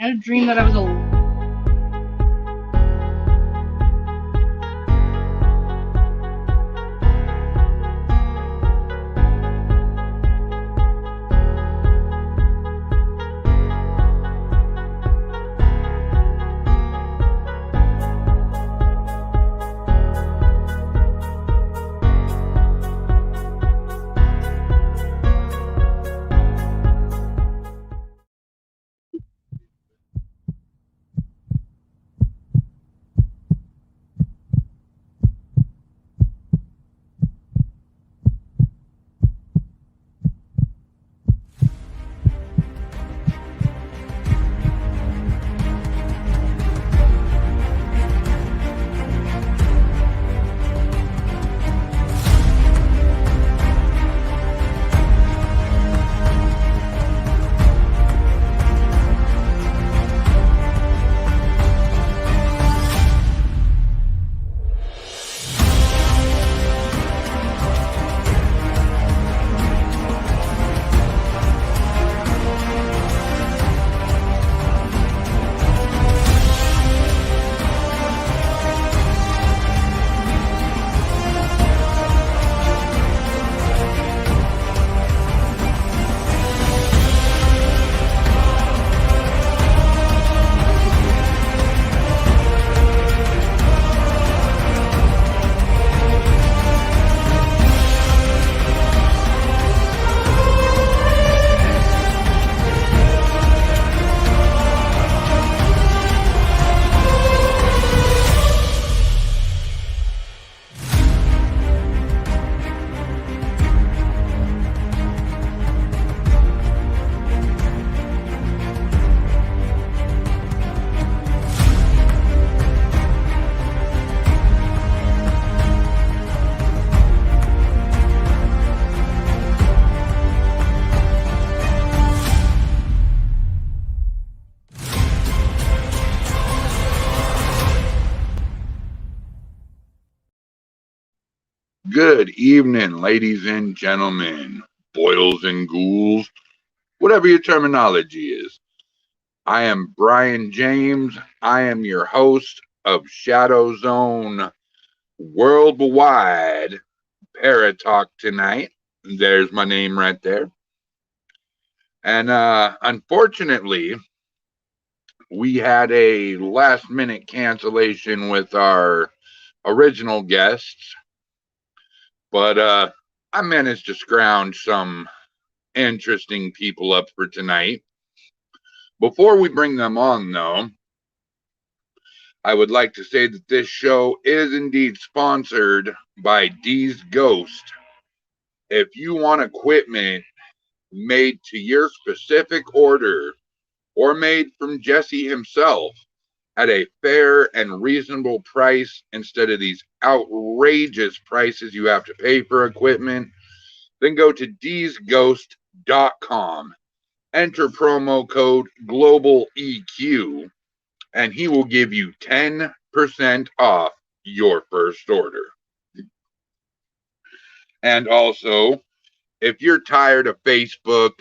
I had a dream that I was a Good evening, ladies and gentlemen, boils and ghouls, whatever your terminology is. I am Brian James. I am your host of ShadowZone Worldwide Paratalk tonight. There's my name right there. And unfortunately, we had a last minute cancellation with our original guests. But I managed to scrounge some interesting people up for tonight. Before we bring them on, though, I would like to say that this show is indeed sponsored by D's Ghost. If you want equipment made to your specific order or made from Jesse himself at a fair and reasonable price instead of these outrageous prices you have to pay for equipment, then go to dsghost.com, enter promo code GlobalEQ, and he will give you 10% off your first order. And also, if you're tired of Facebook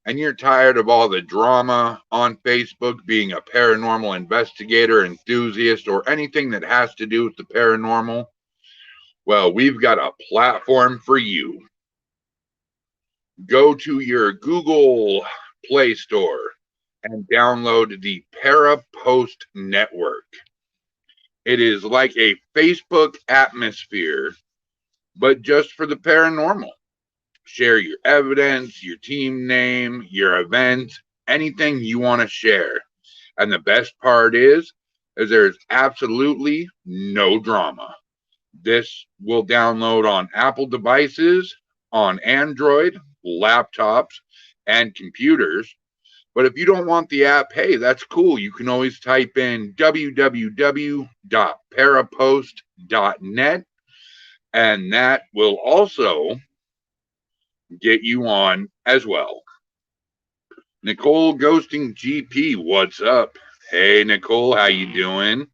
and you're tired of all the drama on Facebook, being a paranormal investigator, enthusiast, or anything that has to do with the paranormal, well, we've got a platform for you. Go to your Google Play Store and download the Parapost Network. It is like a Facebook atmosphere, but just for the paranormal. Share your evidence, your team name, your events, anything you want to share. And the best part is there's absolutely no drama. This will download on Apple devices, on Android, laptops, and computers. But if you don't want the app, hey, that's cool. You can always type in www.parapost.net, and that will also get you on as well. Nicole Ghosting GP, what's up? Hey, Nicole, how you doing?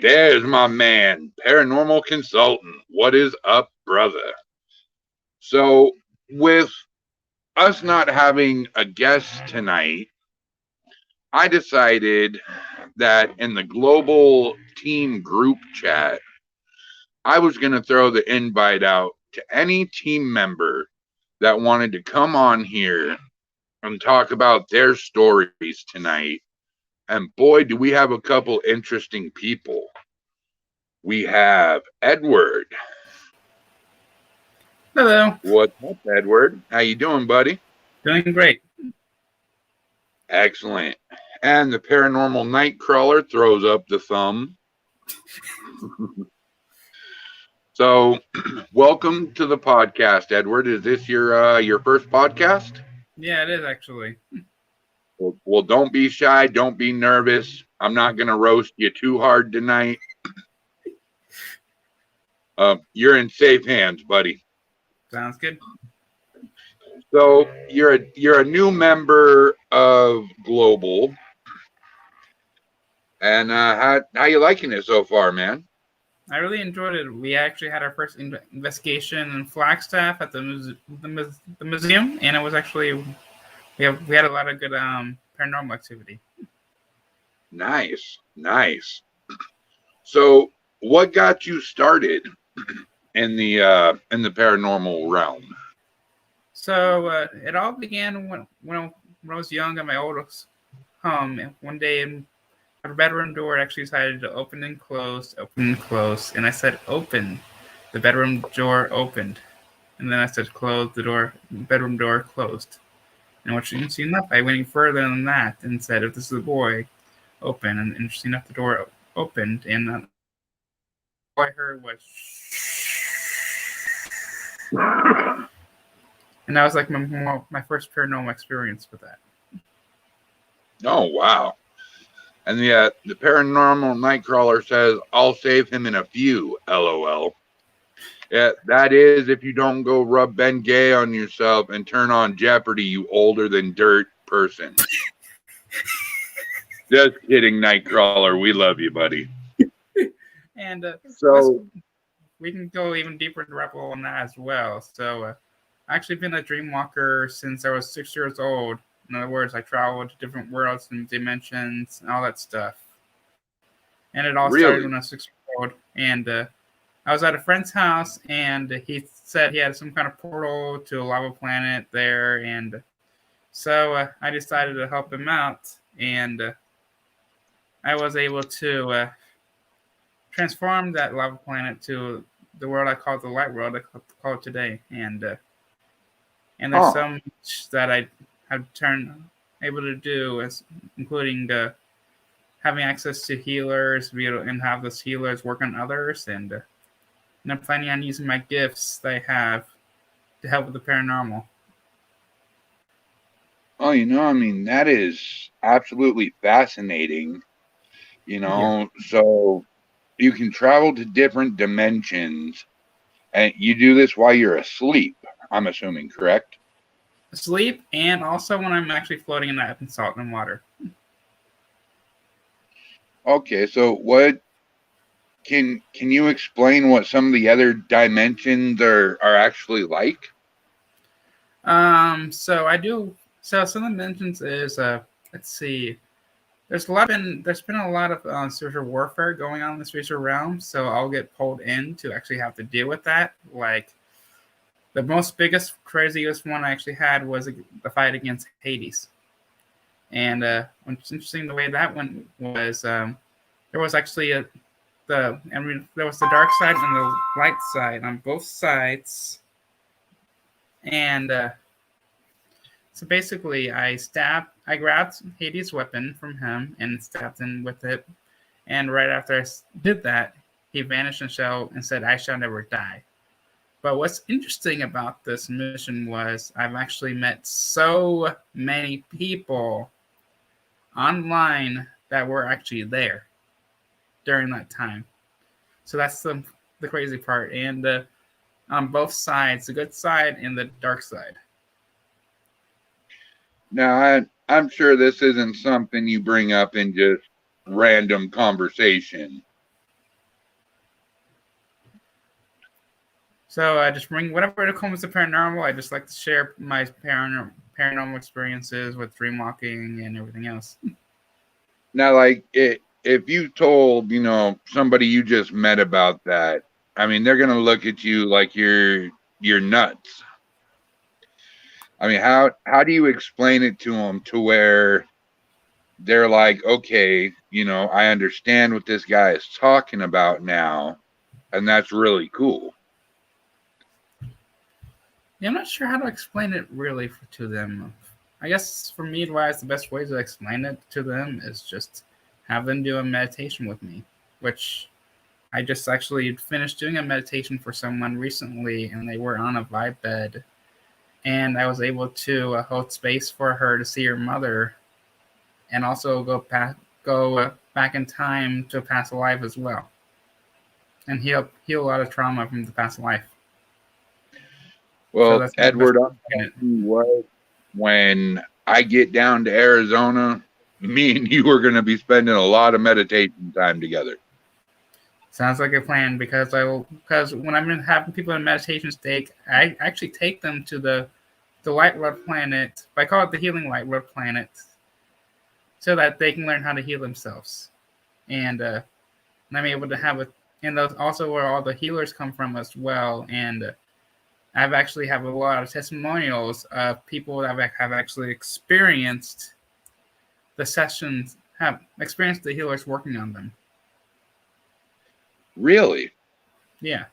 There's my man, paranormal consultant. What is up, brother? So, with us not having a guest tonight, I decided that in the global team group chat, I was going to throw the invite out to any team member that wanted to come on here and talk about their stories tonight. And boy, do we have a couple interesting people. We have Edward. Hello. What's up, Edward? How you doing, buddy? Doing great. Excellent. And the paranormal nightcrawler throws up the thumb. So, welcome to the podcast, Edward. Is this your first podcast? Yeah, it is actually. Well, don't be shy. Don't be nervous. I'm not going to roast you too hard tonight. You're in safe hands, buddy. Sounds good. So you're a new member of Global, and how you liking it so far, man? I really enjoyed it. We actually had our first investigation in Flagstaff at the museum, and it was actually we had a lot of good paranormal activity. Nice. So, what got you started in the paranormal realm? So it all began when I was young at my oldest home. And one day, our bedroom door actually decided to open and close, and I said open. The bedroom door opened, and then I said close. The bedroom door closed. And interesting enough, I went further than that and said, if this is a boy, open. And interesting enough, the door opened, and all I heard was and that was like my first paranormal experience with that. Oh, wow. And the paranormal nightcrawler says, I'll save him in a few, LOL. Yeah, that is if you don't go rub Ben Gay on yourself and turn on Jeopardy, you older than dirt person. Just kidding, Nightcrawler. We love you, buddy. And so we can go even deeper into rabbit hole on that as well. So I've actually been a dream walker since I was 6 years old. In other words, I traveled to different worlds and dimensions and all that stuff. And it all started when I was 6 years old. And I was at a friend's house, and he said he had some kind of portal to a lava planet there. And so I decided to help him out. And I was able to transform that lava planet to the world I call the light world, I call it today. And there's so much that I have able to do, including having access to healers, and have those healers work on others, and I'm planning on using my gifts that I have to help with the paranormal. Oh, I mean, that is absolutely fascinating. So you can travel to different dimensions, and you do this while you're asleep, I'm assuming, correct? Asleep, and also when I'm actually floating in salt and water. Okay, so what can you explain what some of the other dimensions are actually like? So I do. So some of the dimensions is let's see. There's been a lot of spiritual warfare going on in the spiritual realm, so I'll get pulled in to actually have to deal with that. Like the biggest, craziest one I actually had was the fight against Hades. And what's interesting, the way that one was, there was actually there was the dark side and the light side on both sides. And so basically, I grabbed Hades' weapon from him and stabbed him with it. And right after I did that, he vanished and said, I shall never die. But what's interesting about this mission was I've actually met so many people online that were actually there during that time. So that's the crazy part. And on both sides, the good side and the dark side. Now, I'm sure this isn't something you bring up in just random conversation. So I just bring whatever it comes to paranormal. I just like to share my paranormal experiences with dreamwalking and everything else. Now, like if you told somebody you just met about that, I mean, they're gonna look at you like you're nuts. I mean, how do you explain it to them to where they're like, okay, I understand what this guy is talking about now, and that's really cool. Yeah, I'm not sure how to explain it really to them. I guess for me, advice the best way to explain it to them is just have them do a meditation with me, which I just actually finished doing a meditation for someone recently, and they were on a vibe bed, and I was able to hold space for her to see her mother, and also go back in time to a past life as well, and heal a lot of trauma from the past life. So Well, that's the best Edward, way I'll to explain tell it. you what, when I get down to Arizona, me and you are going to be spending a lot of meditation time together. Sounds like a plan because when I'm having people in meditation state, I actually take them to the light red planet. I call it the healing light red planet, so that they can learn how to heal themselves. And I'm able to have it, and that's also where all the healers come from as well. And I've actually have a lot of testimonials of people that have actually experienced the sessions, have experienced the healers working on them. Really? Yeah.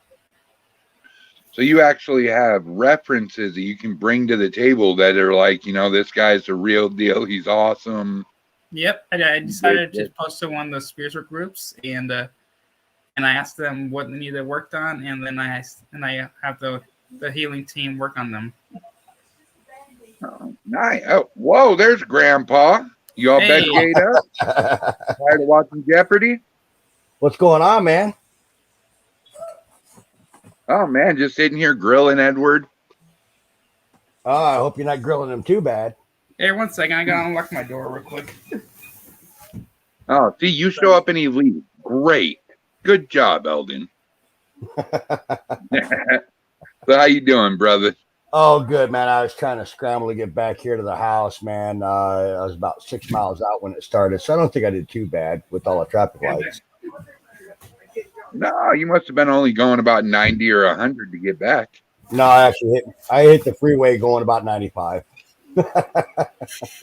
So you actually have references that you can bring to the table that are like, this guy's the real deal. He's awesome. Yep. I decided to post to one of the spiritual groups, and I asked them what they needed worked on, and then I have the healing team work on them. Oh, nice. Oh, whoa, there's Grandpa. You all Hey. Betgate up? Tired of watching Jeopardy? What's going on, man? Oh, man, just sitting here grilling Edward. Oh, I hope you're not grilling him too bad. Hey, 1 second. I gotta unlock my door real quick. Oh, see, you show up and he leaves. Great. Good job, Eldon. So how you doing, brother? Oh, good, man. I was trying to scramble to get back here to the house, man. I was about 6 miles out when it started, so I don't think I did too bad with all the traffic lights. No, you must have been only going about 90 or 100 to get back. No, I hit the freeway going about 95.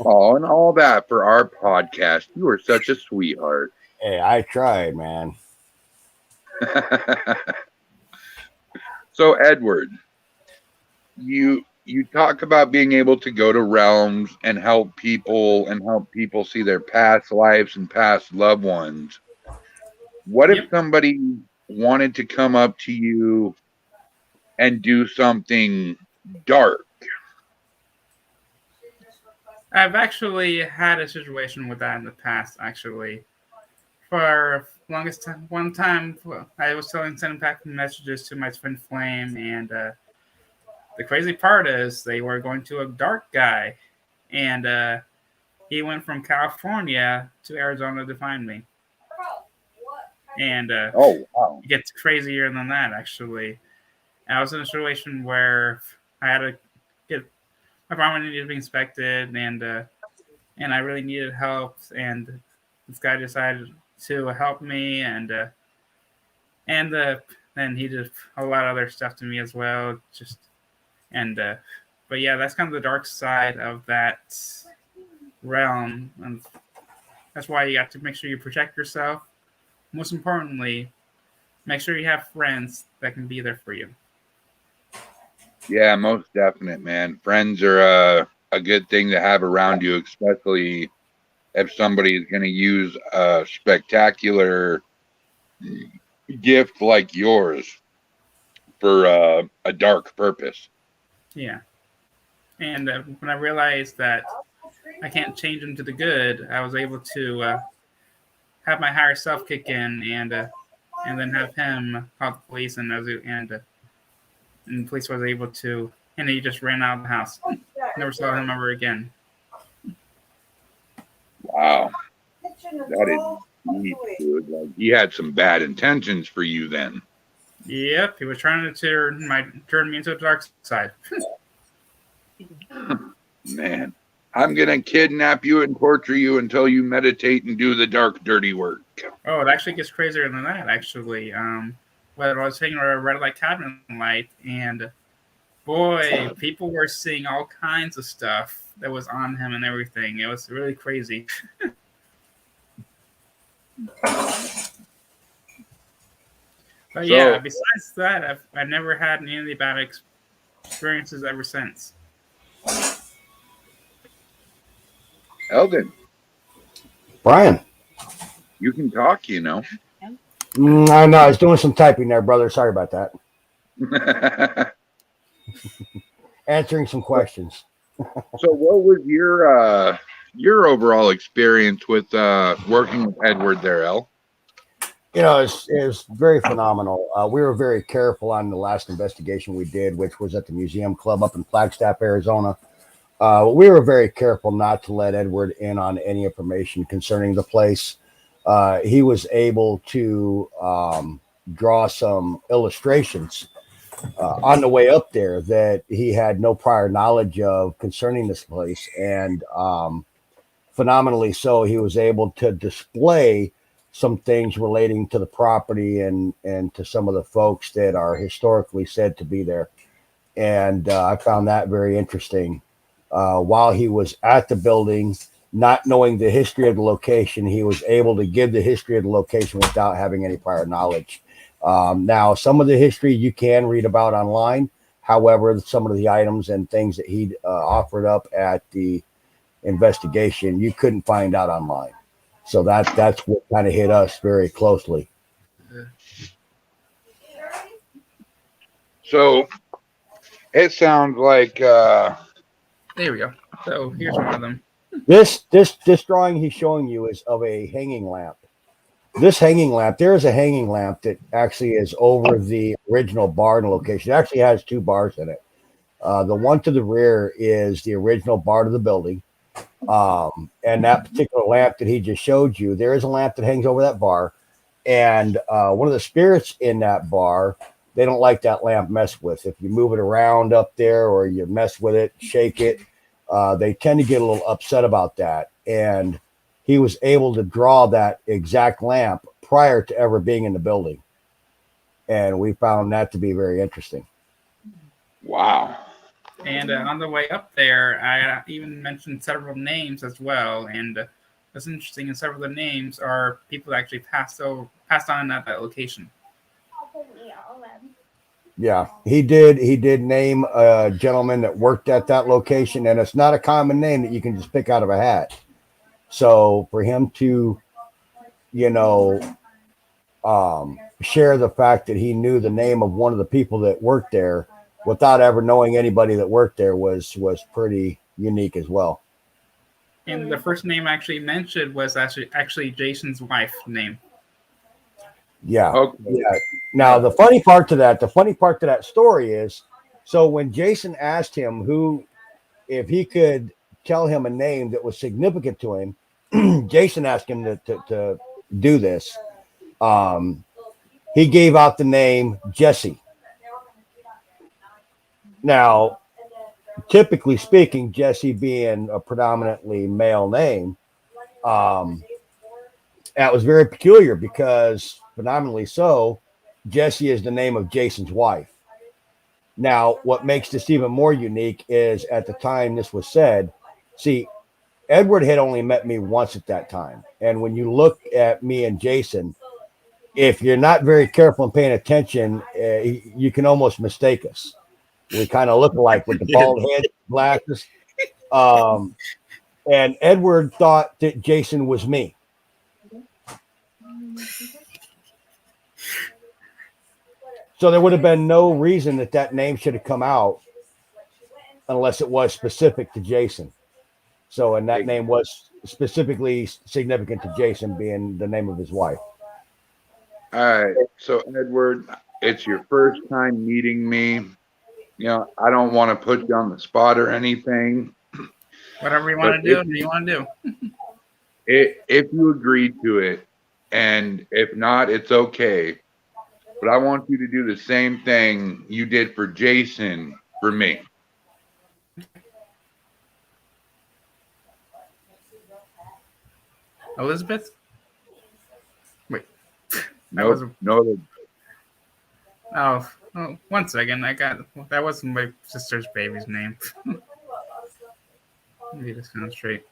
Oh, and all that for our podcast. You are such a sweetheart. Hey, I tried, man. So, Edward, you talk about being able to go to realms and help people see their past lives and past loved ones. What if somebody wanted to come up to you and do something dark? I've actually had a situation with that in the past, actually. For longest time, one time I was sending back messages to my twin flame, and the crazy part is they were going to a dark guy, and he went from California to Arizona to find me. And Oh, wow. it gets crazier than that, actually. I was in a situation where I had to get my apartment needed to be inspected, and I really needed help. And this guy decided to help me, and then he did a lot of other stuff to me as well. But yeah, that's kind of the dark side of that realm, and that's why you have to make sure you protect yourself. Most importantly, make sure you have friends that can be there for you. Yeah, most definite, man. Friends are a good thing to have around you, especially if somebody is going to use a spectacular gift like yours for a dark purpose. Yeah. And when I realized that I can't change them to the good, I was able to have my higher self kick in, and then have him call the police, and the police was able to, and he just ran out of the house. Never saw him ever again. Wow, that is neat, dude. Like, he had some bad intentions for you then. Yep, he was trying to turn me into the dark side. Man, I'm going to kidnap you and torture you until you meditate and do the dark, dirty work. Oh, it actually gets crazier than that, actually. Well, I was taking a red light cabin light, and boy, people were seeing all kinds of stuff that was on him and everything. It was really crazy. But yeah, besides that, I've never had any bad experiences ever since. Eldon, Brian. you can talk, you know. I know. I was doing some typing there, brother. Sorry about that. Answering some questions. So what was your overall experience with working with Edward there, El? You know, it's very phenomenal. We were very careful on the last investigation we did, which was at the Museum Club up in Flagstaff, Arizona. We were very careful not to let Edward in on any information concerning the place. He was able to draw some illustrations on the way up there that he had no prior knowledge of concerning this place. And phenomenally so, he was able to display some things relating to the property and to some of the folks that are historically said to be there. And I found that very interesting. While he was at the building, not knowing the history of the location, he was able to give the history of the location without having any prior knowledge. Now, some of the history you can read about online. However, some of the items and things that he offered up at the investigation, you couldn't find out online. So that's what kind of hit us very closely. So it sounds like there we go. So here's one of them. This drawing he's showing you is of a hanging lamp. This hanging lamp, there is a hanging lamp that actually is over the original barn location. It actually has two bars in it. The one to the rear is the original bar to the building. And that particular lamp that he just showed you, there is a lamp that hangs over that bar. And one of the spirits in that bar, they don't like that lamp messed with. If you move it around up there or you mess with it, shake it, they tend to get a little upset about that. And he was able to draw that exact lamp prior to ever being in the building. And we found that to be very interesting. Wow. And on the way up there, I even mentioned several names as well. And what's interesting, and several of the names are people that actually passed on at that location. Yeah, he did name a gentleman that worked at that location, and it's not a common name that you can just pick out of a hat. So for him to, share the fact that he knew the name of one of the people that worked there without ever knowing anybody that worked there was pretty unique as well. And the first name I actually mentioned was actually Jason's wife name. Yeah. Okay. Yeah. Now the funny part to that story is, so when Jason asked him if he could tell him a name that was significant to him, Jason asked him to do this. He gave out the name Jesse. Now, typically speaking, Jesse being a predominantly male name, that was very peculiar because, phenomenally so, Jesse is the name of Jason's wife. Now, what makes this even more unique is at the time this was said, see, Edward had only met me once at that time. And when you look at me and Jason, if you're not very careful and paying attention, you can almost mistake us. We kind of look alike with the bald head, glasses. And Edward thought that Jason was me. So there would have been no reason that name should have come out unless it was specific to Jason. So, and that name was specifically significant to Jason being the name of his wife. All right. So, Edward, it's your first time meeting me. I don't want to put you on the spot or anything. Whatever you want to do, you want to do. If you agree to it, and if not, it's okay. But I want you to do the same thing you did for Jason for me. Elizabeth? Wait. That was. Nope. No. Oh, 1 second. That wasn't my sister's baby's name. Let me get this kind of straight.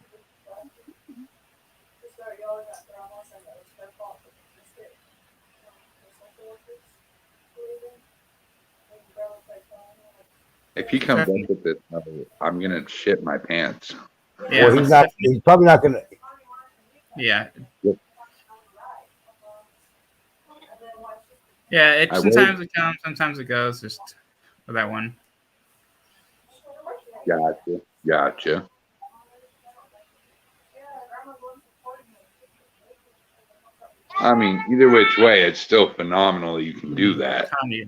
If he comes up with this, I'm gonna shit my pants. Yeah, Well, he's probably not going to. Yeah. Yep. Yeah, I sometimes it comes, sometimes it goes. Just for that one. Gotcha. I mean, either which way, it's still phenomenal you can do that. Yeah.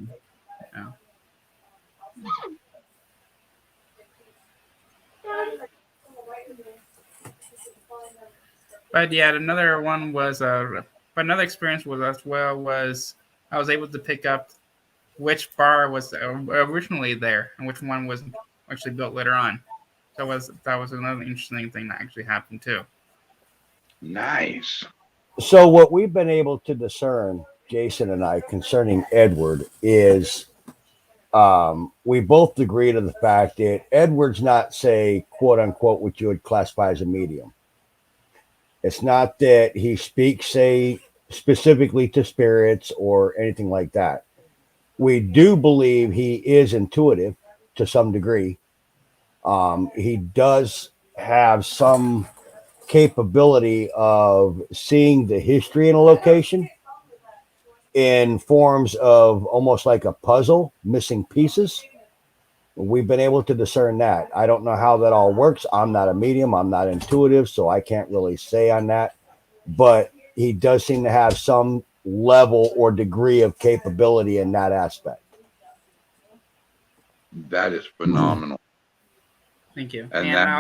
But yeah, another one was another experience was as well was I was able to pick up which bar was originally there and which one was actually built later on. That was another interesting thing that actually happened too. Nice. So what we've been able to discern, Jason and I, concerning Edward is we both agree to the fact that Edward's not, say, quote unquote, what you would classify as a medium. It's not that he speaks, say, specifically to spirits or anything like that. We do believe he is intuitive to some degree. He does have some capability of seeing the history in a location in forms of almost like a puzzle, missing pieces. We've been able to discern that. I don't know how that all works. I'm not a medium. I'm not intuitive, so I can't really say on that. But he does seem to have some level or degree of capability in that aspect. That is phenomenal. Thank you. And And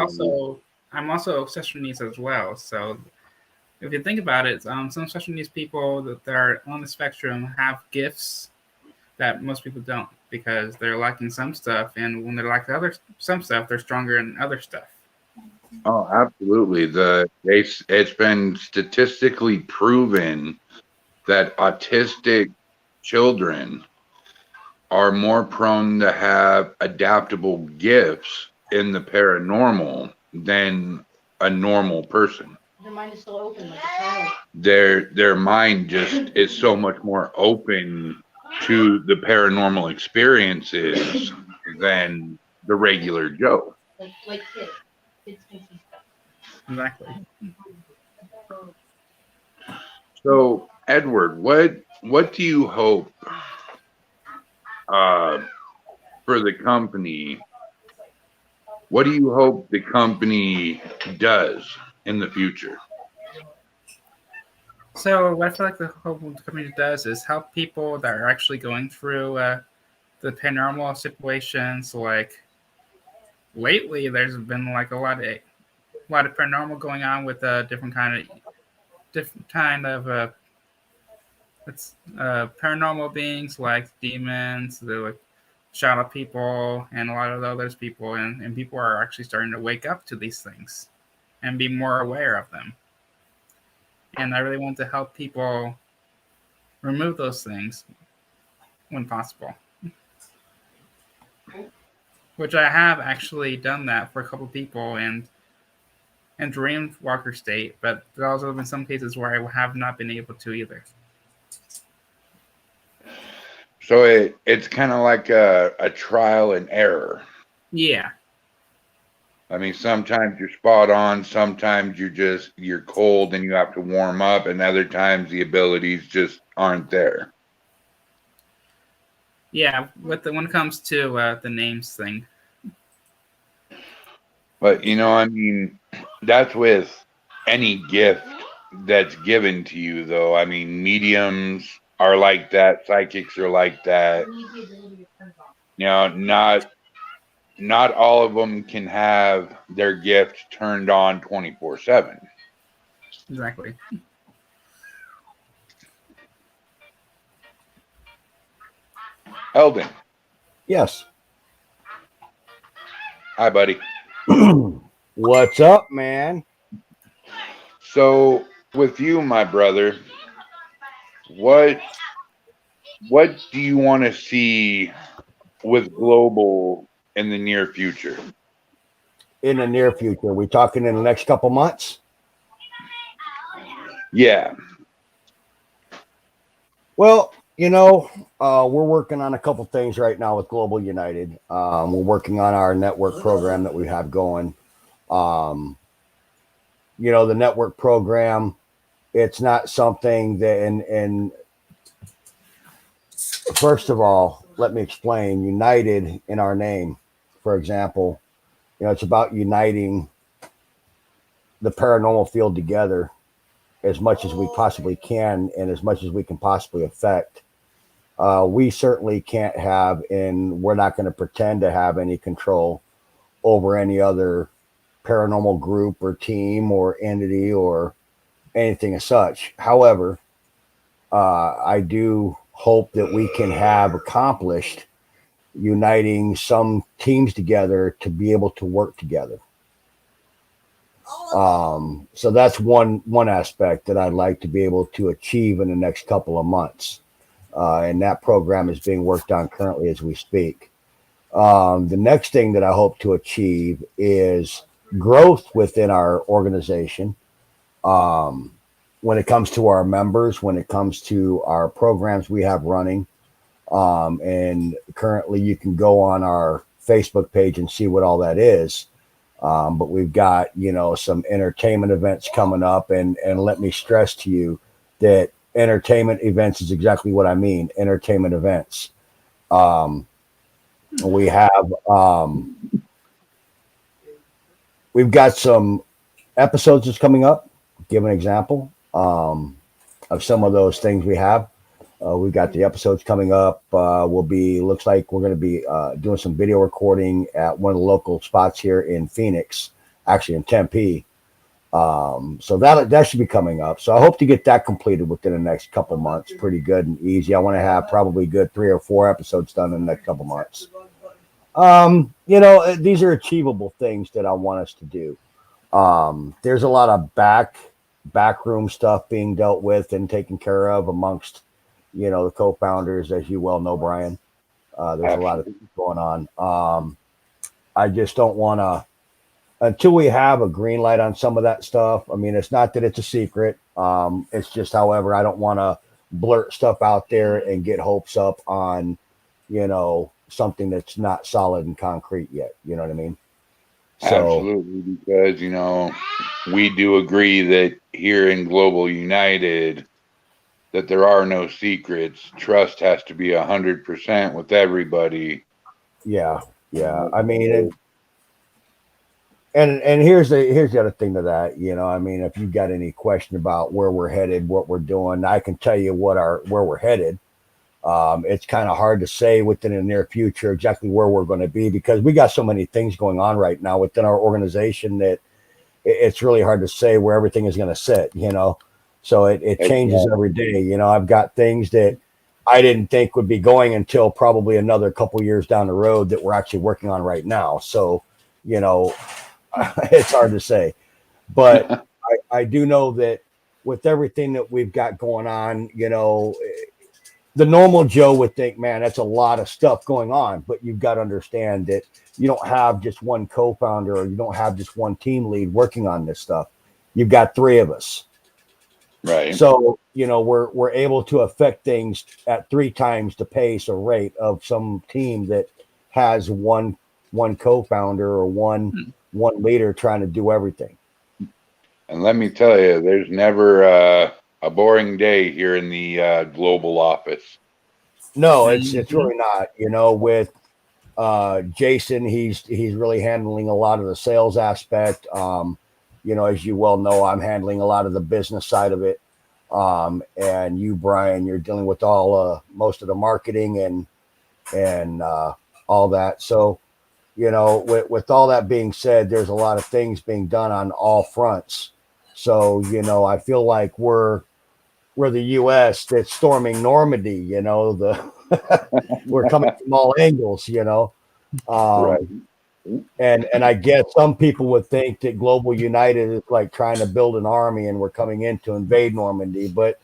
I'm also special needs as well. So if you think about it, some special needs people that are on the spectrum have gifts that most people don't because they're lacking some stuff, and when they're lacking some stuff, they're stronger in other stuff. Oh, absolutely. It's been statistically proven that autistic children are more prone to have adaptable gifts in the paranormal than a normal person. Their mind is so open, like a child. Their mind just is so much more open to the paranormal experiences than the regular Joe. Like kids. Kids can see stuff. Exactly. So, Edward, what do you hope for the company? What do you hope the company does in the future? So what I feel like the whole company does is help people that are actually going through the paranormal situations. Like lately, there's been like a lot of paranormal going on with different kind of paranormal beings like demons, the like shadow people, and a lot of those people, and people are actually starting to wake up to these things and be more aware of them. And I really want to help people remove those things when possible. Which I have actually done that for a couple people and Dreamwalker State, but there also have been some cases where I have not been able to either. So it's kind of like a trial and error. Yeah. I mean, sometimes you're spot on, sometimes you're cold and you have to warm up, and other times the abilities just aren't there. Yeah, when it comes to the names thing. But I mean, that's with any gift that's given to you, though. I mean, mediums are like that, psychics are like that. Not all of them can have their gift turned on 24/7. Exactly. Eldon. Yes. Hi, buddy. What's up, man? So with you, my brother, what what do you want to see with global in the near future? In the near future, we talking in the next couple months? Yeah. Well, we're working on a couple things right now with Global United. We're working on our network program that we have going. The network program, it's not something that, and first of all, let me explain. United in our name, for example, it's about uniting the paranormal field together as much as we possibly can and as much as we can possibly affect. We certainly can't have, and we're not going to pretend to have any control over any other paranormal group or team or entity or anything as such. However, I do hope that we can have accomplished uniting some teams together to be able to work together. So that's one aspect that I'd like to be able to achieve in the next couple of months. And that program is being worked on currently as we speak. The next thing that I hope to achieve is growth within our organization. When it comes to our members, when it comes to our programs we have running. And currently you can go on our Facebook page and see what all that is. But we've got, some entertainment events coming up, and let me stress to you that entertainment events is exactly what I mean. Entertainment events. We have, we've got some episodes that's coming up. Give an example of some of those things we have. We've got the episodes coming up. Looks like we're going to be doing some video recording at one of the local spots here in Phoenix, actually in Tempe. So that should be coming up. So I hope to get that completed within the next couple months. Pretty good and easy. I want to have probably good 3 or 4 episodes done in the next couple months. These are achievable things that I want us to do. There's a lot of backroom stuff being dealt with and taken care of amongst, the co-founders, as you well know, Brian. There's a lot of things going on. I just don't want to, until we have a green light on some of that stuff. I mean, it's not that it's a secret. It's just, however, I don't want to blurt stuff out there and get hopes up on, something that's not solid and concrete yet. You know what I mean? So, absolutely, because we do agree that here in Global United that there are no secrets. Trust has to be 100% with everybody. Yeah. I mean, and here's the other thing to that. I mean, if you've got any question about where we're headed, what we're doing, I can tell you where we're headed. It's kind of hard to say within the near future exactly where we're going to be because we got so many things going on right now within our organization that it's really hard to say where everything is going to sit, So it changes every day. I've got things that I didn't think would be going until probably another couple years down the road that we're actually working on right now. So, it's hard to say. But I do know that with everything that we've got going on, the normal Joe would think, man, that's a lot of stuff going on. But you've got to understand that you don't have just one co-founder or you don't have just one team lead working on this stuff. You've got 3 of us. Right. So, we're able to affect things at 3 times the pace or rate of some team that has one co-founder or one leader trying to do everything. And let me tell you, there's never a boring day here in the global office. No, it's really not. With Jason, he's really handling a lot of the sales aspect. As you well know, I'm handling a lot of the business side of it. And you, Brian, you're dealing with most of the marketing and all that. So, with all that being said, there's a lot of things being done on all fronts. So, I feel like we're the U.S. that's storming Normandy. We're coming from all angles. Right. And I guess some people would think that Global United is like trying to build an army and we're coming in to invade Normandy. But,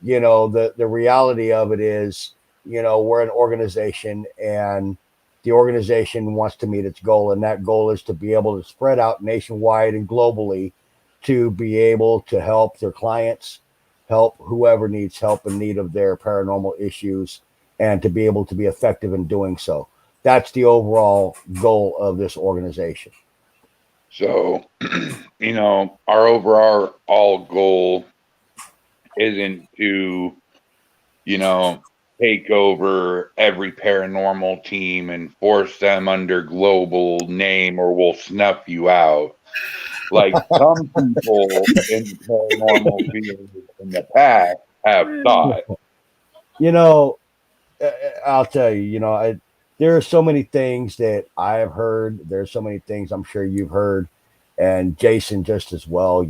the reality of it is, we're an organization and the organization wants to meet its goal. And that goal is to be able to spread out nationwide and globally to be able to help their clients, help whoever needs help in need of their paranormal issues, and to be able to be effective in doing so. That's the overall goal of this organization. So, our overall goal isn't to, take over every paranormal team and force them under global name or we'll snuff you out. Like some people in the paranormal field in the past have thought. I'll tell you, there are so many things that I have heard. There's so many things I'm sure you've heard, and Jason just as well.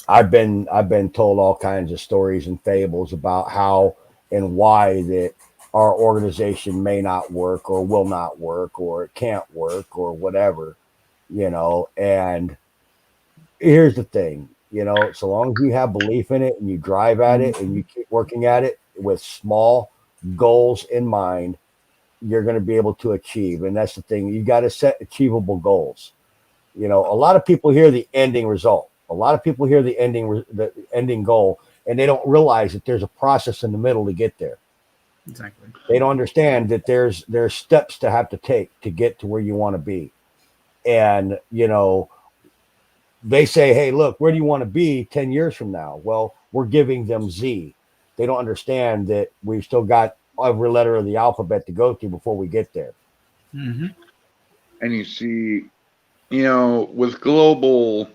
I've been told all kinds of stories and fables about how and why that our organization may not work or will not work or it can't work or whatever. And here's the thing. So long as you have belief in it and you drive at it and you keep working at it with small goals in mind, you're going to be able to achieve. And that's the thing. You got to set achievable goals. A lot of people hear the ending result. A lot of people hear the ending goal, and they don't realize that there's a process in the middle to get there. Exactly. They don't understand that there's steps to have to take to get to where you want to be. And, they say, hey, look, where do you want to be 10 years from now? Well, we're giving them Z. They don't understand that we've still got every letter of the alphabet to go through before we get there. Mm-hmm. And you see, with global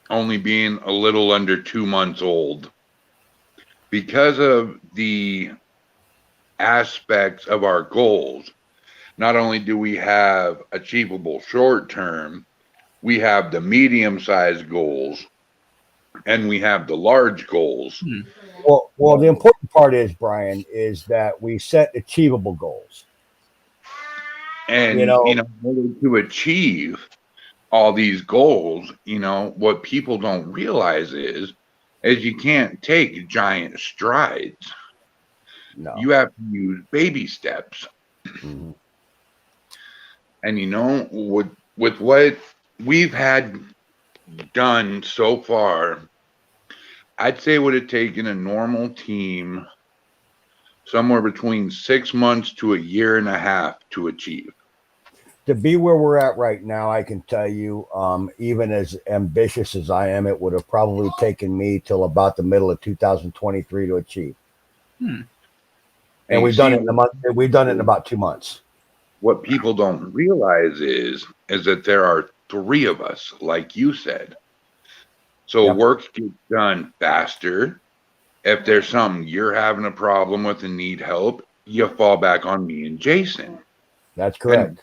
only being a little under 2 months old, because of the aspects of our goals, not only do we have achievable short term, we have the medium-sized goals, and we have the large goals. Well, the important part is, Brian, is that we set achievable goals. And, in order to achieve all these goals, what people don't realize is you can't take giant strides. No. You have to use baby steps. Mm-hmm. And, with what we've had done so far, I'd say it would have taken a normal team somewhere between 6 months to a year and a half to achieve. To be where we're at right now, I can tell you, even as ambitious as I am, it would have probably taken me till about the middle of 2023 to achieve. And we've done it in a month. We've done it in about 2 months. What people don't realize is that there are 3 of us, like you said. So work gets done faster. If there's something you're having a problem with and need help, you fall back on me and Jason. That's correct.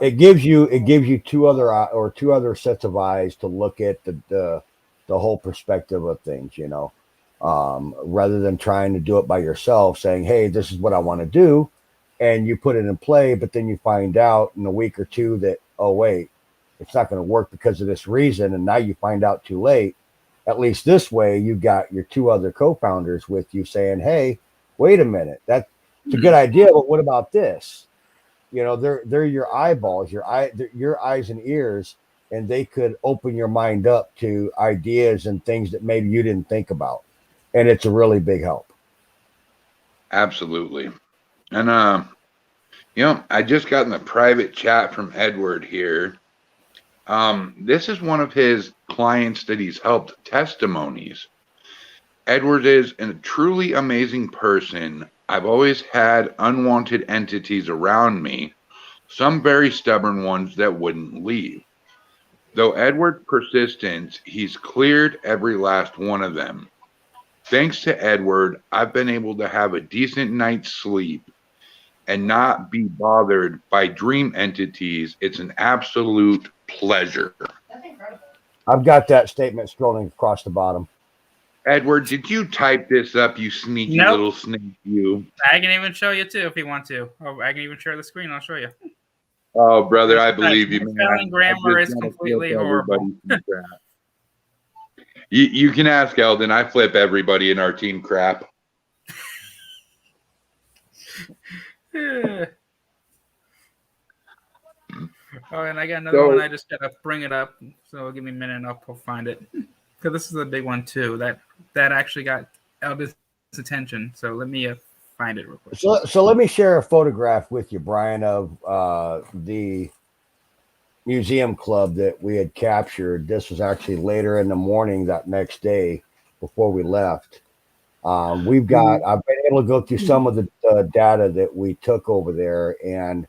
It gives you two other sets of eyes to look at the whole perspective of things, rather than trying to do it by yourself, saying, hey, this is what I want to do. And you put it in play, but then you find out in a week or two that, oh, wait, it's not going to work because of this reason. And now you find out too late. At least this way, you got your 2 other co-founders with you saying, hey, wait a minute, that's a good idea, but what about this? They're your eyeballs, your eyes and ears, and they could open your mind up to ideas and things that maybe you didn't think about. And it's a really big help. Absolutely. And, I just got in the private chat from Edward here. This is one of his clients that he's helped testimonies. Edward is a truly amazing person. I've always had unwanted entities around me, some very stubborn ones that wouldn't leave. Though Edward's persistence, he's cleared every last one of them. Thanks to Edward, I've been able to have a decent night's sleep and not be bothered by dream entities. It's an absolute pleasure. That's incredible. I've got that statement scrolling across the bottom. Edward, did you type this up, you sneaky Nope. little snake? You. I can even show you too if you want to. Oh, I can even share the screen. I'll show you. Oh, brother, I believe you, My man. spelling grammar I is just wanna completely flip horrible. everybody some crap. You can ask Eldon. I flip everybody in our team crap. Oh, and I got another one. I just gotta bring it up. So give me a minute and I'll find it. Because this is a big one too. That actually got Elvis' attention. So let me find it real quick. So let me share a photograph with you, Brian, of the museum club that we had captured. This was actually later in the morning that next day before we left. I've been able to go through some of the data that we took over there, and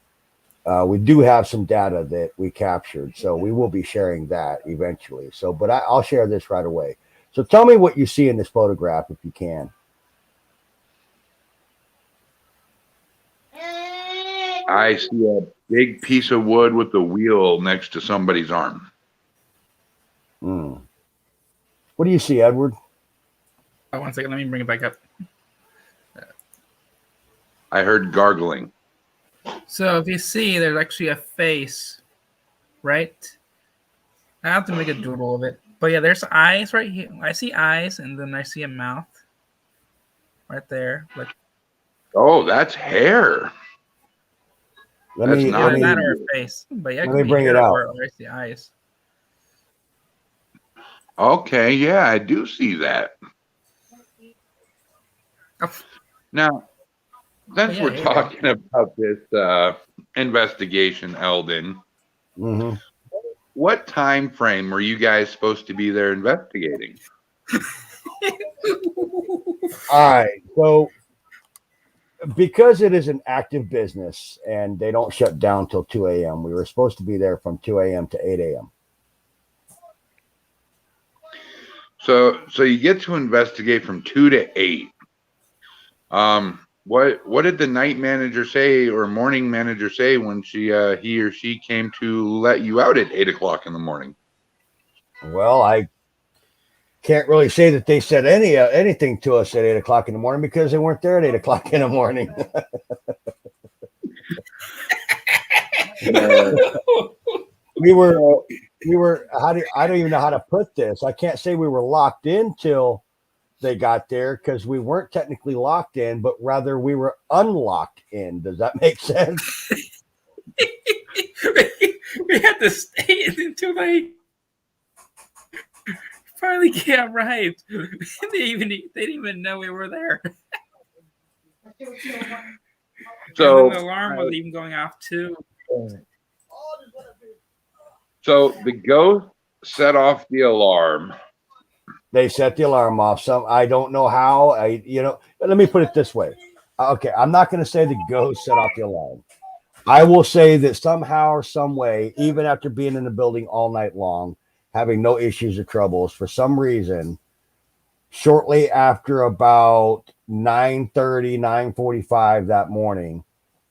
we do have some data that we captured. So we will be sharing that eventually. So, but I'll share this right away. So tell me what you see in this photograph if you can. I see a big piece of wood with a wheel next to somebody's arm. What do you see, Edward? Oh, 1 second. Let me bring it back up. I heard gargling. So if you see, there's actually a face, right? I have to make a doodle of it. But yeah, there's eyes right here. I see eyes, and then I see a mouth right there. Like, Oh, that's hair. either that or a face. But yeah, let me bring it out. Or I see eyes. Okay, yeah, I do see that. Oh. Now, since Yeah, we're talking about this investigation, Eldon, what time frame were you guys supposed to be there investigating? All right. So because it is an active business and they don't shut down till 2 a.m., we were supposed to be there from 2 a.m. to 8 a.m. So you get to investigate from 2 to 8. What did the night manager say or morning manager say when he or she came to let you out at 8 o'clock in the morning? Well, I can't really say that they said anything to us at 8 o'clock in the morning because they weren't there at 8 o'clock in the morning. We were. I don't even know how to put this. I can't say we were locked in till they got there because we weren't technically locked in, but rather we were unlocked in. Does that make sense? We had to stay until they finally got right. They didn't even know we were there. So and then the alarm was even going off too. So the ghost set off the alarm. They set the alarm off. I don't know how. Let me put it this way. Okay, I'm not going to say the ghost set off the alarm. I will say that somehow or some way, even after being in the building all night long, having no issues or troubles, for some reason, shortly after about 9:30, 9:45 that morning,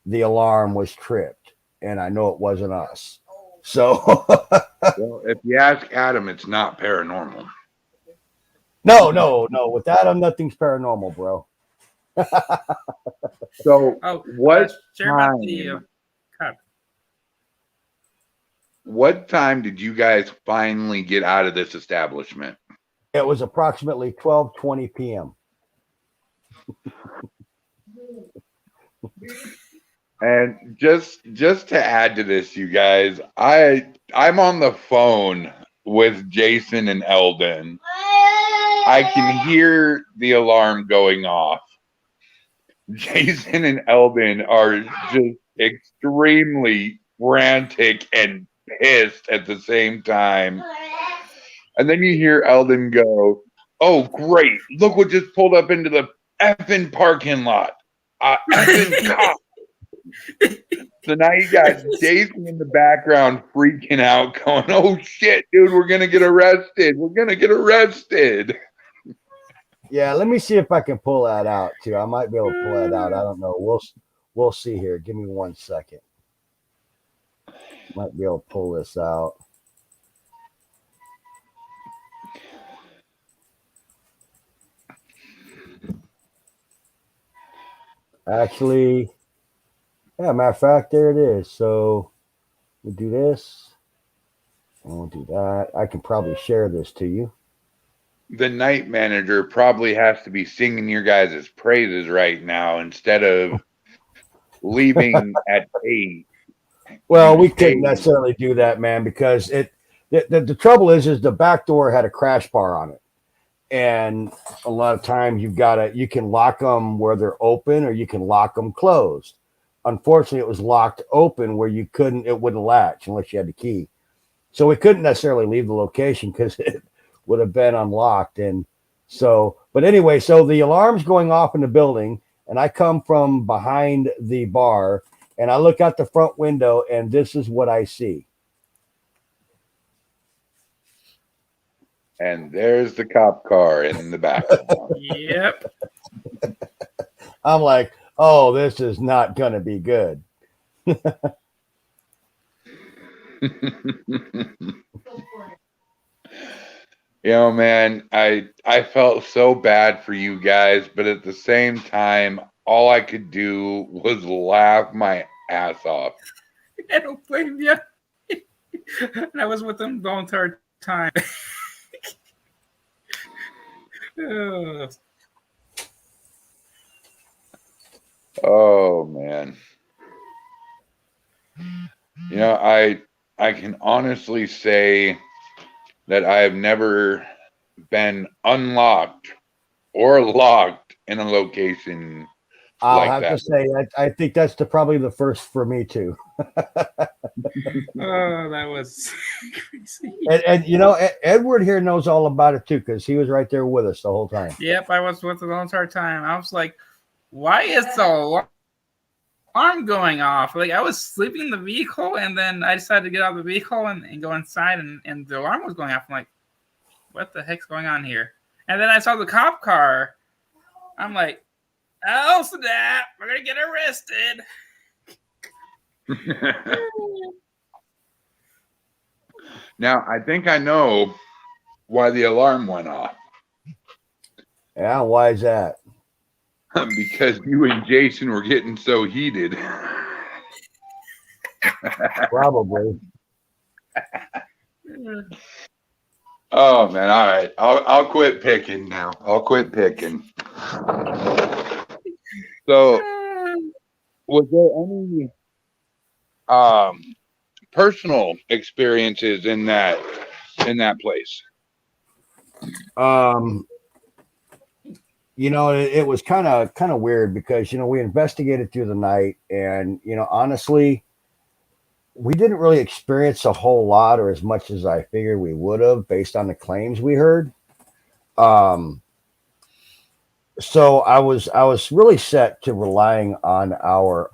the alarm was tripped, and I know it wasn't us. So, well, if you ask Adam, it's not paranormal. No. With that, nothing's paranormal, bro. So, what time did you guys finally get out of this establishment? It was approximately 12:20 p.m. And just to add to this, you guys, I'm on the phone with Jason and Eldon. I can hear the alarm going off. Jason and Eldon are just extremely frantic and pissed at the same time. And then you hear Eldon go, "Oh, great. Look what just pulled up into the effing parking lot. Effing cop." So now you got Jason in the background freaking out, going, "Oh, shit, dude, we're going to get arrested. We're going to get arrested." Yeah, let me see if I can pull that out, too. I might be able to pull that out. I don't know. We'll see here. Give me 1 second. Might be able to pull this out. Actually, yeah, matter of fact, there it is. So we do this, and we'll do that. I can probably share this to you. The night manager probably has to be singing your guys' praises right now instead of leaving at 8. Well, You we couldn't stayed. necessarily do that, man, because the trouble is the back door had a crash bar on it, and a lot of times you can lock them where they're open, or you can lock them closed. Unfortunately, it was locked open where it wouldn't latch unless you had the key. So we couldn't necessarily leave the location because it would have been unlocked. And so, but anyway, so the alarm's going off in the building, and I come from behind the bar, and I look out the front window, and this is what I see. And there's the cop car in the background. Yep. I'm like, oh, this is not going to be good. Go for it. Man, I felt so bad for you guys, but at the same time, all I could do was laugh my ass off. I don't blame you. And I was with them the entire time. Ugh. Oh man. I can honestly say that I have never been unlocked or locked in a location I'll like have that. to say, I think that's probably the first for me too. Oh, that was crazy. And Edward here knows all about it too, because he was right there with us the whole time. Yep, I was with them the entire time. I was like, why is the alarm going off? Like, I was sleeping in the vehicle, and then I decided to get out of the vehicle and go inside, and the alarm was going off. I'm like, what the heck's going on here? And then I saw the cop car. I'm like, oh, snap. We're going to get arrested. Now, I think I know why the alarm went off. Yeah, why is that? Because you and Jason were getting so heated. Probably. Oh man, all right. I'll quit picking now. I'll quit picking. So, was there any personal experiences in that place? It was kind of weird because we investigated through the night, and honestly, we didn't really experience a whole lot or as much as I figured we would have based on the claims we heard. So I was really set to relying on our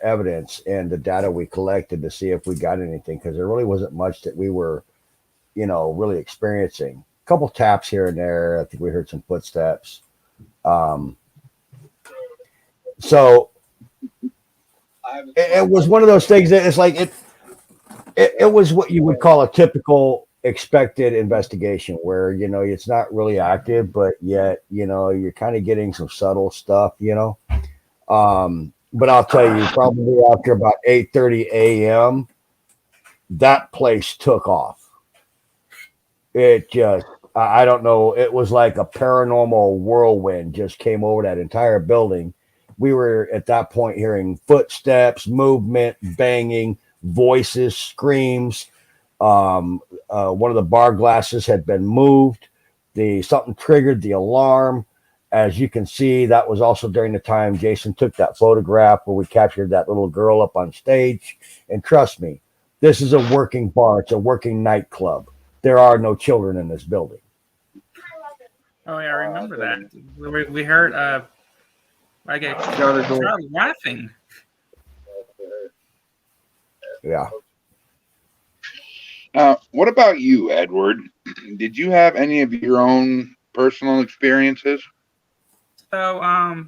evidence and the data we collected to see if we got anything, because there really wasn't much that we were really experiencing. A couple taps here and there. I think we heard some footsteps. So it was one of those things that it's like it was what you would call a typical expected investigation, where it's not really active, but yet you're kind of getting some subtle stuff. But I'll tell you, probably after about 8:30 a.m., that place took off. It just, I don't know, it was like a paranormal whirlwind just came over that entire building. We were at that point hearing footsteps, movement, banging, voices, screams. One of the bar glasses had been moved. Something triggered the alarm. As you can see, that was also during the time Jason took that photograph where we captured that little girl up on stage. And trust me, this is a working bar. It's a working nightclub. There are no children in this building. Oh, yeah, I remember that. We heard like a crowd laughing. Yeah. What about you, Edward? Did you have any of your own personal experiences? So,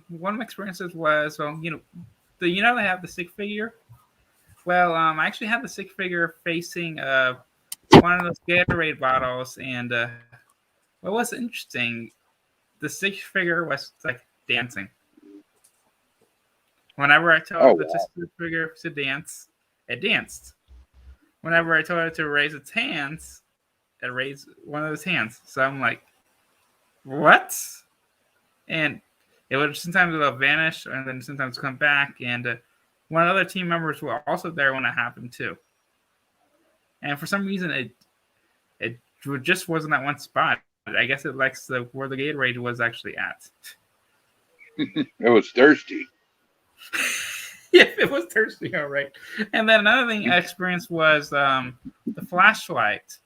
one of my experiences was, they have the stick figure. Well, I actually had the stick figure facing one of those Gatorade bottles, and what was interesting, the stick figure was like dancing. Whenever I told the stick figure to dance, it danced. Whenever I told it to raise its hands, it raised one of its hands. So I'm like, what? And it would sometimes it'll vanish and then sometimes come back. And one of the other team members were also there when it happened too. And for some reason, it just wasn't at one spot. I guess it likes where the Gatorade was actually at. It was thirsty. Yeah, it was thirsty, all right. And then another thing I experienced was the flashlight.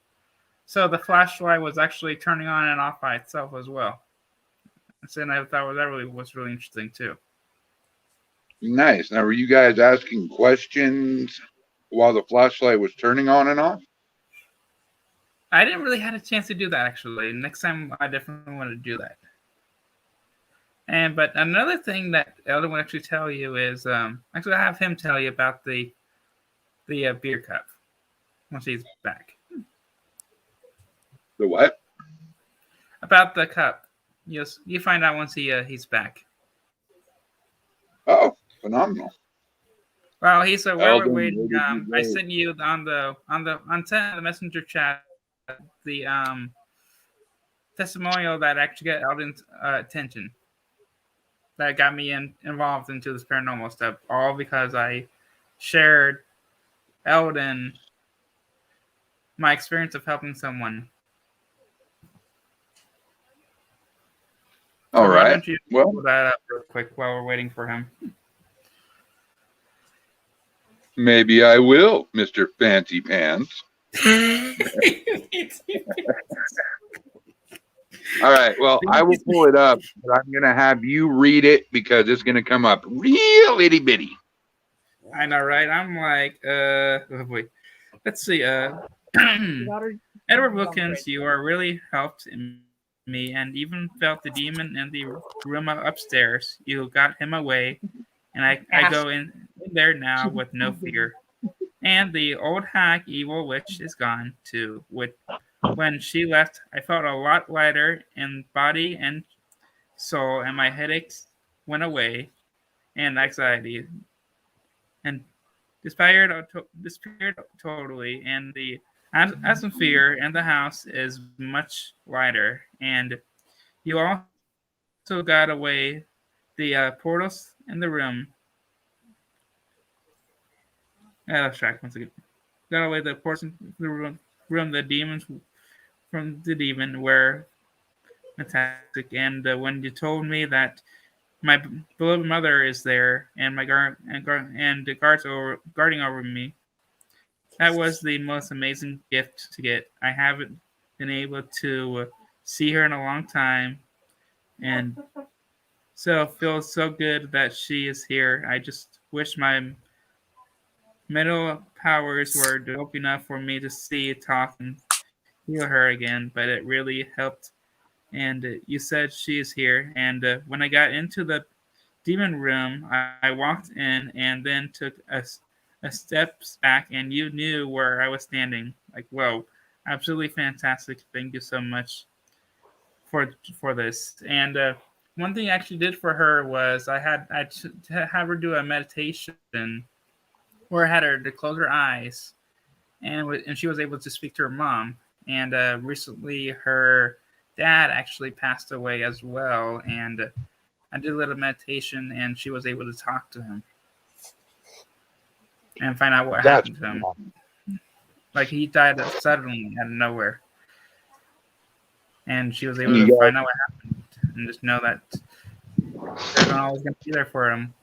So the flashlight was actually turning on and off by itself as well. And I thought that was really interesting too. Nice. Now, were you guys asking questions while the flashlight was turning on and off? I didn't really have a chance to do that actually. Next time, I definitely want to do that. But another thing that Elden will actually tell you is actually I have him tell you about the beer cup once he's back. The what? About the cup. Yes, you find out once he's back. Oh, phenomenal! Well, he said we're waiting. I say? sent you on the messenger chat the testimonial that actually got Elden's attention. That got me involved into this paranormal stuff, all because I shared Elden my experience of helping someone. All right. Why don't you pull that up real quick while we're waiting for him? Maybe I will, Mr. Fancy Pants. All right. Well, I will pull it up, but I'm going to have you read it because it's going to come up real itty bitty. I know, right? I'm like, oh boy. Let's see. Edward Wilkins, you are really helped me and even felt the demon in the room upstairs. You got him away, and I go in there now with no fear. And the old hack evil witch is gone too. When she left, I felt a lot lighter in body and soul, and my headaches went away, and anxiety, and disappeared totally. And the atmosphere in the house is much lighter. And you also got away the portals in the room. Let's track once again. Got away the portals in the room, the demons from the demon were fantastic. And when you told me that my beloved mother is there and my the guards guarding over me, that was the most amazing gift to get. I haven't been able to see her in a long time, and so it feels so good that she is here. I just wish my mental powers were dope enough for me to see, talk, and heal her again, but it really helped. And you said she is here. And when I got into the demon room, I walked in and then took a steps back, and you knew where I was standing. Like, whoa, absolutely fantastic! Thank you so much for this. And one thing I actually did for her was I had to have her do a meditation where I had her to close her eyes, and she was able to speak to her mom. And recently, her dad actually passed away as well. And I did a little meditation, and she was able to talk to him and find out what happened to him. Like, he died suddenly out of nowhere. And she was able to find out what happened and just know that they're always going to be there for him.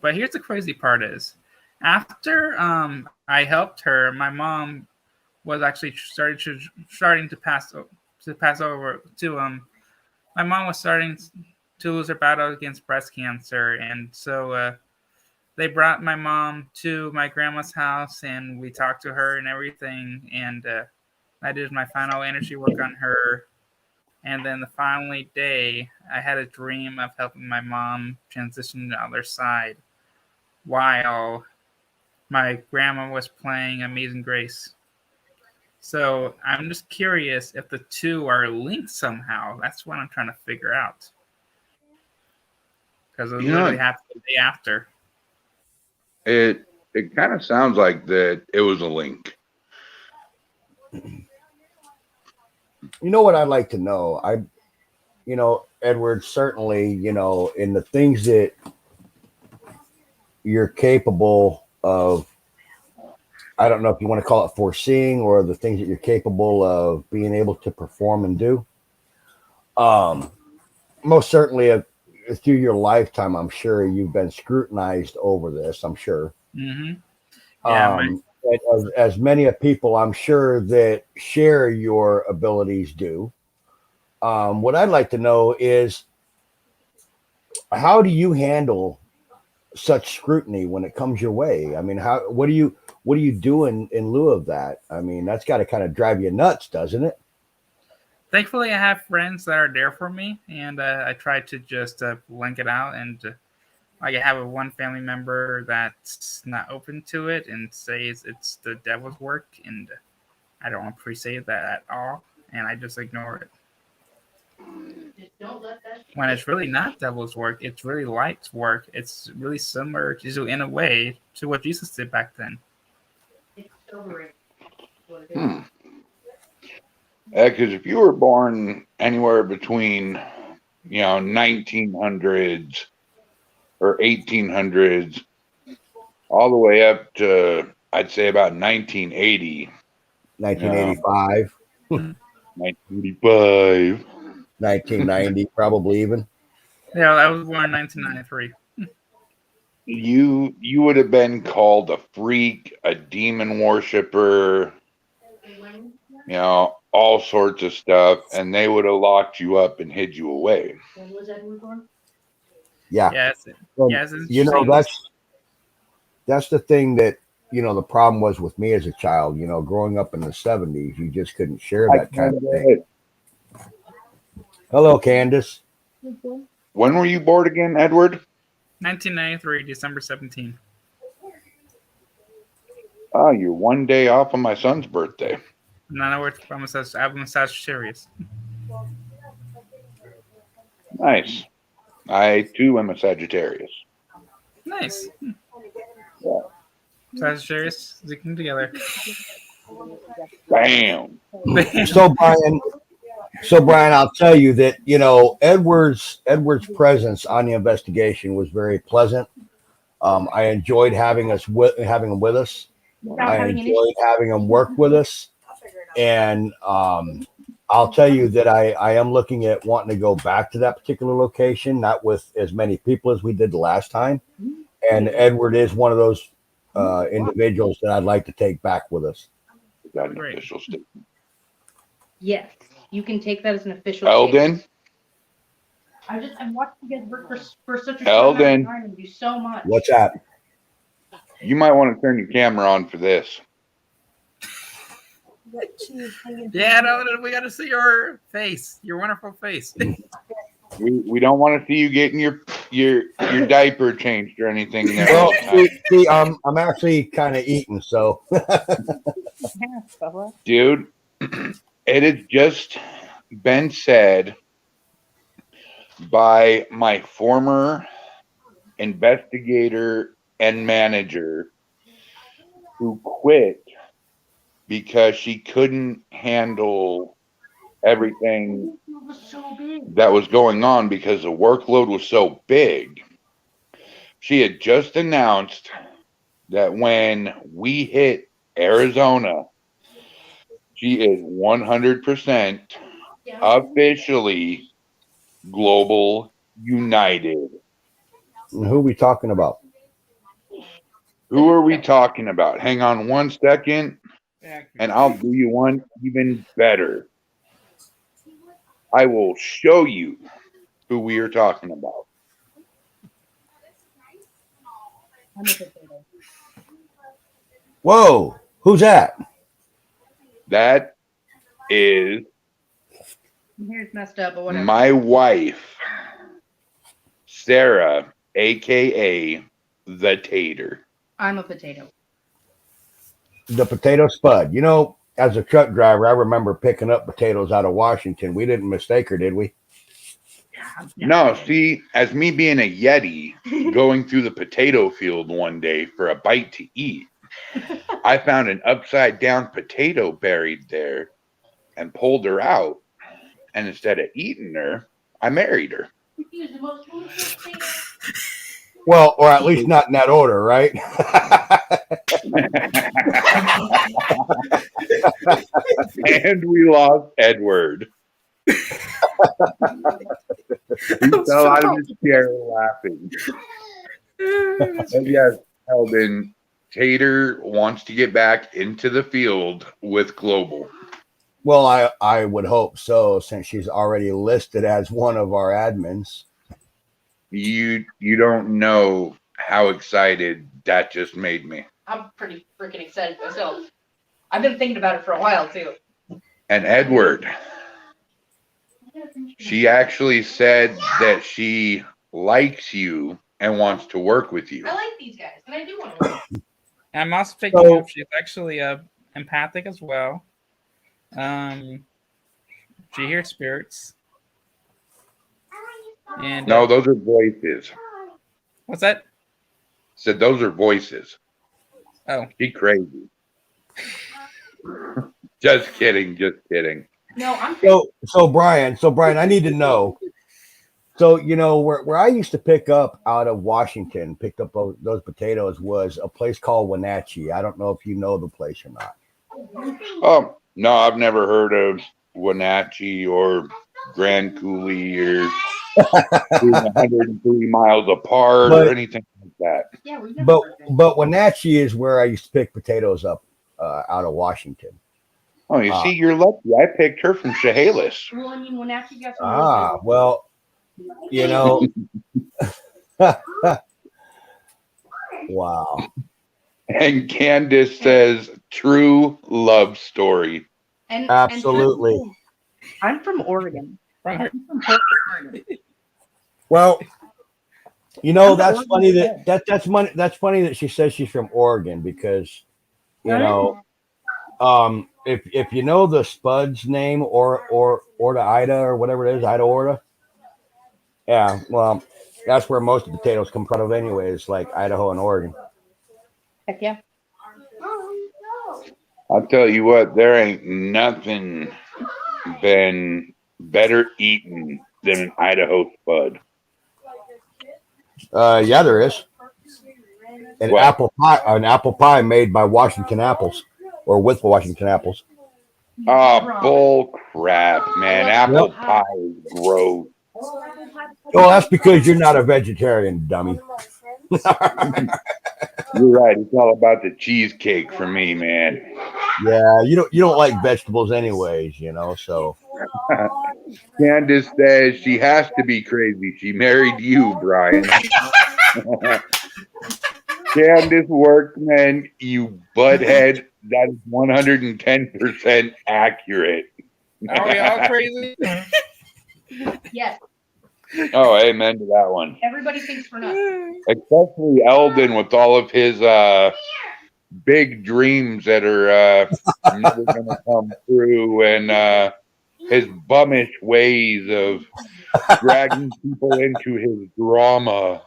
But here's the crazy part is, after I helped her, my mom was actually starting to pass over to my mom was starting to lose her battle against breast cancer, and so they brought my mom to my grandma's house, and we talked to her and everything, and I did my final energy work on her. And then the final day, I had a dream of helping my mom transition to the other side while my grandma was playing Amazing Grace. So I'm just curious if the two are linked somehow. That's what I'm trying to figure out. Because it literally happened the day after. It kind of sounds like that it was a link. You know what I'd like to know? Edward, certainly, in the things that you're capable of, I don't know if you want to call it foreseeing or the things that you're capable of being able to perform and do. Most certainly, through your lifetime, I'm sure you've been scrutinized over this. I'm sure. Mm-hmm. Yeah, as many of people, I'm sure that share your abilities do. What I'd like to know is, how do you handle such scrutiny when it comes your way? I mean, what do you do in lieu of that? I mean, that's got to kind of drive you nuts, doesn't it? Thankfully, I have friends that are there for me, and I try to just link it out. And I have one family member that's not open to it and says it's the devil's work, and I don't appreciate that at all, and I just ignore it. When it's really not devil's work, it's really light's work. It's really similar to, in a way, to what Jesus did back then. It's sobering. Because if you were born anywhere between, 1900s or 1800s, all the way up to, I'd say, about 1980. 1985. 1985. 1990, probably even. Yeah, I was born in 1993. You would have been called a freak, a demon worshiper, all sorts of stuff, and they would have locked you up and hid you away. When was Edward born? Yeah. Yes. Well, Yes. that's the thing that, the problem was with me as a child, growing up in the 70s, you just couldn't share that kind of thing. Hello, Candace. When were you born again, Edward? 1993, December 17th. Oh, you're one day off of my son's birthday. No, I'm a Sagittarius. Nice. I, too, am a Sagittarius. Nice. Yeah. Sagittarius, sticking together. Bam. So Brian, I'll tell you that, Edward's presence on the investigation was very pleasant. I enjoyed having him with us. I enjoyed having him work with us. And I'll tell you that I am looking at wanting to go back to that particular location, not with as many people as we did the last time. And Edward is one of those individuals that I'd like to take back with us. Is that an official statement? Yes, you can take that as an official Eldon? statement. I've watched you guys work for such a short Eldon. amount of time and do so much. What's that? You might want to turn your camera on for this. Yeah, no, we got to see your face, your wonderful face. We don't want to see you getting your diaper changed or anything there. Well, see, I'm actually kind of eating, so. Dude, it has just been said by my former investigator and manager who quit because she couldn't handle everything that was going on because the workload was so big. She had just announced that when we hit Arizona, she is 100% officially Global United. And who are we talking about? Who are we talking about? Hang on one second, and I'll do you one even better. I will show you who we are talking about. Whoa, who's that? That is Here's messed up, but whatever. my wife, Sarah, a.k.a. The Tater. I'm a potato. The potato spud. as a truck driver, I remember picking up potatoes out of Washington. We didn't mistake her, did we? No, see, as me being a Yeti going through the potato field one day for a bite to eat, I found an upside down potato buried there and pulled her out. And instead of eating her, I married her. Well, or at least not in that order, right? And we lost Edward. He fell out of his chair laughing. And yes, Eldon, Tater wants to get back into the field with Global. Well, I would hope so, since she's already listed as one of our admins. You don't know how excited that just made me. I'm pretty freaking excited myself. I've been thinking about it for a while too. And Edward, she actually said that she likes you and wants to work with you. I like these guys, and I do want to work. I'm also picking up she's actually empathic as well. She hears spirits. And No, those are voices. what's that? Said those are voices. Oh, She crazy. Just kidding. No, I'm. So Brian, I need to know. So, you know, where I used to pick up out of Washington, picked up those potatoes, was a place called Wenatchee. I don't know if you know the place or not. Oh, no, I've never heard of Wenatchee or Grand Coulee or 103 miles apart or anything like that. Yeah, we've never heard of it. But Wenatchee is where I used to pick potatoes up out of Washington. Oh, you see, you're lucky. I picked her from Chehalis. Well, I mean, when after you got some. Well, you know. Wow. And Candace says, true love story. And Absolutely. I'm from Oregon. right. Well, you know, that's funny that's funny that she says she's from Oregon, because, you know, if you know the Spud's name, or Orta Ida, or whatever it is, Ida Orta. Yeah, well, that's where most of the potatoes come out of anyways, like Idaho and Oregon. Heck yeah. I'll tell you what, there ain't nothing been better eaten than an Idaho spud. Yeah, there is. An apple pie made by Washington apples, or with Washington apples. Oh, bull crap, man. Apple pie is gross. Well, that's because you're not a vegetarian, dummy. You're right. It's all about the cheesecake for me, man. Yeah, you don't like vegetables anyways, you know, so. Candace says she has to be crazy. She married you, Brian. Candace Workman, you butthead. That is 110% accurate. Are we all crazy? Yes. Oh, amen to that one. Everybody thinks we're nuts. Especially Eldon with all of his big dreams that are never going to come through, and his bummish ways of dragging people into his drama.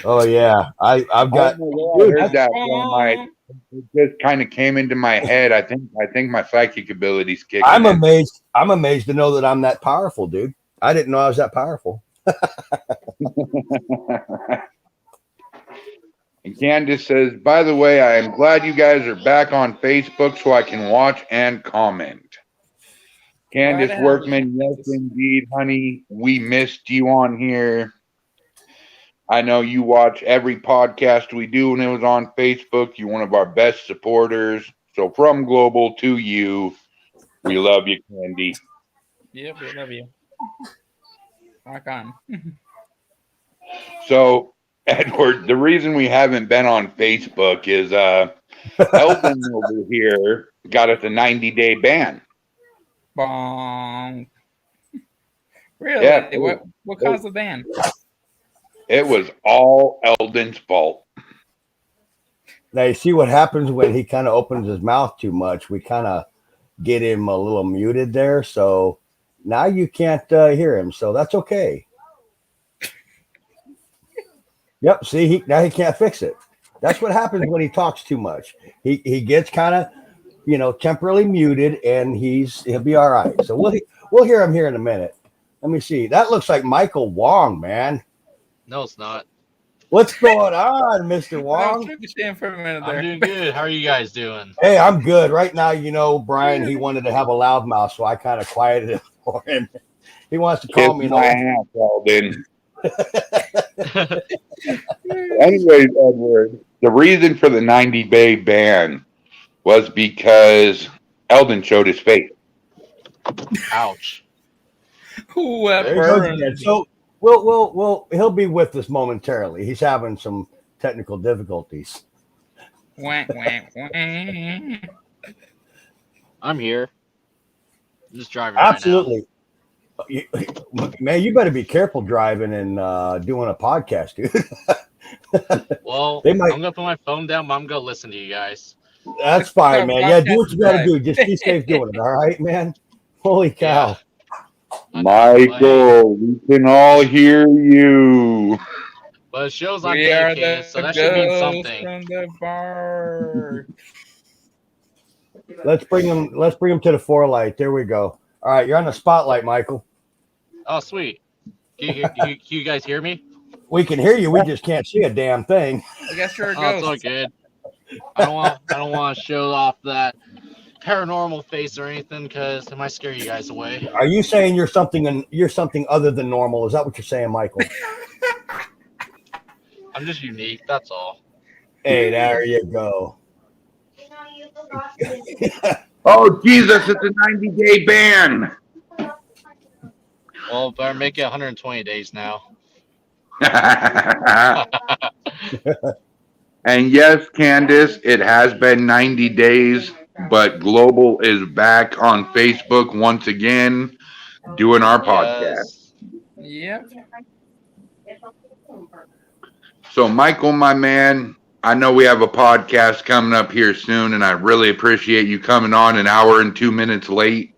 Oh yeah, I've got. I don't know where I heard that from. It just kind of came into my head. I think my psychic abilities kicking I'm in. amazed. I'm amazed to know that I'm that powerful, dude. I didn't know I was that powerful. And Candace says, by the way, I am glad you guys are back on Facebook so I can watch and comment. Candace Workman, yes, indeed, honey. We missed you on here. I know you watch every podcast we do when it was on Facebook. You're one of our best supporters. So from Global to you, we love you, Candy. Yep, we love you. Rock on. So, Edward, the reason we haven't been on Facebook is Eldon over here got us a 90-day ban. Bong. Really? Yeah. What caused the ban? It was all Eldon's fault. Now you see what happens when he kind of opens his mouth too much. We kind of get him a little muted there. So now you can't hear him. So that's okay. Yep. See, now he can't fix it. That's what happens when he talks too much. He gets kind of, temporarily muted, and he'll be all right. So we'll hear him here in a minute. Let me see. That looks like Michael Wong, man. No, it's not. What's going on, Mr. I was Wong? trying to stand for a minute there. I'm doing good. How are you guys doing? Hey, I'm good. Right now, Brian, he wanted to have a loudmouth, so I kind of quieted it for him. He wants to call me. My ass, Eldon. Anyways, Edward, the reason for the 90-day ban was because Eldon showed his face. Ouch. There he goes again. So he'll be with us momentarily. He's having some technical difficulties. Wah, wah, wah. I'm here. I'm just driving. Absolutely. Man, you better be careful driving and doing a podcast, dude. Well, They might- I'm gonna put my phone down, but I'm gonna listen to you guys. That's fine, man. Yeah, do what you gotta do. Just be safe doing it. All right, man. Holy cow. Yeah. Michael, we can all hear you. But it shows I'm We are dedicated, the so that should mean ghosts something. from the bar. Let's bring him to the forelight. There we go. All right, you're on the spotlight, Michael. Oh, sweet. Can you guys hear me? We can hear you. We just can't see a damn thing. I guess you're a Oh, it's all ghost. good. I don't want to show off that paranormal face or anything because it might scare you guys away. Are you saying you're something other than normal? Is that what you're saying, Michael? I'm just unique. That's all. Hey, there you go. Oh, Jesus, it's a 90-day ban. Well, better make it 120 days now. And yes, Candace, it has been 90 days, but Global is back on Facebook once again doing our podcast. Yes. Yep. So, Michael, my man, I know we have a podcast coming up here soon, and I really appreciate you coming on an hour and 2 minutes late.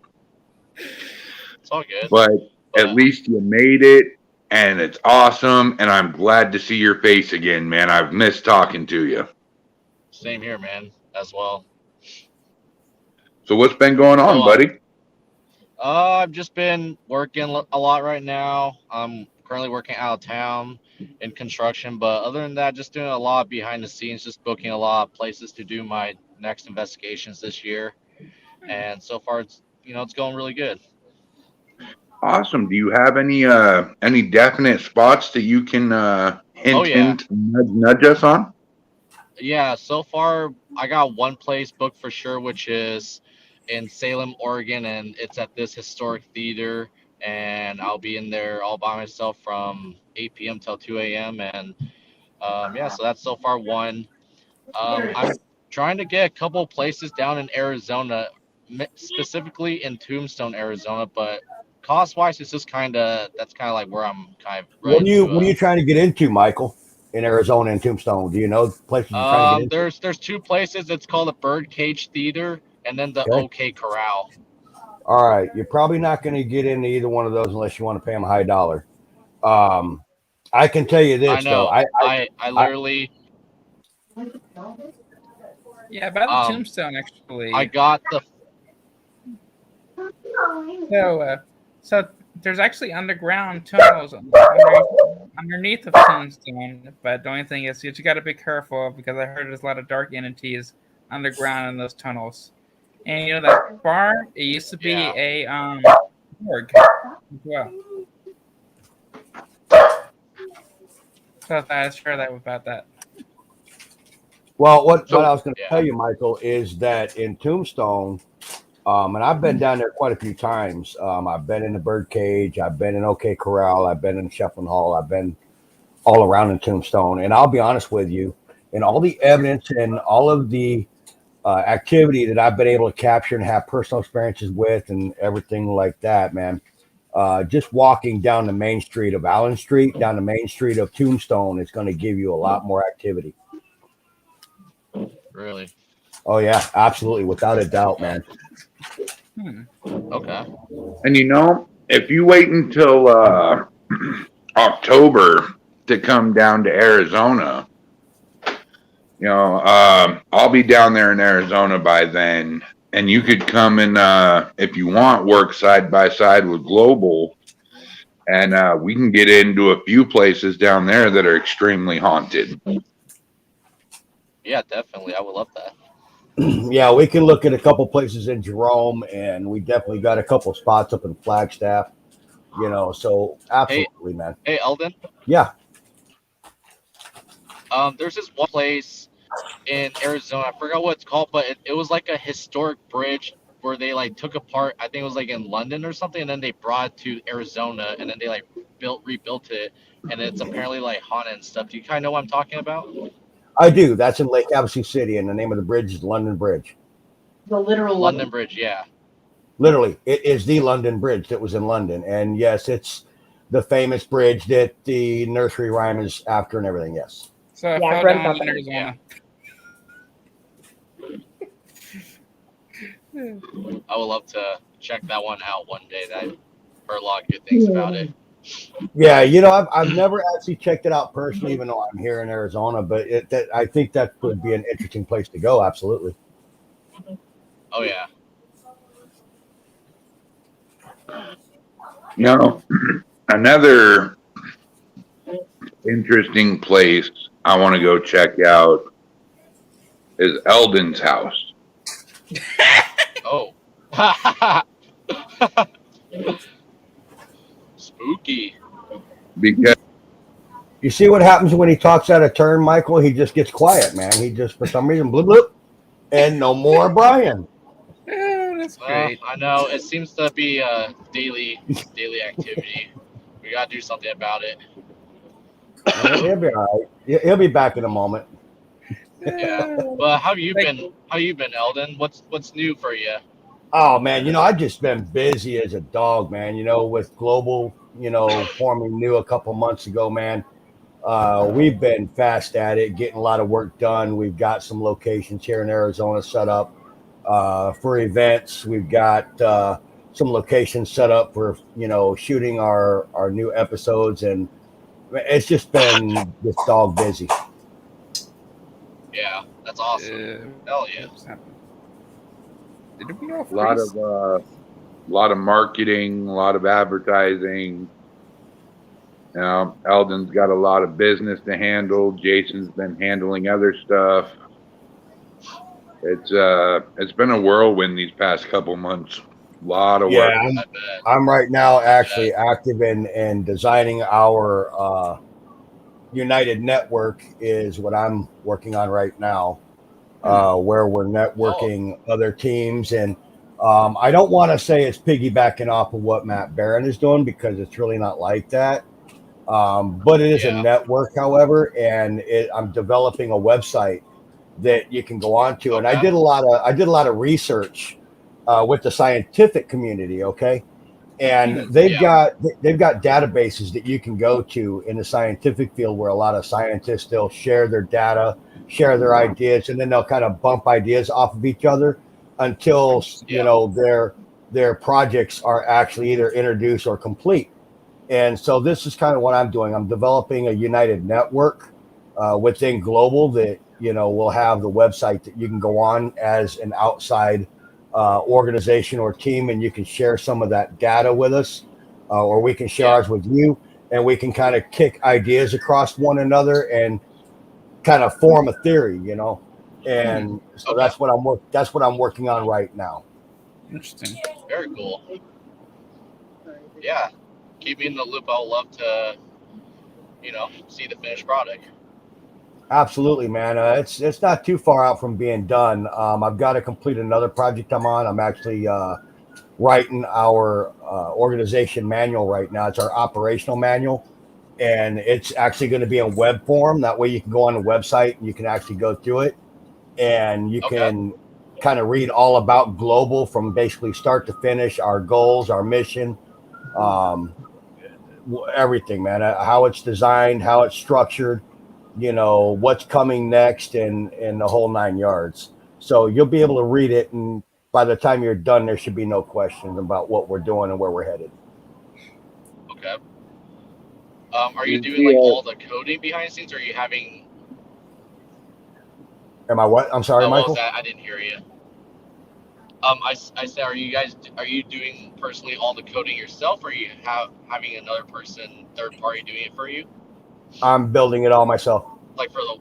It's all good. But at least you made it, and it's awesome, and I'm glad to see your face again, man. I've missed talking to you. Same here, man, as well. So what's been going on, buddy? I've just been working a lot right now. I'm currently working out of town in construction, but other than that, just doing a lot behind the scenes, just booking a lot of places to do my next investigations this year. And so far, it's going really good. Awesome. Do you have any definite spots that you can hint, nudge us on? Yeah, so far I got one place booked for sure, which is in Salem, Oregon, and it's at this historic theater. And I'll be in there all by myself from 8 p.m. till 2 a.m. And so that's so far one. I'm trying to get a couple places down in Arizona, specifically in Tombstone, Arizona, but cost-wise, it's just that's kind of like where I'm kind of. What are you trying to get into, Michael? In Arizona and Tombstone, do you know places you're trying to get into? There's two places. It's called the Birdcage Theater and then the OK Corral. All right, you're probably not going to get into either one of those unless you want to pay them a high dollar. I can tell you this, I know. though. I literally. Yeah, about the Tombstone, actually. I got the. So there's actually underground tunnels underneath of Tombstone, but the only thing is you got to be careful because I heard there's a lot of dark entities underground in those tunnels. And that bar, it used to be a morgue as well. So I thought I'd share that about that. Well, what I was going to tell you, Michael, is that in Tombstone, and I've been down there quite a few times. I've been in the Birdcage, I've been in OK Corral, I've been in Shefflin Hall, I've been all around in Tombstone. And I'll be honest with you, in all the evidence and all of the activity that I've been able to capture and have personal experiences with and everything like that, man, just walking down the main street of Allen Street, down the main street of Tombstone is going to give you a lot more activity. Really? Oh, yeah, absolutely. Without a doubt, man. Okay. And if you wait until October to come down to Arizona, I'll be down there in Arizona by then, and you could come and, if you want, work side by side with Global, and we can get into a few places down there that are extremely haunted. Yeah, definitely. I would love that. Yeah, we can look at a couple places in Jerome, and we definitely got a couple spots up in Flagstaff. So absolutely, man. Hey, Eldon. Yeah. There's this one place in Arizona. I forgot what it's called, but it was like a historic bridge where they like took apart. I think it was like in London or something, and then they brought it to Arizona, and then they like rebuilt it, and it's apparently like haunted and stuff. Do you kind of know what I'm talking about? I do. That's in Lake Havasu City, and the name of the bridge is London Bridge. The literal London Bridge, yeah. Literally, it is the London Bridge that was in London. And yes, it's the famous bridge that the nursery rhyme is after and everything. Yes. So I Yeah, fell read down about in that. Arizona. I would love to check that one out one day. That I've heard a lot of good things about it. Yeah, I've never actually checked it out personally, even though I'm here in Arizona. But I think that would be an interesting place to go. Absolutely. Oh yeah. Another interesting place I want to go check out is Eldon's house. Oh. Spooky. Because You see what happens when he talks out of turn, Michael? He just gets quiet, man. He just, for some reason, bloop, bloop, and no more Brian. Oh, that's great. I know it seems to be a daily activity. We gotta do something about it. He'll be all right. He'll be back in a moment. Yeah. Well, how you been? How you been, Eldon? What's new for you? Oh man, I've just been busy as a dog, man. With Global, forming new a couple months ago, man. We've been fast at it, getting a lot of work done. We've got some locations here in Arizona set up for events. We've got some locations set up for shooting our new episodes, and it's just been this dog busy. Yeah, that's awesome. Hell yeah. Did we all a lot of marketing, a lot of advertising. Eldon's got a lot of business to handle. Jason's been handling other stuff. It's been a whirlwind these past couple months. A lot of work. Yeah, I'm right now actually active in designing our United Network is what I'm working on right now, where we're networking other teams. And I don't want to say it's piggybacking off of what Matt Barron is doing, because it's really not like that. But it is a network, however, and I'm developing a website that you can go on to. And I did a lot of research with the scientific community. Okay. And they've got databases that you can go to in the scientific field, where a lot of scientists, they'll share their data, share their ideas, and then they'll kind of bump ideas off of each other until their projects are actually either introduced or complete. And so this is kind of what I'm doing. I'm developing a United Network within Global that will have the website that you can go on as an outside organization or team, and you can share some of that data with us, or we can share ours with you, and we can kind of kick ideas across one another and kind of form a theory, And so that's what I'm working on right now. Interesting. Very cool. Yeah, keep me in the loop. I would love to, see the finished product. Absolutely, man. It's not too far out from being done. I've got to complete another project I'm on. I'm actually writing our organization manual right now. It's our operational manual, and it's actually going to be in web form. That way you can go on the website and you can actually go through it, and you can kind of read all about Global from basically start to finish, our goals, our mission, everything, man. How it's designed, how it's structured, what's coming next, and the whole 9 yards. So you'll be able to read it and by the time you're done, there should be no questions about what we're doing and where we're headed. Okay. Are you doing Yeah. like all the coding behind the scenes, or are you having? Am I what? I'm sorry, What was Michael. that? I didn't hear you. I said, are you doing personally all the coding yourself, or are you having another person, third party, doing it for you? I'm building it all myself Like for the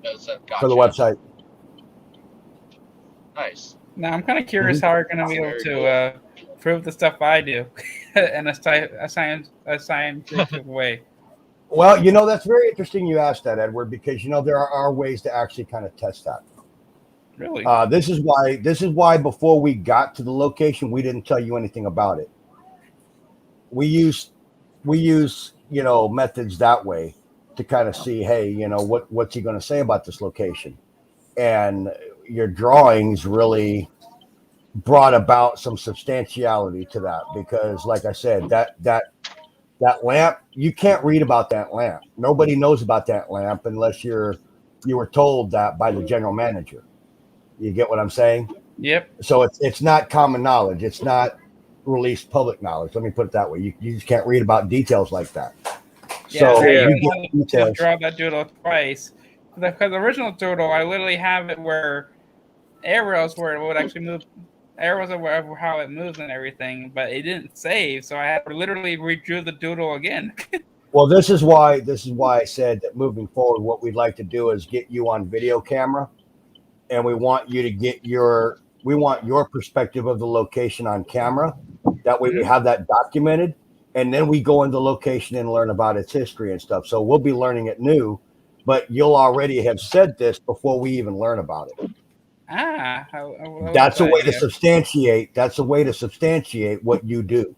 gotcha. for the website. Nice. Now I'm kind of curious how we're going to be able Very to prove the stuff I do in a scientific way. Well, that's very interesting you asked that, Edward, because there are ways to actually kind of test that. Really? This is why before we got to the location, we didn't tell you anything about it. We use methods that way to kind of see, hey, what's he going to say about this location, and your drawings really brought about some substantiality to that, because like I said, that lamp, you can't read about that lamp. Nobody knows about that lamp unless you were told that by the general manager. You get what I'm saying? Yep. So it's not common knowledge. It's not released public knowledge. Let me put it that way. You just can't read about details like that. Yeah, So I you even get had to details. draw that doodle twice. Because the original doodle, I literally have it where arrows where it would actually move, arrows are how it moves and everything, but it didn't save, so I had to literally redrew the doodle again. Well, this is why I said that moving forward, what we'd like to do is get you on video camera, and we want you to get your perspective of the location on camera. That way we have that documented, and then we go into the location and learn about its history and stuff. So we'll be learning it new, but you'll already have said this before we even learn about it. That's a way to substantiate. That's a way to substantiate what you do.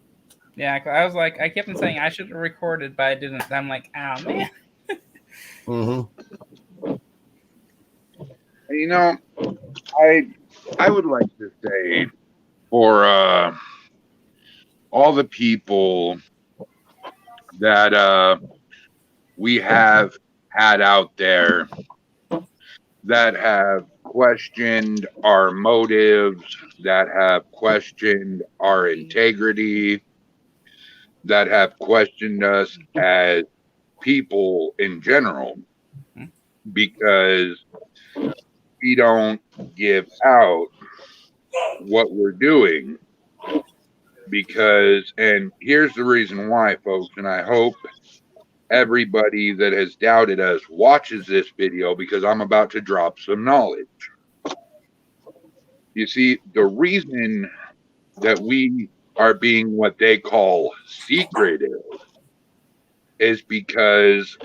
Yeah, I was like, I kept on saying I should have recorded, but I didn't. I'm like, oh man. Mm-hmm. I would like to say for all the people that we have had out there that have questioned our motives, that have questioned our integrity, that have questioned us as people in general, because we don't give out what we're doing. Because, and here's the reason why, folks, and I hope everybody that has doubted us watches this video, because I'm about to drop some knowledge. You see, the reason that we are being what they call secretive is because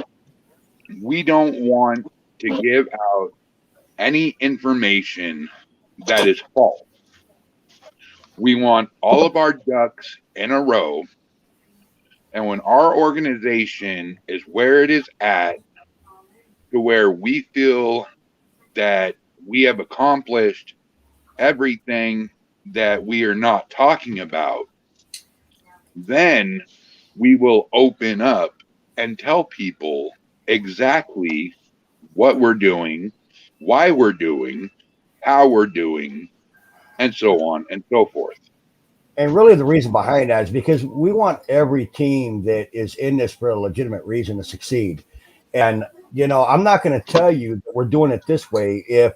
we don't want to give out any information that is false. We want all of our ducks in a row. And when our organization is where it is at, to where we feel that we have accomplished everything that we are not talking about, then we will open up and tell people exactly what we're doing, why we're doing, how we're doing, and so on and so forth. And really the reason behind that is because we want every team that is in this for a legitimate reason to succeed. And, I'm not going to tell you that we're doing it this way if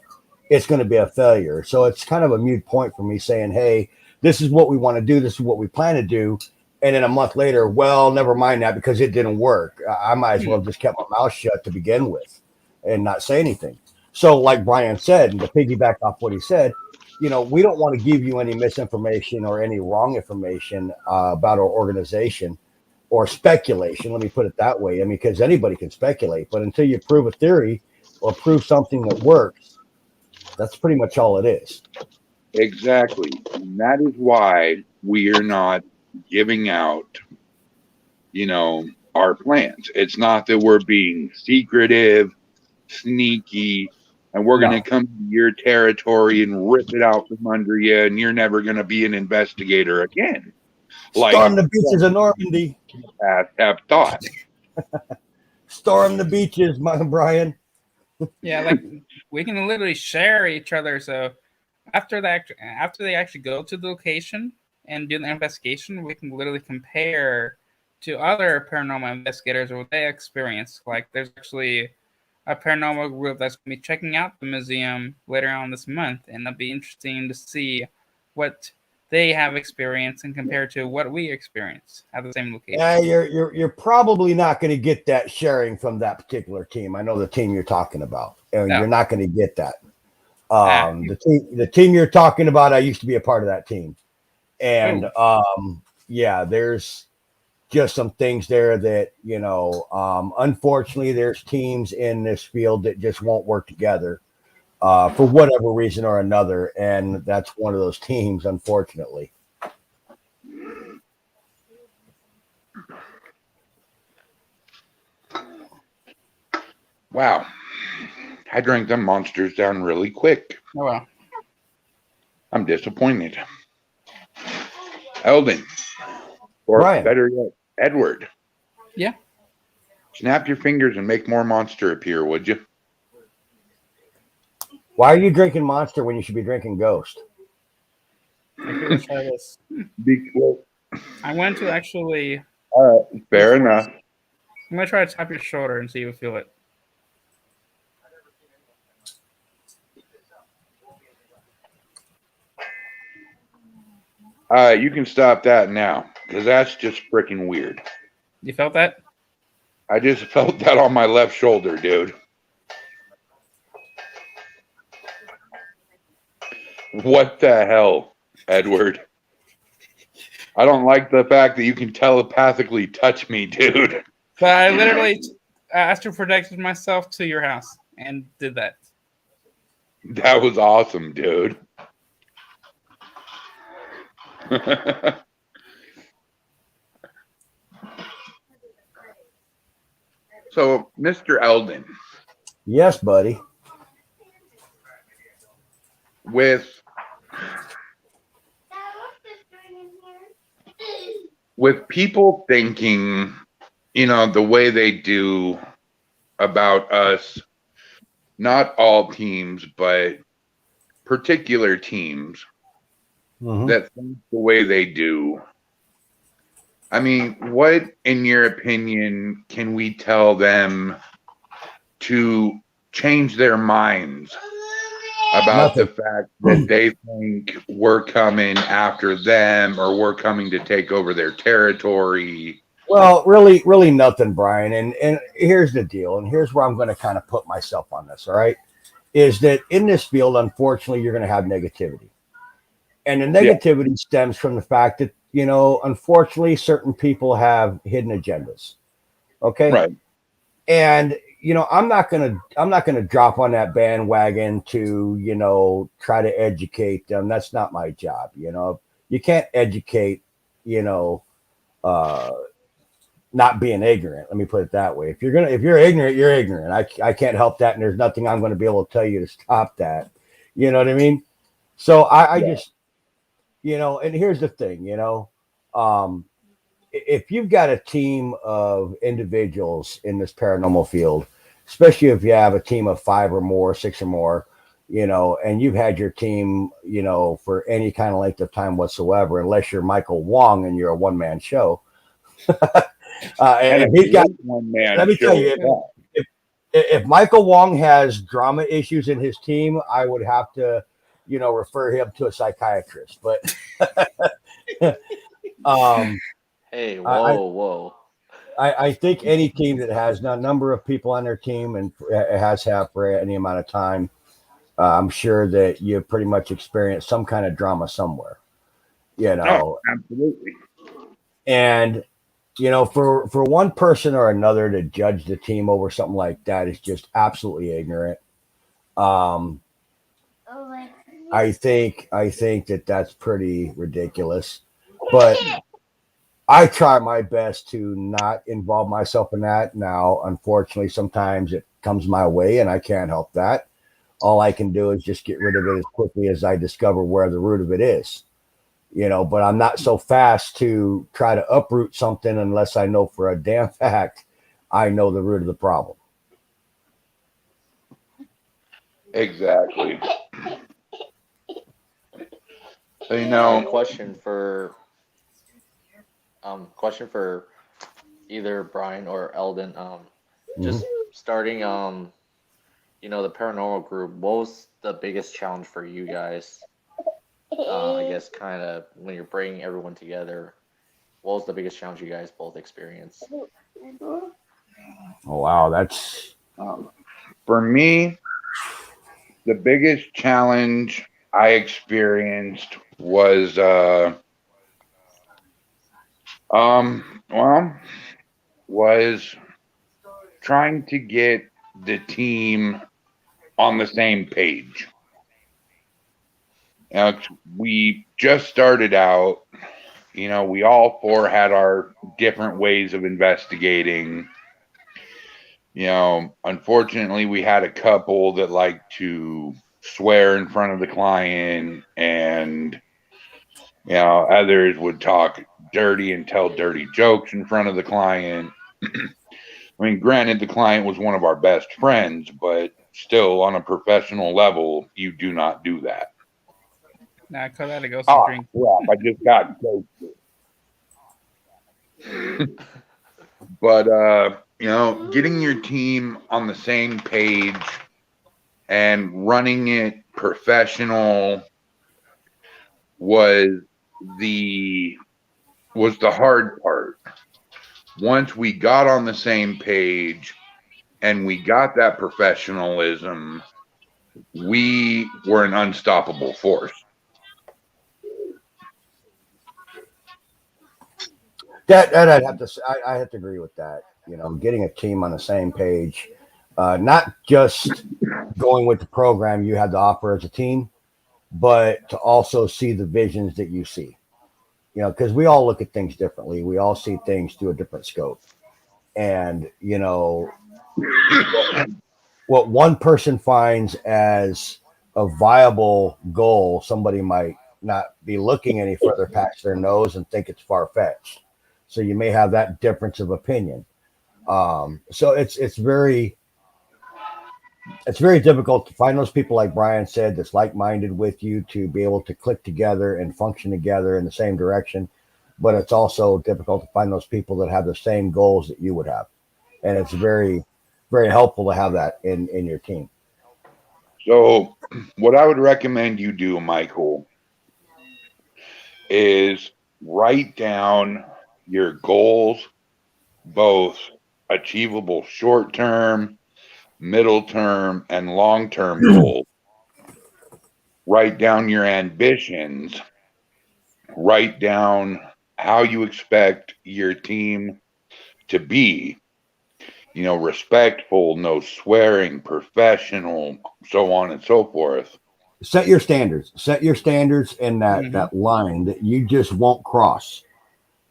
it's going to be a failure. So it's kind of a moot point for me saying, hey, this is what we want to do. This is what we plan to do. And then a month later, well, never mind that because it didn't work. I might as well have just kept my mouth shut to begin with and not say anything. So like Brian said, and to piggyback off what he said, we don't want to give you any misinformation or any wrong information about our organization or speculation. Let me put it that way. I mean, because anybody can speculate, but until you prove a theory or prove something that works, that's pretty much all it is. Exactly. And that is why we are not giving out, our plans. It's not that we're being secretive, sneaky, and we're going to come to your territory and rip it out from under you, and you're never going to be an investigator again. Storm the beaches of Normandy. Have thought. Storm the beaches, my Brian. Yeah, like we can literally share each other. So after they actually go to the location and do the investigation, we can literally compare to other paranormal investigators what they experience. Like, there's actually a paranormal group that's going to be checking out the museum later on this month, and it'll be interesting to see what they have experienced and compared to what we experience at the same location. Yeah, you're probably not going to get that sharing from that particular team. I know the team you're talking about, and you're not going to get that. The team you're talking about, I used to be a part of that team, and yeah, there's just some things there that, unfortunately, there's teams in this field that just won't work together for whatever reason or another, and that's one of those teams, unfortunately. Wow. I drank them monsters down really quick. Oh, well. I'm disappointed. Eldon. Or Brian. better yet, Edward. Yeah. Snap your fingers and make more monster appear, would you? Why are you drinking Monster when you should be drinking Ghost? Let's try this. Well, I want to actually. all right, fair enough. I'm gonna try to tap your shoulder and see if you feel it. You can stop that now, because that's just freaking weird. You felt that? I just felt that on my left shoulder, dude. What the hell, Edward? I don't like the fact that you can telepathically touch me, dude. But I literally astral projected myself to your house and did that. That was awesome, dude. So, Mr. Eldon. Yes, buddy. With people thinking, the way they do about us, not all teams, but particular teams that think the way they do. I mean, what, in your opinion, can we tell them to change their minds about the fact that they think we're coming after them or we're coming to take over their territory? Well, really nothing, Brian. And here's the deal, and here's where I'm going to kind of put myself on this, all right, is that in this field, unfortunately, you're going to have negativity. And the negativity stems from the fact that, unfortunately, certain people have hidden agendas. Okay? Right. And, I'm not gonna drop on that bandwagon to, try to educate them. That's not my job. You can't educate, not being ignorant. Let me put it that way. If you're ignorant, you're ignorant. I can't help that, and there's nothing I'm going to be able to tell you to stop that. You know what I mean? So I just, and here's the thing, if you've got a team of individuals in this paranormal field, especially if you have a team of 5 or more, 6 or more, and you've had your team, for any kind of length of time whatsoever, unless you're Michael Wong and you're a one-man show. And he's got one man. Let me tell you, if Michael Wong has drama issues in his team, I would have to, refer him to a psychiatrist. But hey, whoa. I think any team that has a number of people on their team and has had for any amount of time, I'm sure that you pretty much experienced some kind of drama somewhere. Oh, absolutely. And for one person or another to judge the team over something like that is just absolutely ignorant. I think that that's pretty ridiculous, but I try my best to not involve myself in that. Now, unfortunately, sometimes it comes my way and I can't help that. All I can do is just get rid of it as quickly as I discover where the root of it is. But I'm not so fast to try to uproot something unless I know for a damn fact I know the root of the problem. Exactly. You know, question for either Brian or Eldon. Just starting the paranormal group, what was the biggest challenge for you guys? I guess kind of when you're bringing everyone together, what was the biggest challenge you guys both experienced? Oh wow, that's for me, the biggest challenge I experienced was was trying to get the team on the same page. We just started out, we all four had our different ways of investigating. Unfortunately, we had a couple that liked to swear in front of the client, and others would talk dirty and tell dirty jokes in front of the client. I mean, granted, the client was one of our best friends, but still, on a professional level, you do not do that. Nah, I call that a ghosty drink. Yeah, I just got ghosted. But getting your team on the same page and running it professional was the hard part. Once we got on the same page and we got that professionalism, we were an unstoppable force. That I'd have to say, I have to agree with that. Getting a team on the same page, not just going with the program you have to offer as a team, but to also see the visions that you see. Because we all look at things differently. We all see things through a different scope. And, what one person finds as a viable goal, somebody might not be looking any further past their nose and think it's far-fetched. So you may have that difference of opinion. So it's very difficult to find those people, like Brian said, that's like-minded with you, to be able to click together and function together in the same direction. But it's also difficult to find those people that have the same goals that you would have. And it's very, very helpful to have that in your team. So what I would recommend you do, Michael, is write down your goals, both achievable short-term, middle-term, and long-term goals. Write down your ambitions. Write down how you expect your team to be. Respectful, no swearing, professional, so on and so forth. Set your standards. Set your standards in that line that you just won't cross.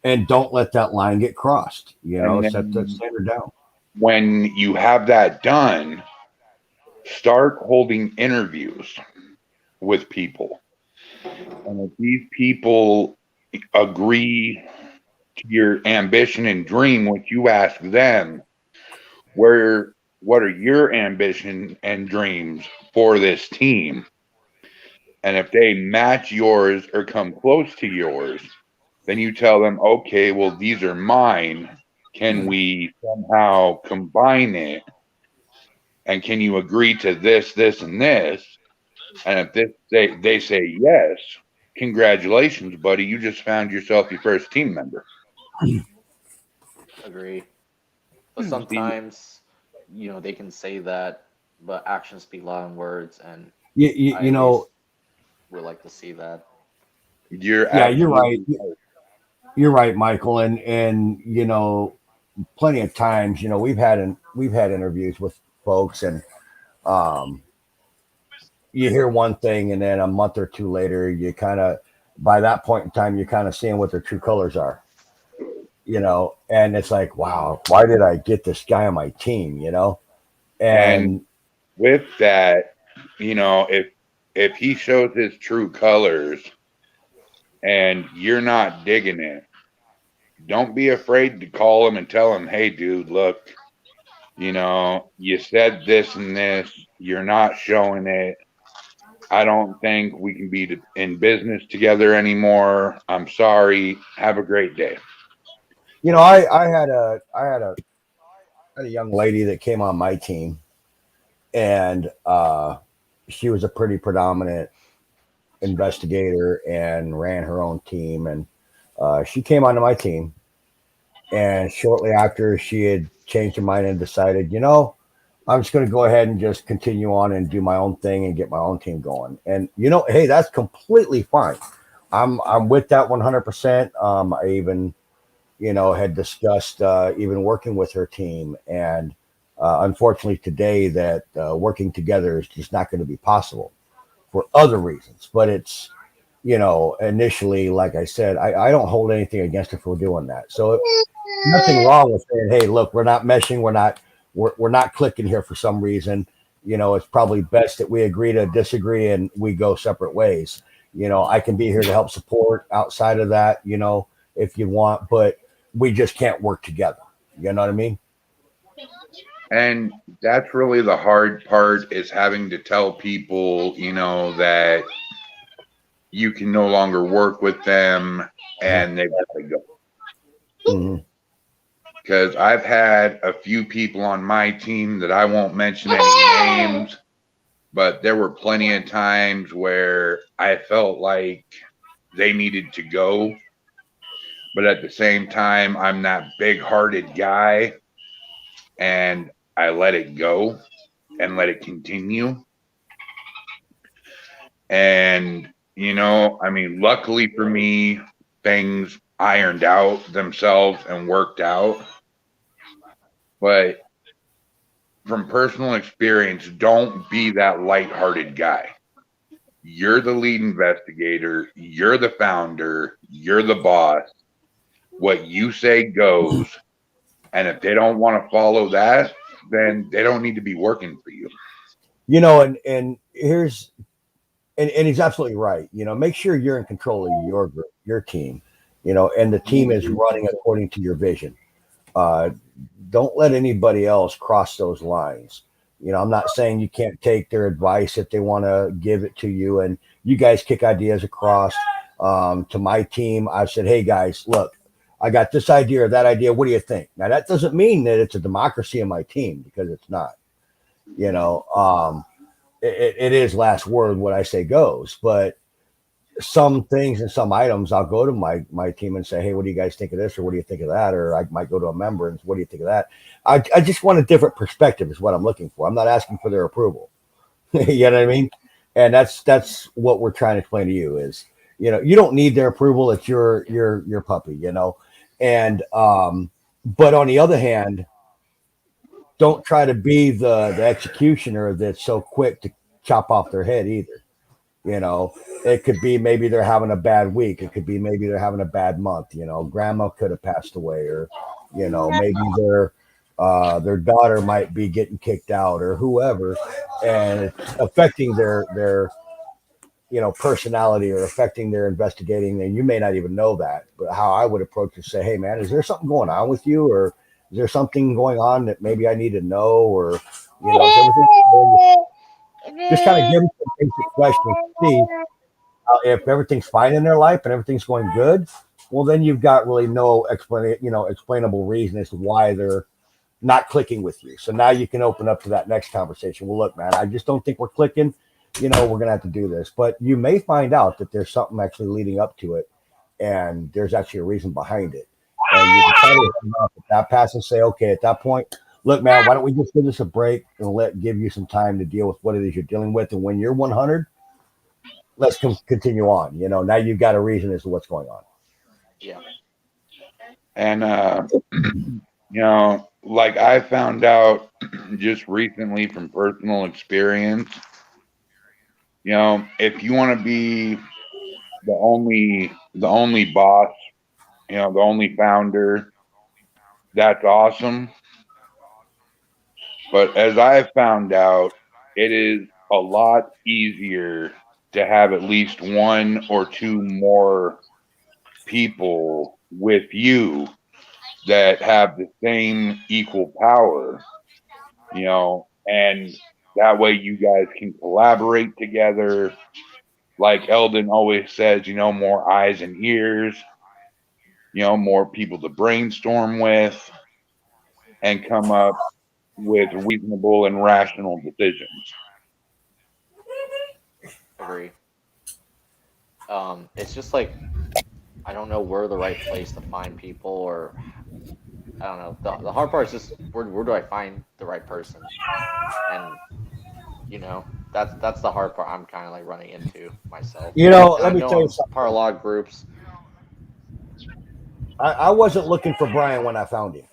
And don't let that line get crossed. Set the standard down. When you have that done, start holding interviews with people. And if these people agree to your ambition and dream, what you ask them, what are your ambition and dreams for this team? And if they match yours or come close to yours, then you tell them, okay, well, these are mine. Can we somehow combine it? And can you agree to this, this, and this? And if they say yes, congratulations, buddy. You just found yourself your first team member. Agree. But sometimes, they can say that, but actions speak louder than words, and would like to see that. You're right. You're right, Michael. And plenty of times, we've had interviews with folks, and you hear one thing, and then a month or two later, you kind of, by that point in time, you're kind of seeing what their true colors are. And it's like, wow, why did I get this guy on my team? And with that, if he shows his true colors and you're not digging it, don't be afraid to call him and tell him, hey, dude, look, you said this and this, you're not showing it. I don't think we can be in business together anymore. I'm sorry. Have a great day. You know, I had a young lady that came on my team, and she was a pretty predominant investigator and ran her own team. And she came onto my team, and shortly after, she had changed her mind and decided, I'm just going to go ahead and just continue on and do my own thing and get my own team going. And hey, that's completely fine. I'm with that 100%. I even had discussed even working with her team, and unfortunately today that working together is just not going to be possible for other reasons. But it's initially, like I said, I don't hold anything against her for doing that. So nothing wrong with saying, hey, look, we're not meshing, we're not clicking here for some reason. It's probably best that we agree to disagree and we go separate ways. I can be here to help support outside of that, if you want, but we just can't work together. You know what I mean? And that's really the hard part, is having to tell people, that you can no longer work with them and they've got to go. Mm-hmm. Because I've had a few people on my team that I won't mention any names, but there were plenty of times where I felt like they needed to go. But at the same time, I'm that big-hearted guy, and I let it go and let it continue. And, luckily for me, things ironed out themselves and worked out. But from personal experience, don't be that lighthearted guy. You're the lead investigator. You're the founder. You're the boss. What you say goes. And if they don't want to follow that, then they don't need to be working for you. And here's, and he's absolutely right. Make sure you're in control of your group, your team, and the team is running according to your vision. Don't let anybody else cross those lines. I'm not saying you can't take their advice if they want to give it to you, and you guys kick ideas across. To my team, I've said, hey guys, look, I got this idea or that idea. What do you think? Now that doesn't mean that it's a democracy in my team, because it's not. It is last word. What I say goes. But some things and some items, I'll go to my team and say, hey, what do you guys think of this? Or what do you think of that? Or I might go to a member and say, what do you think of that? I just want a different perspective is what I'm looking for. I'm not asking for their approval. You know what I mean? And that's what we're trying to explain to you is, you don't need their approval. It's your puppy, and but on the other hand, don't try to be the executioner that's so quick to chop off their head either. It could be maybe they're having a bad week. It could be maybe they're having a bad month. Grandma could have passed away, or maybe their daughter might be getting kicked out, or whoever, and it's affecting their personality or affecting their investigating. And you may not even know that. But how I would approach is say, hey man, is there something going on with you, or is there something going on that maybe I need to know, or is everything? Just kind of give them some basic questions to see if everything's fine in their life and everything's going good. Well, then you've got really no explainable reason as to why they're not clicking with you. So now you can open up to that next conversation. Well, look, man, I just don't think we're clicking. We're going to have to do this. But you may find out that there's something actually leading up to it, and there's actually a reason behind it. And you can try to at that pass and say, okay, at that point, look, man, why don't we just give this a break and give you some time to deal with what it is you're dealing with. And when you're 100, let's continue on. Now you've got a reason as to what's going on. Yeah. And, like I found out just recently from personal experience, if you want to be the only boss, the only founder, that's awesome. But as I found out, it is a lot easier to have at least one or two more people with you that have the same equal power, and That way you guys can collaborate together. Like Eldon always says, more eyes and ears, more people to brainstorm with and come up with reasonable and rational decisions. Agree. It's just like I don't know where the right place to find people, or I don't know. The hard part is just where do I find the right person, and that's the hard part I'm kind of like running into myself. You know, And let I me know tell you I'm something. part of a lot of groups. I wasn't looking for Brian when I found him.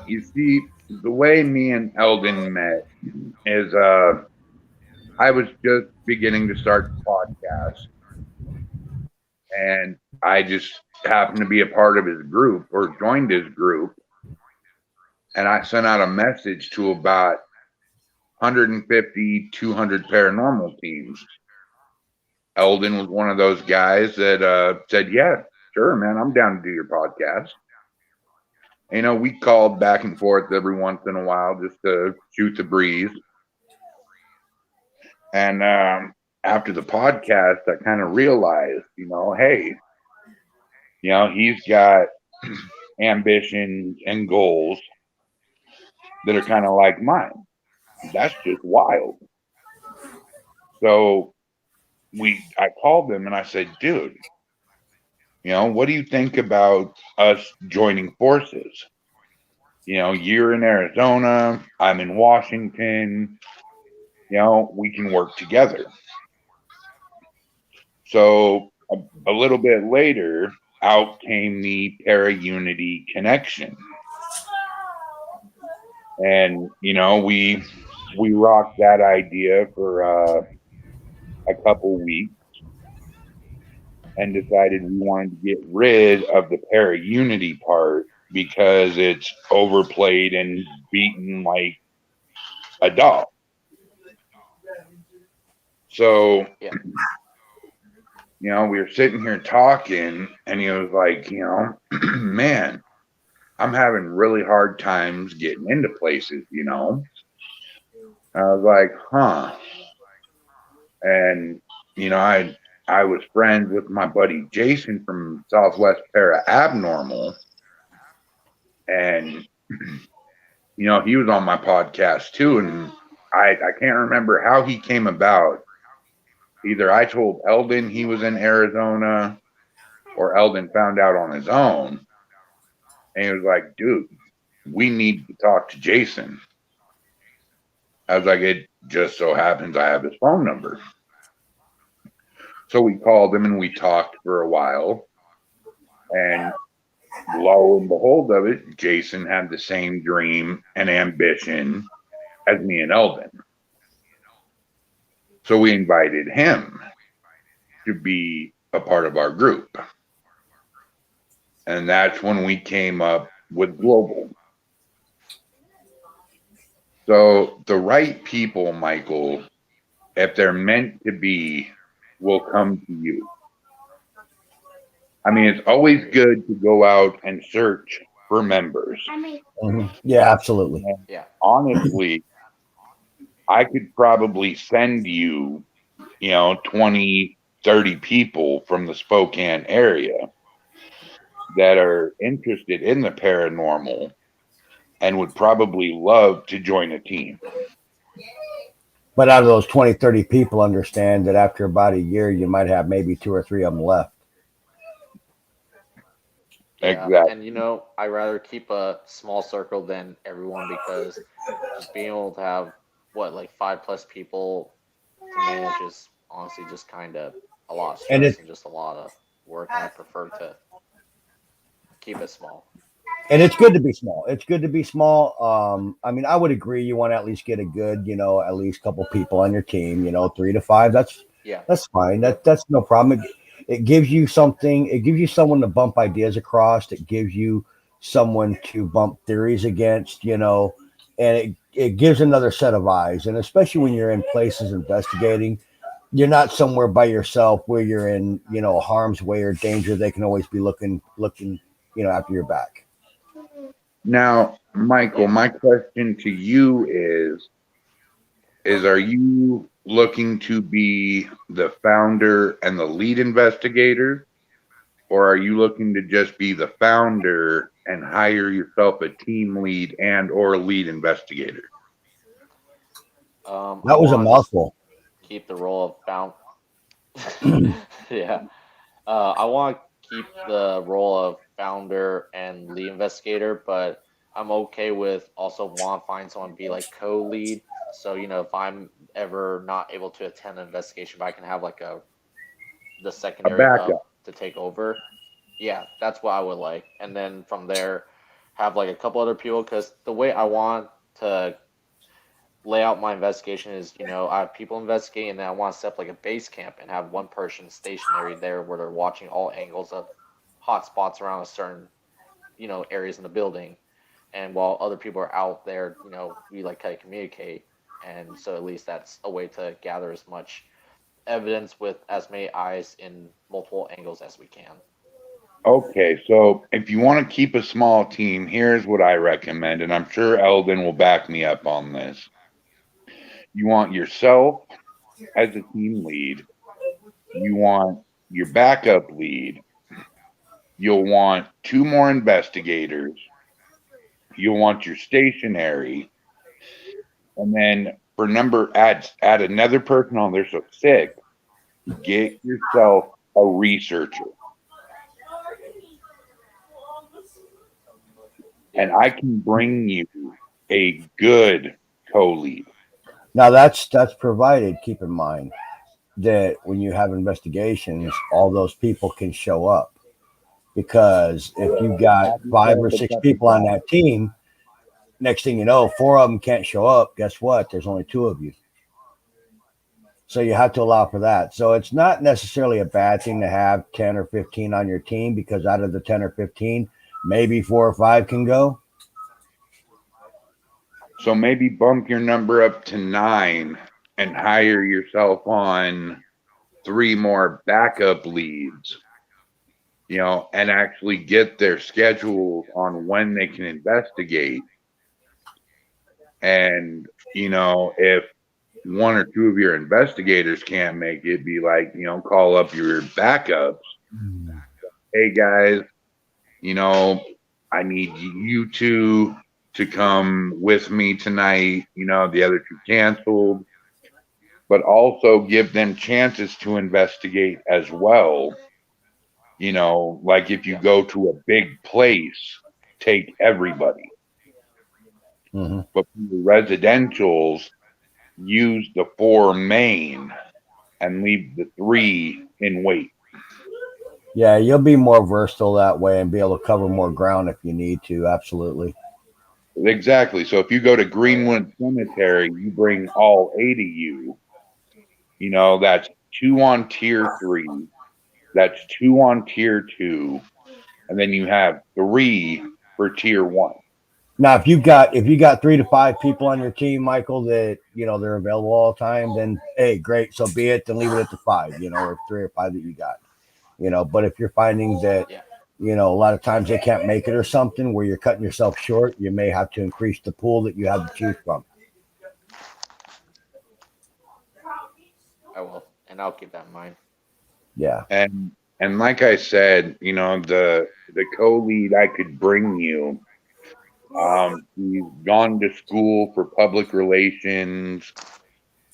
You see, the way me and Eldon met is I was just beginning to start the podcast, and I just happened to be a part of his group or joined his group, and I sent out a message to about 150, 200 paranormal teams. Eldon was one of those guys that said, yeah, sure, man, I'm down to do your podcast. We called back and forth every once in a while just to shoot the breeze. And after the podcast, I kind of realized, hey, he's got ambitions and goals that are kind of like mine. That's just wild. So I called him and I said, dude, what do you think about us joining forces? You're in Arizona, I'm in Washington, we can work together. So a little bit later, out came the Para-Unity connection. And, we rocked that idea for a couple weeks and decided we wanted to get rid of the Para-Unity part because it's overplayed and beaten like a dog. So, Yeah. We were sitting here talking, and he was like, man, I'm having really hard times getting into places, I was like, huh. And, I was friends with my buddy Jason from Southwest Para Abnormal. And, he was on my podcast too. And I can't remember how he came about. Either I told Eldon he was in Arizona or Eldon found out on his own. And he was like, dude, we need to talk to Jason. I was like, it just so happens I have his phone number. So we called him and we talked for a while. And lo and behold of it, Jason had the same dream and ambition as me and Eldon. So we invited him to be a part of our group. And that's when we came up with Global. So the right people, Michael, if they're meant to be, will come to you. I mean, it's always good to go out and search for members. Mm-hmm. Yeah, absolutely. Yeah. Honestly, I could probably send you, 20, 30 people from the Spokane area that are interested in the paranormal and would probably love to join a team. But out of those 20, 30 people, understand that after about a year, you might have maybe 2 or 3 of them left. Yeah, Exactly. and I rather keep a small circle than everyone, because just being able to have 5+ people to manage is honestly just kind of a lot of stress and just a lot of work, and I prefer to keep it small. And it's good to be small. It's good to be small. I mean, I would agree. You want to at least get a good, at least couple people on your team. 3 to 5. That's fine. That's no problem. It gives you something. It gives you someone to bump ideas across. It gives you someone to bump theories against. And it gives another set of eyes. And especially when you're in places investigating, you're not somewhere by yourself where you're in, harm's way or danger. They can always be looking, after your back. Now, Michael, my question to you is are you looking to be the founder and the lead investigator, or are you looking to just be the founder and hire yourself a team lead and or lead investigator? I That was a want to just mouthful. keep the role of found. Yeah. I want to keep the role of founder and lead investigator, but I'm okay with also want to find someone to be like co-lead. So if I'm ever not able to attend an investigation, but I can have like the A secondary backup. hub to take over. Yeah, that's what I would like, and then from there, have like a couple other people. Because the way I want to lay out my investigation is, I have people investigating, and then I want to set up like a base camp and have one person stationary there where they're watching all angles of hot spots around a certain, areas in the building. And while other people are out there, we like kind of communicate. And so at least that's a way to gather as much evidence with as many eyes in multiple angles as we can. Okay, so if you want to keep a small team, here's what I recommend, and I'm sure Eldon will back me up on this. You want yourself as a team lead. You want your backup lead. You'll want 2 more investigators. You'll want your stationary. And then for add another person on there, so 6. Get yourself a researcher. And I can bring you a good co-lead. Now that's provided. Keep in mind that when you have investigations, all those people can show up. Because if you've got 5 or 6 people on that team, next thing you know, 4 of them can't show up. Guess what? There's only 2 of you. So you have to allow for that. So it's not necessarily a bad thing to have 10 or 15 on your team, because out of the 10 or 15, maybe 4 or 5 can go. So maybe bump your number up to 9 and hire yourself on 3 more backup leads, and actually get their schedules on when they can investigate. And, if 1 or 2 of your investigators can't make it, be like, call up your backups. Hey guys, I need you two to come with me tonight. The other 2 canceled, but also give them chances to investigate as well. Like if you go to a big place, take everybody. Mm-hmm. But for the residentials, use the 4 main and leave the 3 in wait. Yeah, you'll be more versatile that way and be able to cover more ground if you need to. Absolutely. Exactly. So if you go to Greenwood Cemetery, you bring all 8 of you. That's 2 on tier 3. That's 2 on tier 2. And then you have 3 for tier 1. Now, if you got 3 to 5 people on your team, Michael, that they're available all the time, then hey, great, so be it. Then leave it at the 5, or 3 or 5 that you got. But if you're finding that a lot of times they can't make it or something where you're cutting yourself short, you may have to increase the pool that you have to choose from. I will, and I'll keep that in mind. Yeah. And like I said, the co-lead I could bring you, she's gone to school for public relations.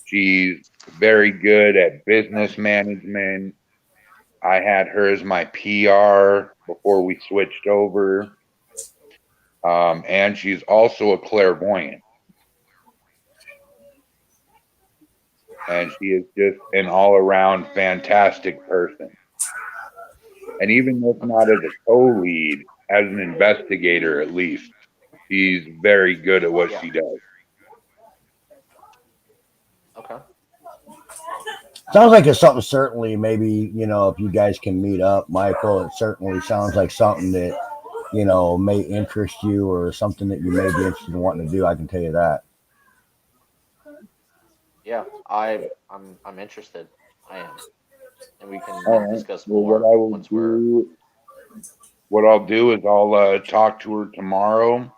She's very good at business management. I had her as my PR before we switched over. And she's also a clairvoyant. And she is just an all-around fantastic person. And even if not as a co-lead, as an investigator at least, she's very good at what she does. Okay. Sounds like it's something, certainly, maybe, if you guys can meet up, Michael, it certainly sounds like something that, may interest you or something that you may be interested in wanting to do. I can tell you that. Yeah, I'm interested. I am. And we can discuss more once what I'll do is I'll talk to her tomorrow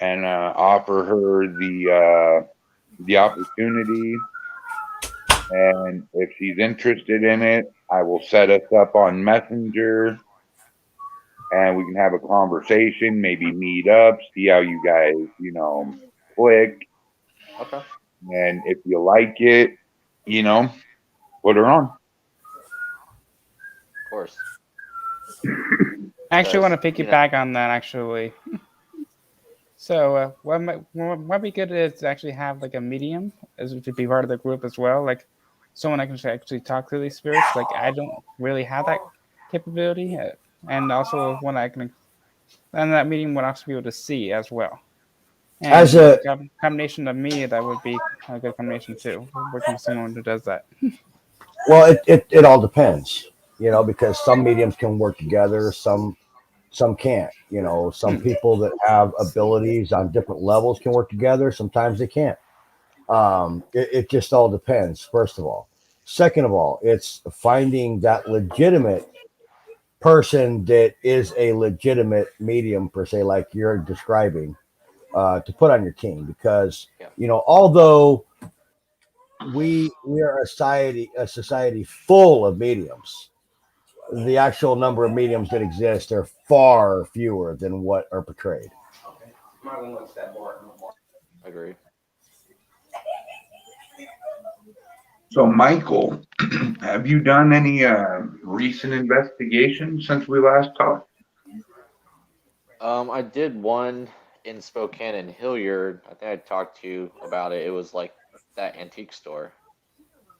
and offer her the opportunity. And if she's interested in it, I will set us up on Messenger, and we can have a conversation, maybe meet up, see how you guys, click. Okay. And if you like it, put her on. Of course. I actually want to Because, piggyback on that, actually. So, what might be good is to actually have like a medium as to be part of the group as well, like someone I can actually talk to these spirits. Like I don't really have that capability, and also one I can, and that medium would also be able to see as well. And As with a a combination of me, that would be a good combination too. Working with someone who does that. well, it all depends, because some mediums can work together, some can't. Some people that have abilities on different levels can work together. Sometimes they can't. It just all depends. First of all, second of all, it's finding that legitimate person that is a legitimate medium per se, like you're describing, to put on your team, because Yeah. although we are a society full of mediums, the actual number of mediums that exist are far fewer than what are portrayed. agree. So, Michael, have you done any recent investigations since we last talked? I did one in Spokane and Hilliard. I think I talked to you about it. It was like that antique store.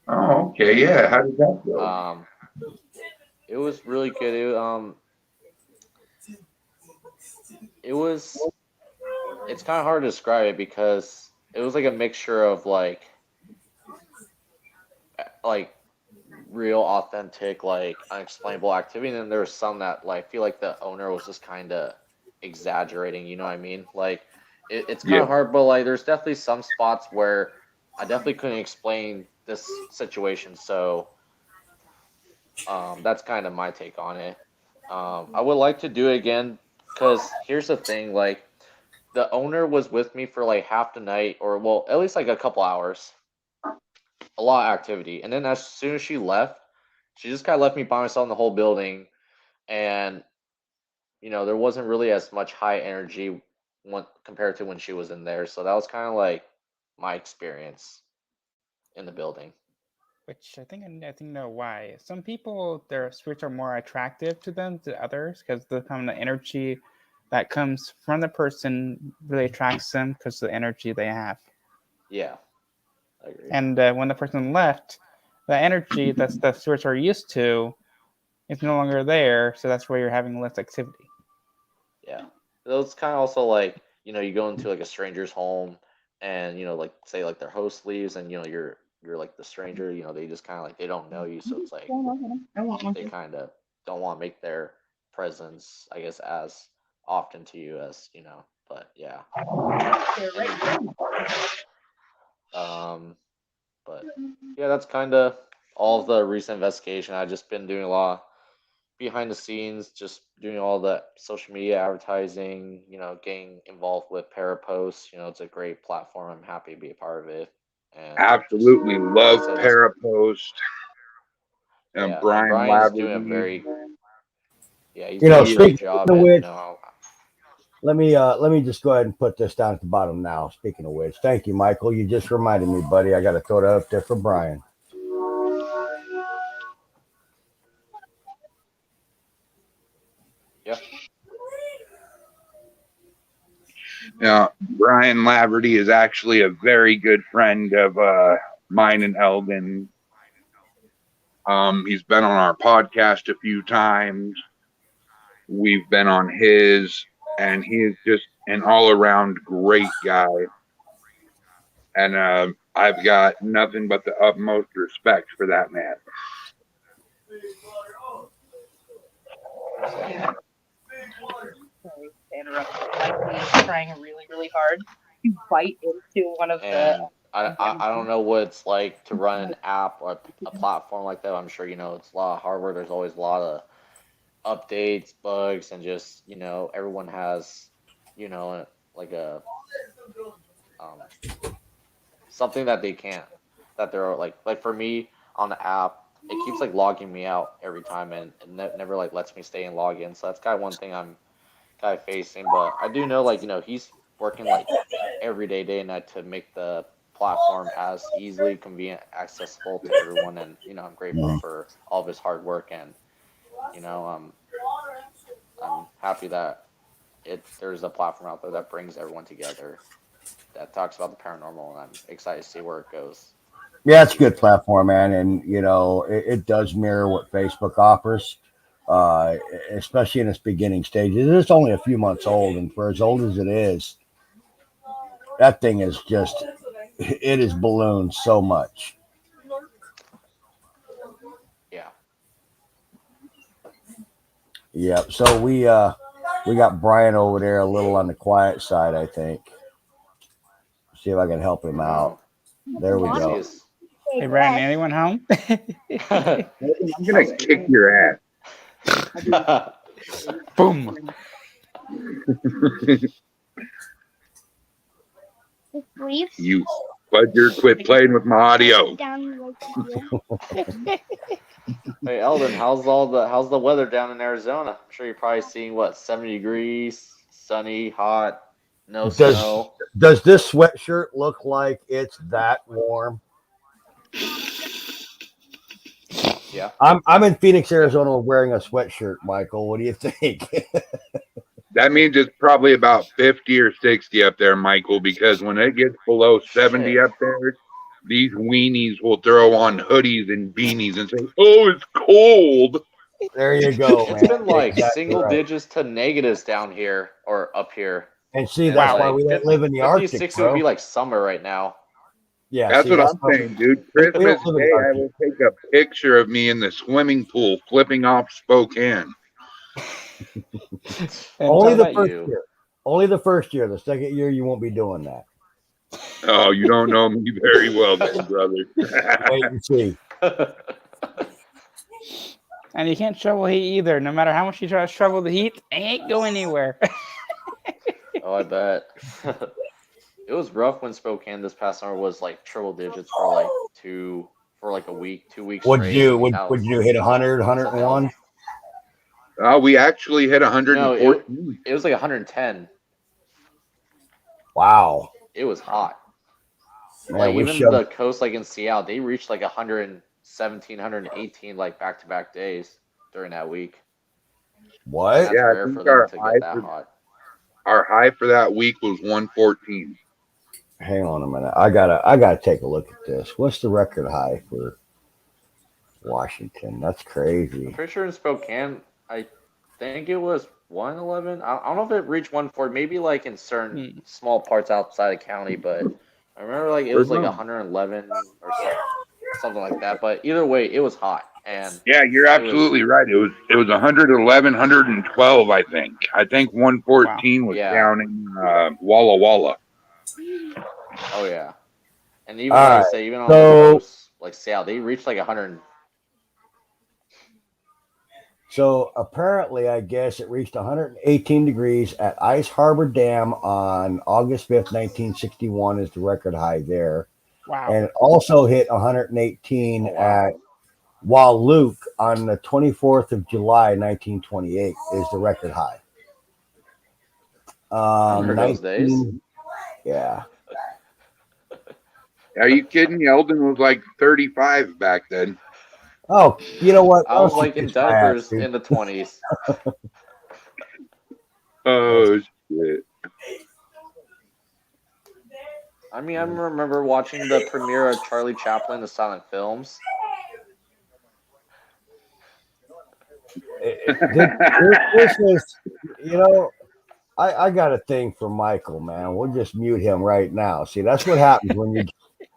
Oh, okay. Yeah. How did that go? It was really good. It was. It's kind of hard to describe it because it was like a mixture of like real authentic like unexplainable activity, and then there was some that like I feel like the owner was just kind of exaggerating, you know what I mean? Like it's kind Yeah. of hard, but like there's definitely some spots where I definitely couldn't explain this situation, so that's kind of my take on it. I would like to do it again because here's the thing, like the owner was with me for like half the night, or well at least like a couple hours, a lot of activity, and then as soon as she left, she just kind of left me by myself in the whole building, and there wasn't really as much high energy compared to when she was in there. So that was kind of like my experience in the building. Which I think know why. Some people, their spirits are more attractive to them than others because the kind of energy that comes from the person really attracts them because of the energy they have. Yeah, I agree. And when the person left, the energy that the spirits are used to is no longer there, so that's where you're having less activity. Yeah, it's kind of also like you go into like a stranger's home, and like say like their host leaves, and you're like the stranger. They just kind of like they don't know you, so it's like they kind of don't want to make their presence, I guess, as often to you as. But yeah. Um, but yeah, that's kind of all of the recent investigation. I've just been doing a lot behind the scenes, just doing all the social media advertising, getting involved with Parapost. It's a great platform. I'm happy to be a part of it. And just, Absolutely like I love said, just, Parapost. yeah, and Brian Brian's doing a Laverty. very, yeah, he's doing a great Speaking job. of And, which, let me just go ahead and put this down at the bottom now. Speaking of which, thank you, Michael. You just reminded me, buddy. I got to throw that up there for Brian. yeah, Brian Laverty is actually a very good friend of mine and Eldon. He's been on our podcast a few times. We've been on his, and he is just an all-around great guy. And I've got nothing but the utmost respect for that man. Sorry to interrupt. My knee is trying really, really hard to bite into one of the. and I don't know what it's like to run an app or a platform like that. I'm sure it's a lot of hardware. There's always a lot of updates, bugs, and just everyone has like a um, something that they can't, that they're like for me on the app, it keeps like logging me out every time, and it never like lets me stay and log in. So that's kind of one thing I'm kind of facing. But I do know, like, he's working like every day and night to make the platform as easily convenient, accessible to everyone. And I'm grateful for all of his hard work, and you know, um, I'm happy that there's a platform out there that brings everyone together, that talks about the paranormal, and I'm excited to see where it goes. Yeah, it's a good platform, man, and it does mirror what Facebook offers, uh, especially in its beginning stages. It's only a few months old, and for as old as it is, that thing is just it is ballooned so much. Yeah. Yep. So we got Brian over there a little on the quiet side, I think. See if I can help him out. There we Can you go. see Hey, Brian, anyone home? his- I'm gonna kick your ass. Boom. You fudger, quit playing with my audio. Hey Eldon, how's the weather down in Arizona? I'm sure you're probably seeing what, 70 degrees, sunny, hot, no snow. Does this sweatshirt look like it's that warm? Yeah. I'm in Phoenix, Arizona, wearing a sweatshirt. Michael, what do you think? That means it's probably about 50 or 60 up there, Michael, because when it gets below 70 Shit. up there, these weenies will throw on hoodies and beanies and say, "Oh, it's cold." There you go, It's man. been like Exactly single right. digits to negatives down here or up here. And see, And that's Wow. why we don't live in the 50, Arctic, 60 bro. would be like summer right now. Yeah, That's see, what that's I'm why saying, dude. we Christmas don't live in Day, the I Arctic. will take a picture of me in the swimming pool flipping off Spokane. Only the about first you. year. Only the first year. The second year, you won't be doing that. Oh, you don't know me very well, then, brother. Wait and see. And you can't shovel heat either. No matter how much you try to shovel the heat, it ain't going anywhere. Oh, I bet. It was rough when Spokane this past summer was like triple digits for like a week, 2 weeks Would straight. you That would was you hit 100, something 101? else. We actually hit No, 114. it was like 110. Wow, It was hot. man, Like we even shoved. the coast, like in Seattle, they reached like 117, 118 like back-to-back days during that week. What? That's Yeah, I rare think for them to get that hot. our high for that week was 114. Hang on a minute. I gotta take a look at this. What's the record high for Washington? That's I'm crazy. pretty sure in Spokane, I think it was 111. I don't know if it reached 140. Maybe like in certain small parts outside the county, but I remember like it was like 111 or something like that. But either way, it was hot, and Yeah, you're it was absolutely right. It was 111, 112, I think. I think 114 was yeah. down in Walla Walla. Oh yeah. And even All like I right. say, even on the So coast, like Seattle, they reached like 100. so apparently, I guess it reached 118 degrees at Ice Harbor Dam on August 5th, 1961 is the record high there. Wow. And it also hit 118 Oh, wow. at Wahluke on the 24th of July, 1928 is the record high. Remember those days? 19 yeah. Are you kidding me? Eldon was like 35 back then. Oh, you know what? I was like in diapers in the 20s. Oh, shit. I mean, I remember watching the premiere of Charlie Chaplin, the silent films. This is, I got a thing for Michael, man. We'll just mute him right now. See, that's what happens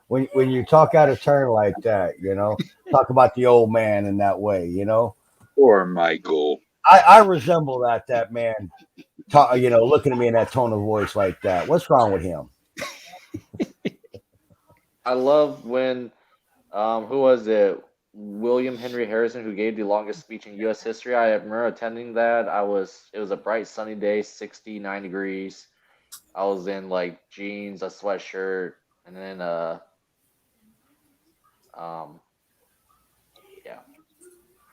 when you talk out of turn like that. Talk about the old man in that way. Poor Michael. I resemble that man. Looking at me in that tone of voice like that. What's wrong with him? I love when, who was it? William Henry Harrison, who gave the longest speech in U.S. history. I remember attending that. It was a bright sunny day, 69 degrees. I was in like jeans, a sweatshirt, and then yeah,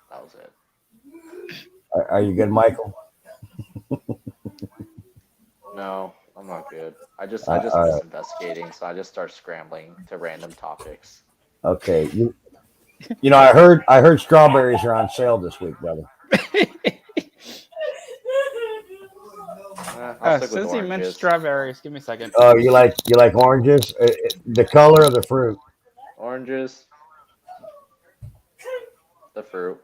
that was it. Are you good, Michael? No, I'm not good. Uh, I just uh, miss investigating, so I just start scrambling to random topics. okay. You know, I heard strawberries are on sale this week, brother. I'll stick with Since you mentioned oranges. strawberries, give me a second. Oh, you like oranges? The color of the fruit. Oranges, the fruit,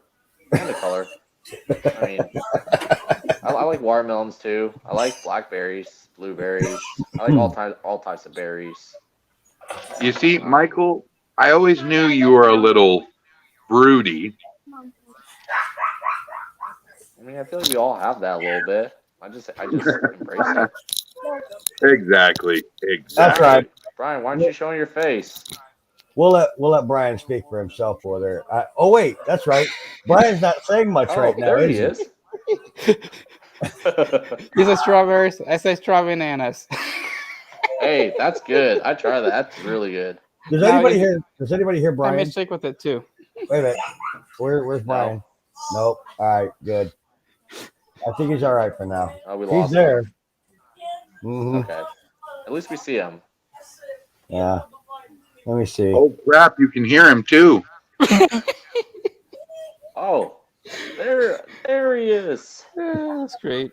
and the color. I mean, I like watermelons too. I like blackberries, blueberries. I like all types of berries. You see, Michael, I always knew you were a little broody. I mean, I feel like we all have that a little bit. I just embrace it. Exactly. That's right. Brian, why aren't you showing your face? We'll let Brian speak for himself over there. Oh wait, that's right. Brian's not saying much Oh, right now, there he is he? is. You say strawberries. I say strawberry bananas. Hey, that's good. I try that. That's really good. Does No, anybody you- hear? Does anybody hear I Brian? made shake with it too. Wait a minute. Where's Brian? Nope. All right, good. I think he's all right for now. Oh, we He's lost there. him. Hmm. Okay. At least we see him. Yeah. Let me see. Oh crap! You can hear him too. Oh, there he is. Yeah, that's great.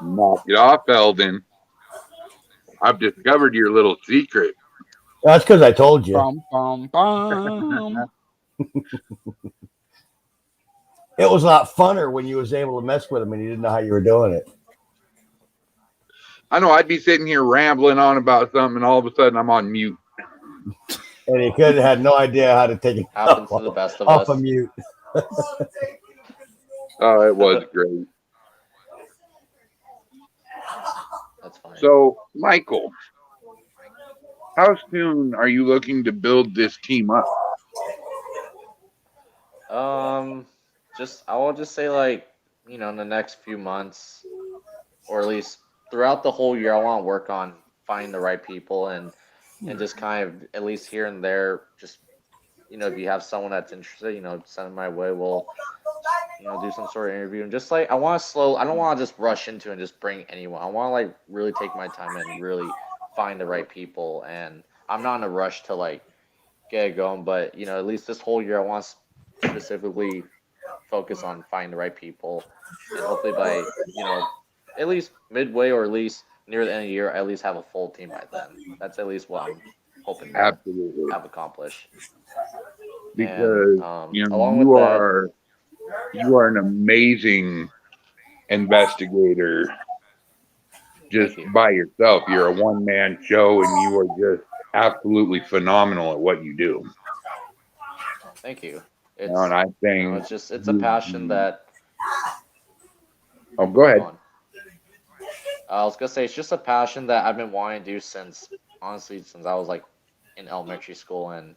Knock it off, Eldon. I've discovered your little secret. That's because I told you. Bum, bum, bum. It was a lot funner when you was able to mess with him and you didn't know how you were doing it. I know I'd be sitting here rambling on about something, and all of a sudden I'm on mute. And he could have had no idea how to take it Happens to the best of off us. of mute. Oh, it was great. That's fine. So, Michael, how soon are you looking to build this team up? I will just say like, in the next few months, or at least throughout the whole year, I want to work on finding the right people and just kind of at least here and there, just if you have someone that's interested, send them my way. We'll do some sort of interview and just like I don't want to just rush into and just bring anyone. I want to like really take my time and really find the right people. And I'm not in a rush to like get it going, but at least this whole year I want to specifically focus on finding the right people, and hopefully by at least midway or at least near the end of the year, I at least have a full team by then. That's at least what I'm hoping to Absolutely. have accomplished. Because And, along with you that, are an amazing investigator just Thank you. by yourself. You're a one-man show, and you are just absolutely phenomenal at what you do. Thank you. And I think It's a passion that. Oh, go ahead. I was gonna say it's just a passion that I've been wanting to do since I was like in elementary school, and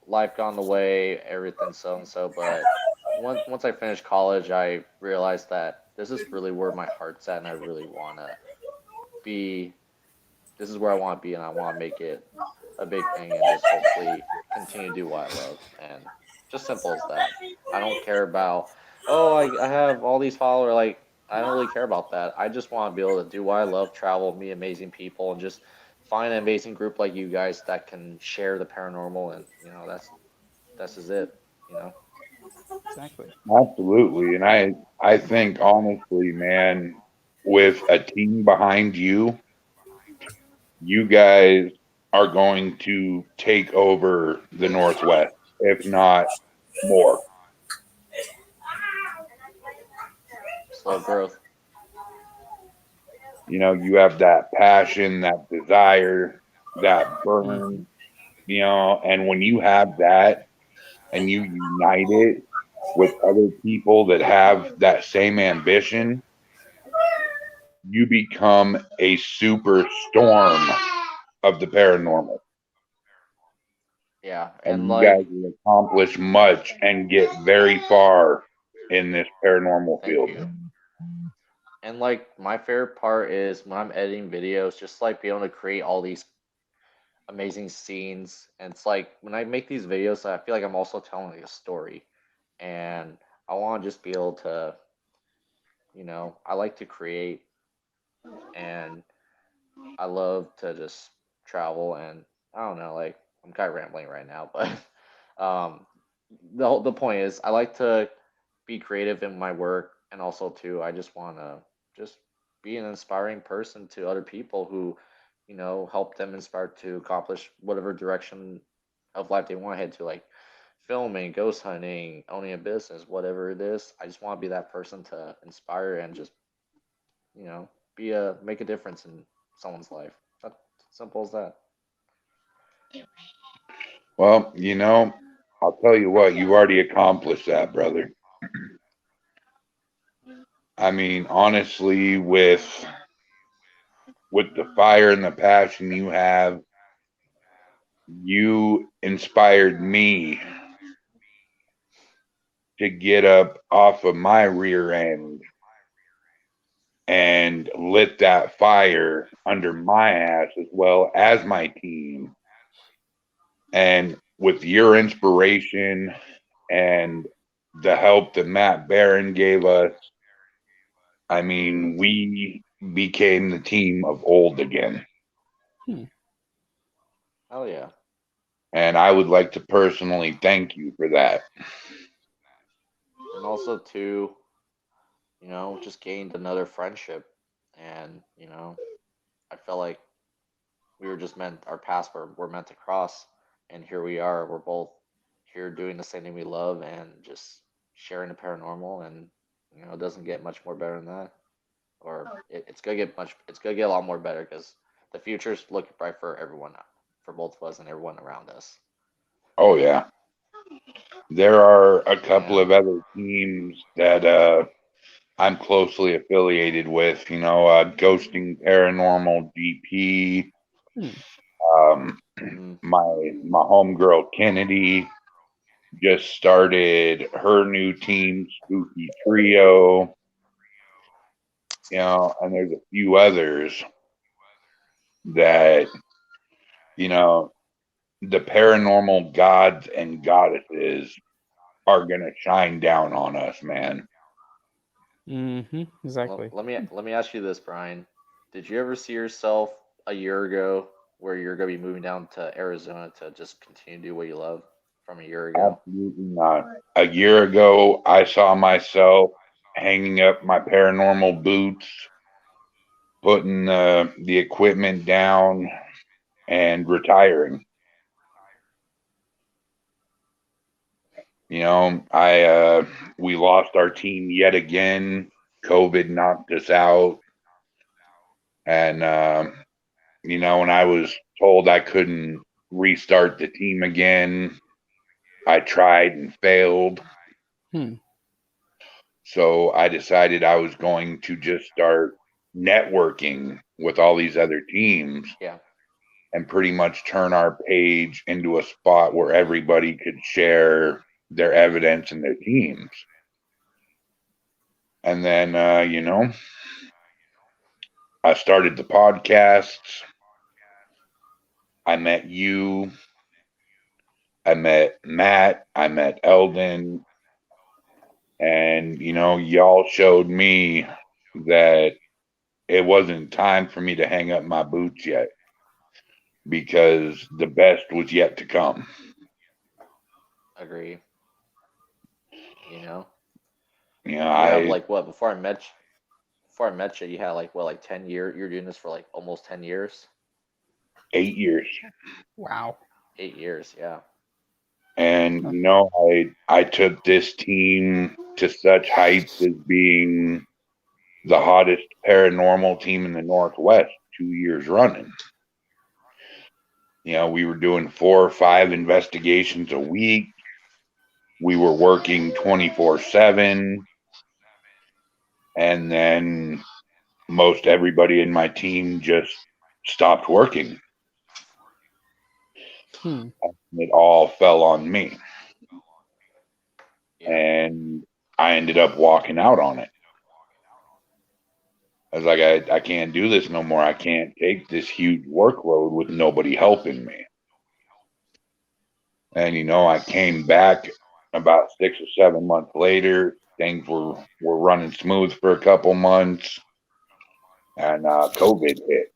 life got in the way, everything so and so. But once I finished college, I realized that this is really where my heart's at, and I really wanna be. This is where I want to be, and I want to make it a big thing, and just hopefully continue to do what I love. And just simple as that. I don't care about, I have all these followers. Like, I don't really care about that. I just want to be able to do what I love, travel, meet amazing people, and just find an amazing group like you guys that can share the paranormal. And that's just it. Exactly. Absolutely. And I think honestly, man, with a team behind you, you guys are going to take over the Northwest, if not more. Slow growth. You have that passion, that desire, that burn, and when you have that and you unite it with other people that have that same ambition, you become a superstorm of the paranormal. Yeah, And and you like guys will accomplish much and get very far in this paranormal Thank field. you. And like my favorite part is when I'm editing videos, just like being able to create all these amazing scenes. And it's like when I make these videos, I feel like I'm also telling like a story. And I want to just be able to, I like to create and I love to just travel. And I don't know, like I'm kind of rambling right now, but um, the point is I like to be creative in my work, and also too I just want to just be an inspiring person to other people who help them inspire to accomplish whatever direction of life they want to head to, like filming, ghost hunting, owning a business, whatever it is. I just want to be that person to inspire and just make a difference in someone's life. That's simple as that. Well, I'll tell you what, you already accomplished that, brother. I mean, honestly, with the fire and the passion you have, you inspired me to get up off of my rear end and lit that fire under my ass as well as my team. And with your inspiration and the help that Matt Barron gave us, I mean, we became the team of old again. Oh yeah. And I would like to personally thank you for that. And also too, just gained another friendship. And I felt like we were just meant, our paths were meant to cross, and here we are. We're both here doing the same thing we love and just sharing the paranormal. And it doesn't get much more better than that. Or it's gonna get a lot more better, because the future's looking bright for everyone, for both of us and everyone around us. Oh, yeah. There are a couple Yeah. of other teams that I'm closely affiliated with, Ghosting Paranormal GP, Mhm. my homegirl Kennedy just started her new team, Spooky Trio, and there's a few others that, the paranormal gods and goddesses are going to shine down on us, man. Exactly. Let me ask you this, Brian. Did you ever see yourself a year ago where you're gonna be moving down to Arizona to just continue to do what you love from a year ago? Absolutely not. A year ago, I saw myself hanging up my paranormal boots, putting the equipment down, and retiring. We lost our team yet again. COVID knocked us out, and when I was told I couldn't restart the team again, I tried and failed. So I decided I was going to just start networking with all these other teams. Yeah. And pretty much turn our page into a spot where everybody could share their evidence and their teams. And then, I started the podcasts. I met you. I met Matt. I met Eldon. And, y'all showed me that it wasn't time for me to hang up my boots yet, because the best was yet to come. Agree. You have like what, before I met you, you had like what, like 10 years. You're doing this for like almost 10 years. 8 years. Wow. 8 years, yeah. And I took this team to such heights as being the hottest paranormal team in the Northwest 2 years running. We were doing 4 or 5 investigations a week. We were working 24/7. And then most everybody in my team just stopped working. It all fell on me. Yeah. And I ended up walking out on it. I was like, I can't do this no more. I can't take this huge workload with nobody helping me. And, I came back about 6 or 7 months later. Things were running smooth for a couple months. And COVID hit.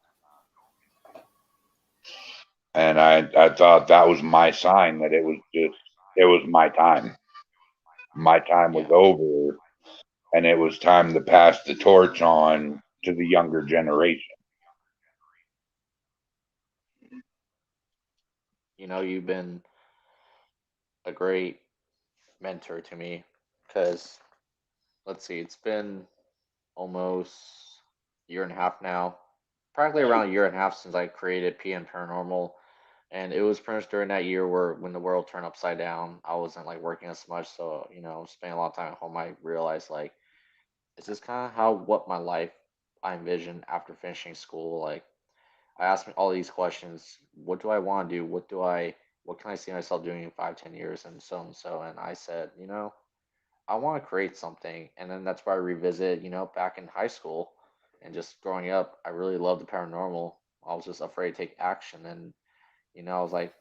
And I thought that was my sign that it was my time. My time was over. And it was time to pass the torch on to the younger generation. You've been a great mentor to me because, let's see, it's been almost a year and a half now, practically around a year and a half since I created PM Paranormal. And it was pretty much during that year where when the world turned upside down, I wasn't like working as much. So, spending a lot of time at home, I realized like, is this kind of what my life I envisioned after finishing school? Like, I asked me all these questions. What do I want to do? What can I see myself doing in 5, 10 years and so and so? And I said, I want to create something. And then that's why I revisit, back in high school and just growing up, I really loved the paranormal. I was just afraid to take action. And, I was like,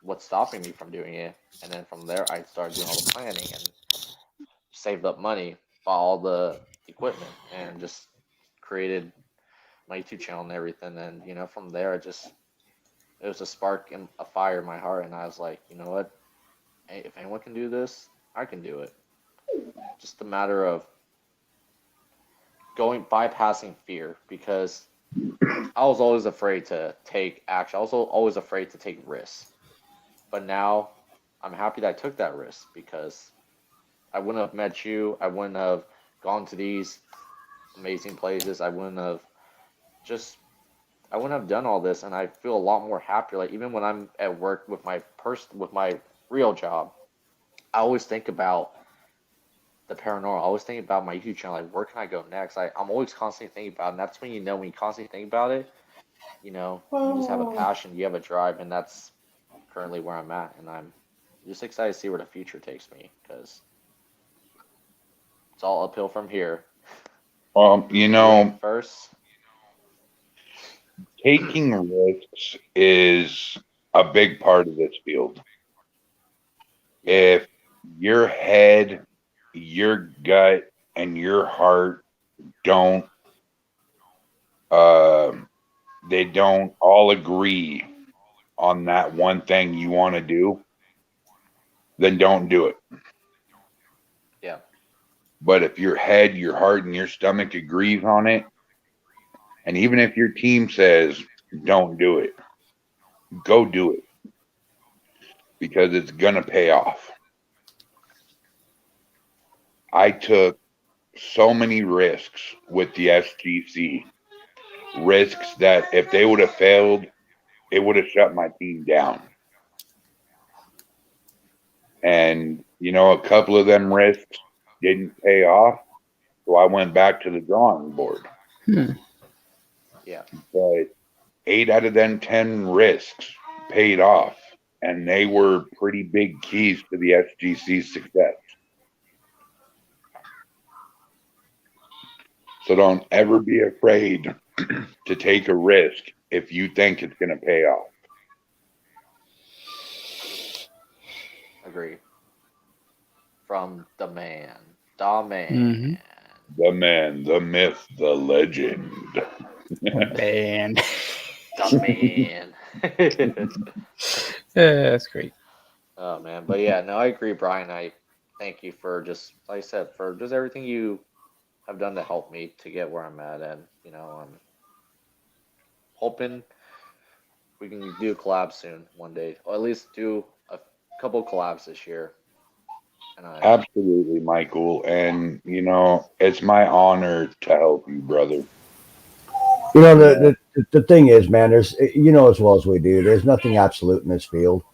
what's stopping me from doing it? And then from there, I started doing all the planning and saved up money, bought all the equipment, and just created my YouTube channel and everything. And, from there, it was a spark and a fire in my heart. And I was like, you know what? Hey, if anyone can do this, I can do it. Just a matter of bypassing fear, because I was always afraid to take action. I was always afraid to take risks. But now I'm happy that I took that risk, because I wouldn't have met you. I wouldn't have gone to these amazing places. I wouldn't have done all this, and I feel a lot more happier. Like, even when I'm at work with my real job, I always think about the paranormal. I always think about my YouTube channel. Like, where can I go next? I'm always constantly thinking about it. And that's when when you constantly think about it, you just have a passion, you have a drive, and that's currently where I'm at. And I'm just excited to see where the future takes me, because it's all uphill from here. First, taking risks is a big part of this field. If your head, your gut, and your heart don't they don't all agree on that one thing you want to do, then don't do it. Yeah. But if your head, your heart, and your stomach agrees on it, and even if your team says don't do it, go do it, because it's gonna pay off. I took so many risks with the SGC, risks that if they would have failed, it would have shut my team down. And, a couple of them risks didn't pay off, so I went back to the drawing board. Yeah. But 8 out of them 10 risks paid off, and they were pretty big keys to the SGC's success. So don't ever be afraid to take a risk if you think it's going to pay off. Agree. From the man. The man. Mm-hmm. The man, the myth, the legend. Man. The man. That's great. Oh, man. But yeah, no, I agree, Brian. I thank you for just, like I said, for just everything you have done to help me to get where I'm at. And, I'm hoping we can do a collab soon one day, or at least do a couple collabs this year. And Absolutely, Michael. And, it's my honor to help you, brother. The thing is, man, there's, as well as we do, there's nothing absolute in this field.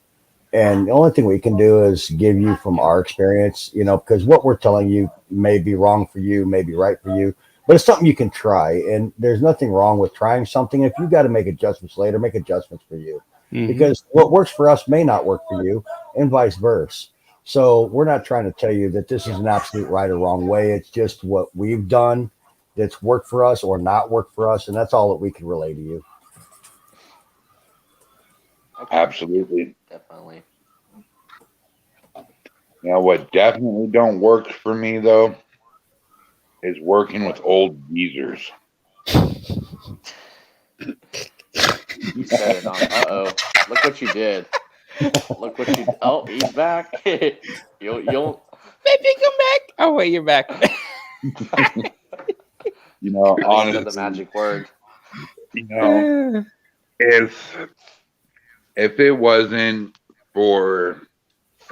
And the only thing we can do is give you from our experience, because what we're telling you may be wrong for you, may be right for you, but it's something you can try. And there's nothing wrong with trying something. If you got to make adjustments later, make adjustments for you, because what works for us may not work for you, and vice versa. So we're not trying to tell you that this is an absolute right or wrong way. It's just what we've done that's worked for us or not worked for us, and that's all that we can relay to you. Okay. Absolutely. Definitely. Now, what definitely don't work for me though is working with old geezers. You said it on. Uh-oh. Look what you did. Look what you. Oh, he's back. You'll. Baby, come back. Oh wait, you're back. You know, I honestly, said the magic word. you know, if it wasn't for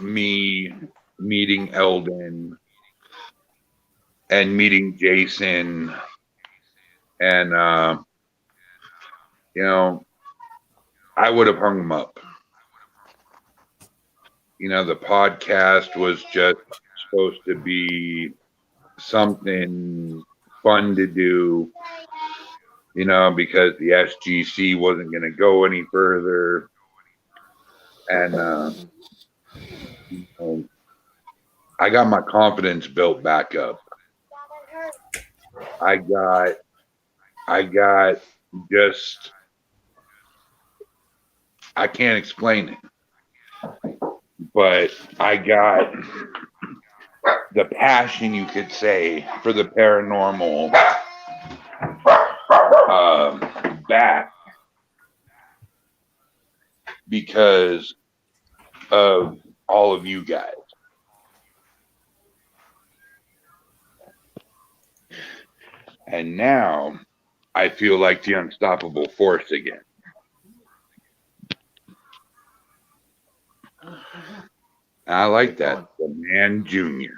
me meeting Eldon and meeting Jason and you know, I would have hung them up. You know, the podcast was just supposed to be something fun to do, you know, because the SGC wasn't going to go any further. And you know, I got my confidence built back up. I got just, I can't explain it, but I got the passion, you could say, for the paranormal back because of all of you guys. And now I feel like the unstoppable force again. I like that. The man junior.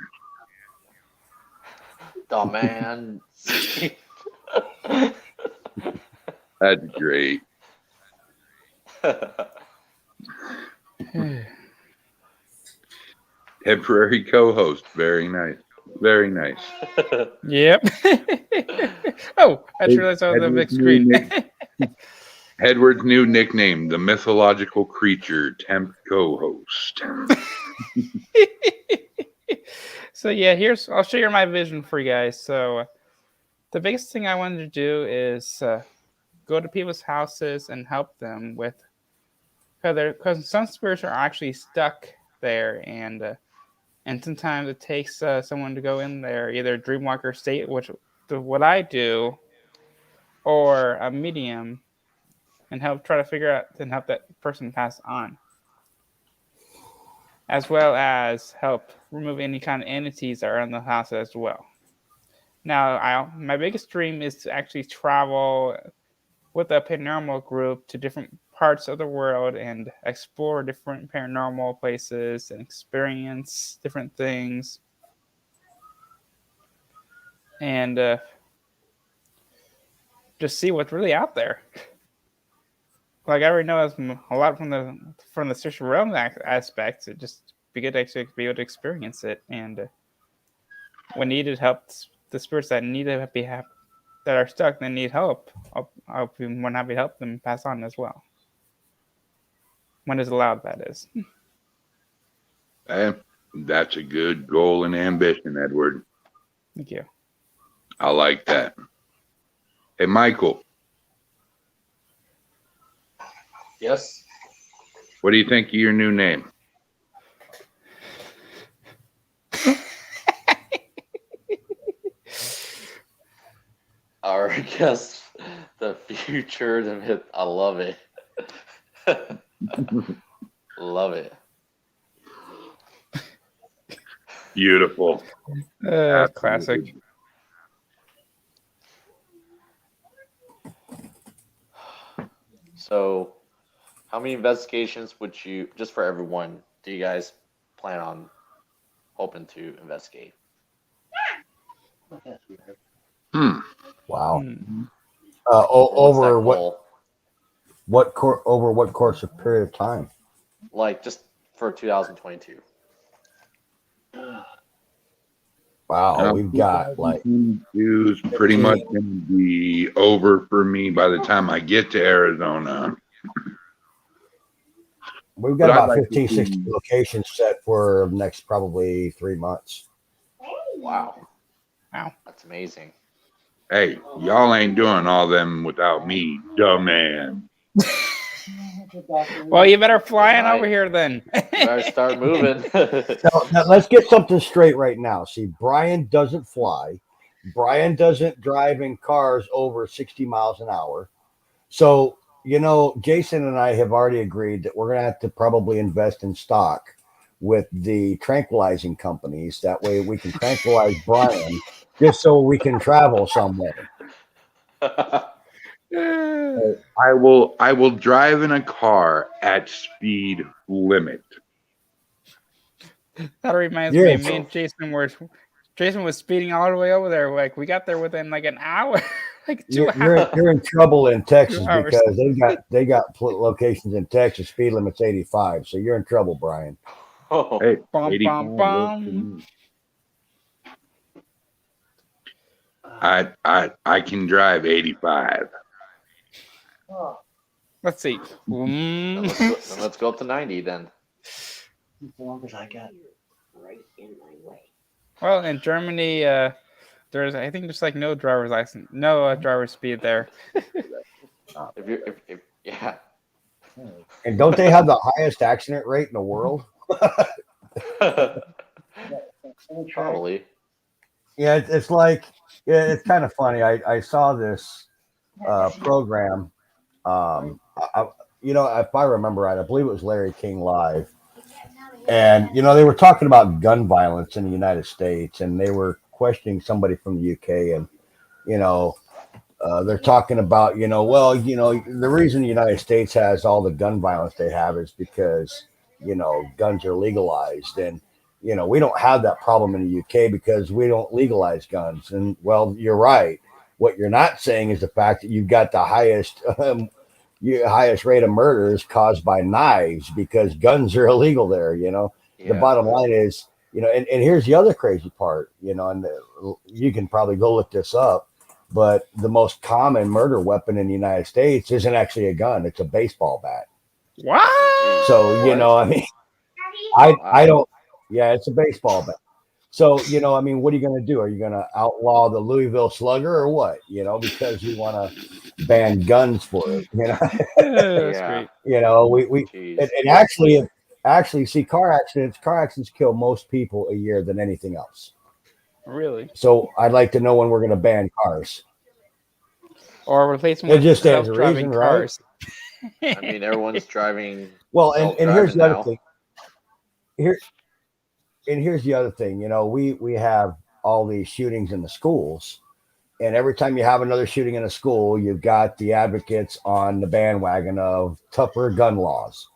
The man. That's great. Temporary co-host. Very nice. Very nice. Yep. Oh, I just realized I was on the big screen. Edward's new nickname, the mythological creature, temp co-host. So yeah, I'll share my vision for you guys. So the biggest thing I wanted to do is go to people's houses and help them with, because some spirits are actually stuck there, and sometimes it takes someone to go in there, either Dreamwalker state, which what I do, or a medium, and try to figure out and help that person pass on, as well as help remove any kind of entities that are in the house as well. Now, my biggest dream is to actually travel with a paranormal group to different parts of the world and explore different paranormal places and experience different things. And just see what's really out there. Like I already know a lot from the social realm aspects. It just be good to actually be able to experience it, and when needed, help the spirits that need to be that are stuck that need help. I'll be more than happy to help them pass on as well. When it's allowed, that is. That's a good goal and ambition, Edward. Thank you. I like that. Hey, Michael. Yes. What do you think of your new name? Our guess the future, the myth. I love it. Love it. Beautiful. Classic. So, how many investigations would you, just for everyone, do you guys plan on hoping to investigate? Wow. What's that Over goal? over what course of period of time? Like just for 2022. Wow, we've got like It's pretty much going to be over for me by the time I get to Arizona. we've got But I'd about like to 15, 16 see- locations set for the next probably 3 months. Wow. Wow. That's amazing. Hey, y'all ain't doing all them without me, dumb man. Well, you better fly on Right. over here then. You better start moving. Now, let's get something straight right now. See, Brian doesn't fly. Brian doesn't drive in cars over 60 miles an hour. So, Jason and I have already agreed that we're going to have to probably invest in stock with the tranquilizing companies. That way we can tranquilize Brian just so we can travel somewhere. I will drive in a car at speed limit. That reminds Yeah. me. Me and Jason was speeding all the way over there. Like we got there within like an hour, like 2 hours. You're in trouble in Texas 2 hours. because they got locations in Texas. Speed limit's 85, so you're in trouble, Brian. Oh, Hey, Bum, 85 bum, works for bum. me. I can drive 85. Let's see. then let's go up to 90 then. As long as I got right in my way. Well, in Germany, there's I think there's like no driver's license, no driver's speed there. If yeah. And don't they have the highest accident rate in the world? Probably. Yeah, it's like, it's kind of funny. I saw this program. If I remember right, I believe it was Larry King Live. And, they were talking about gun violence in the United States, and they were questioning somebody from the UK. And, they're talking about, the reason the United States has all the gun violence they have is because, guns are legalized. And, we don't have that problem in the UK because we don't legalize guns. And, well, you're right. What you're not saying is the fact that you've got the highest rate of murders caused by knives because guns are illegal there. The bottom line is, and here's the other crazy part, and you can probably go look this up, but the most common murder weapon in the United States isn't actually a gun. It's a baseball bat. What? So, I mean, I don't, yeah, it's a baseball bat. So, what are you going to do? Are you going to outlaw the Louisville Slugger or what? Because you want to ban guns for it, That's Yeah. great. we and actually see car accidents kill most people a year than anything else. Really? So I'd like to know when we're going to ban cars. Or replace them It with just stands to self-driving reason, right? cars. I mean, everyone's driving. Well, and here's the now. other thing. Here's the other thing. We have all these shootings in the schools, and every time you have another shooting in a school, you've got the advocates on the bandwagon of tougher gun laws.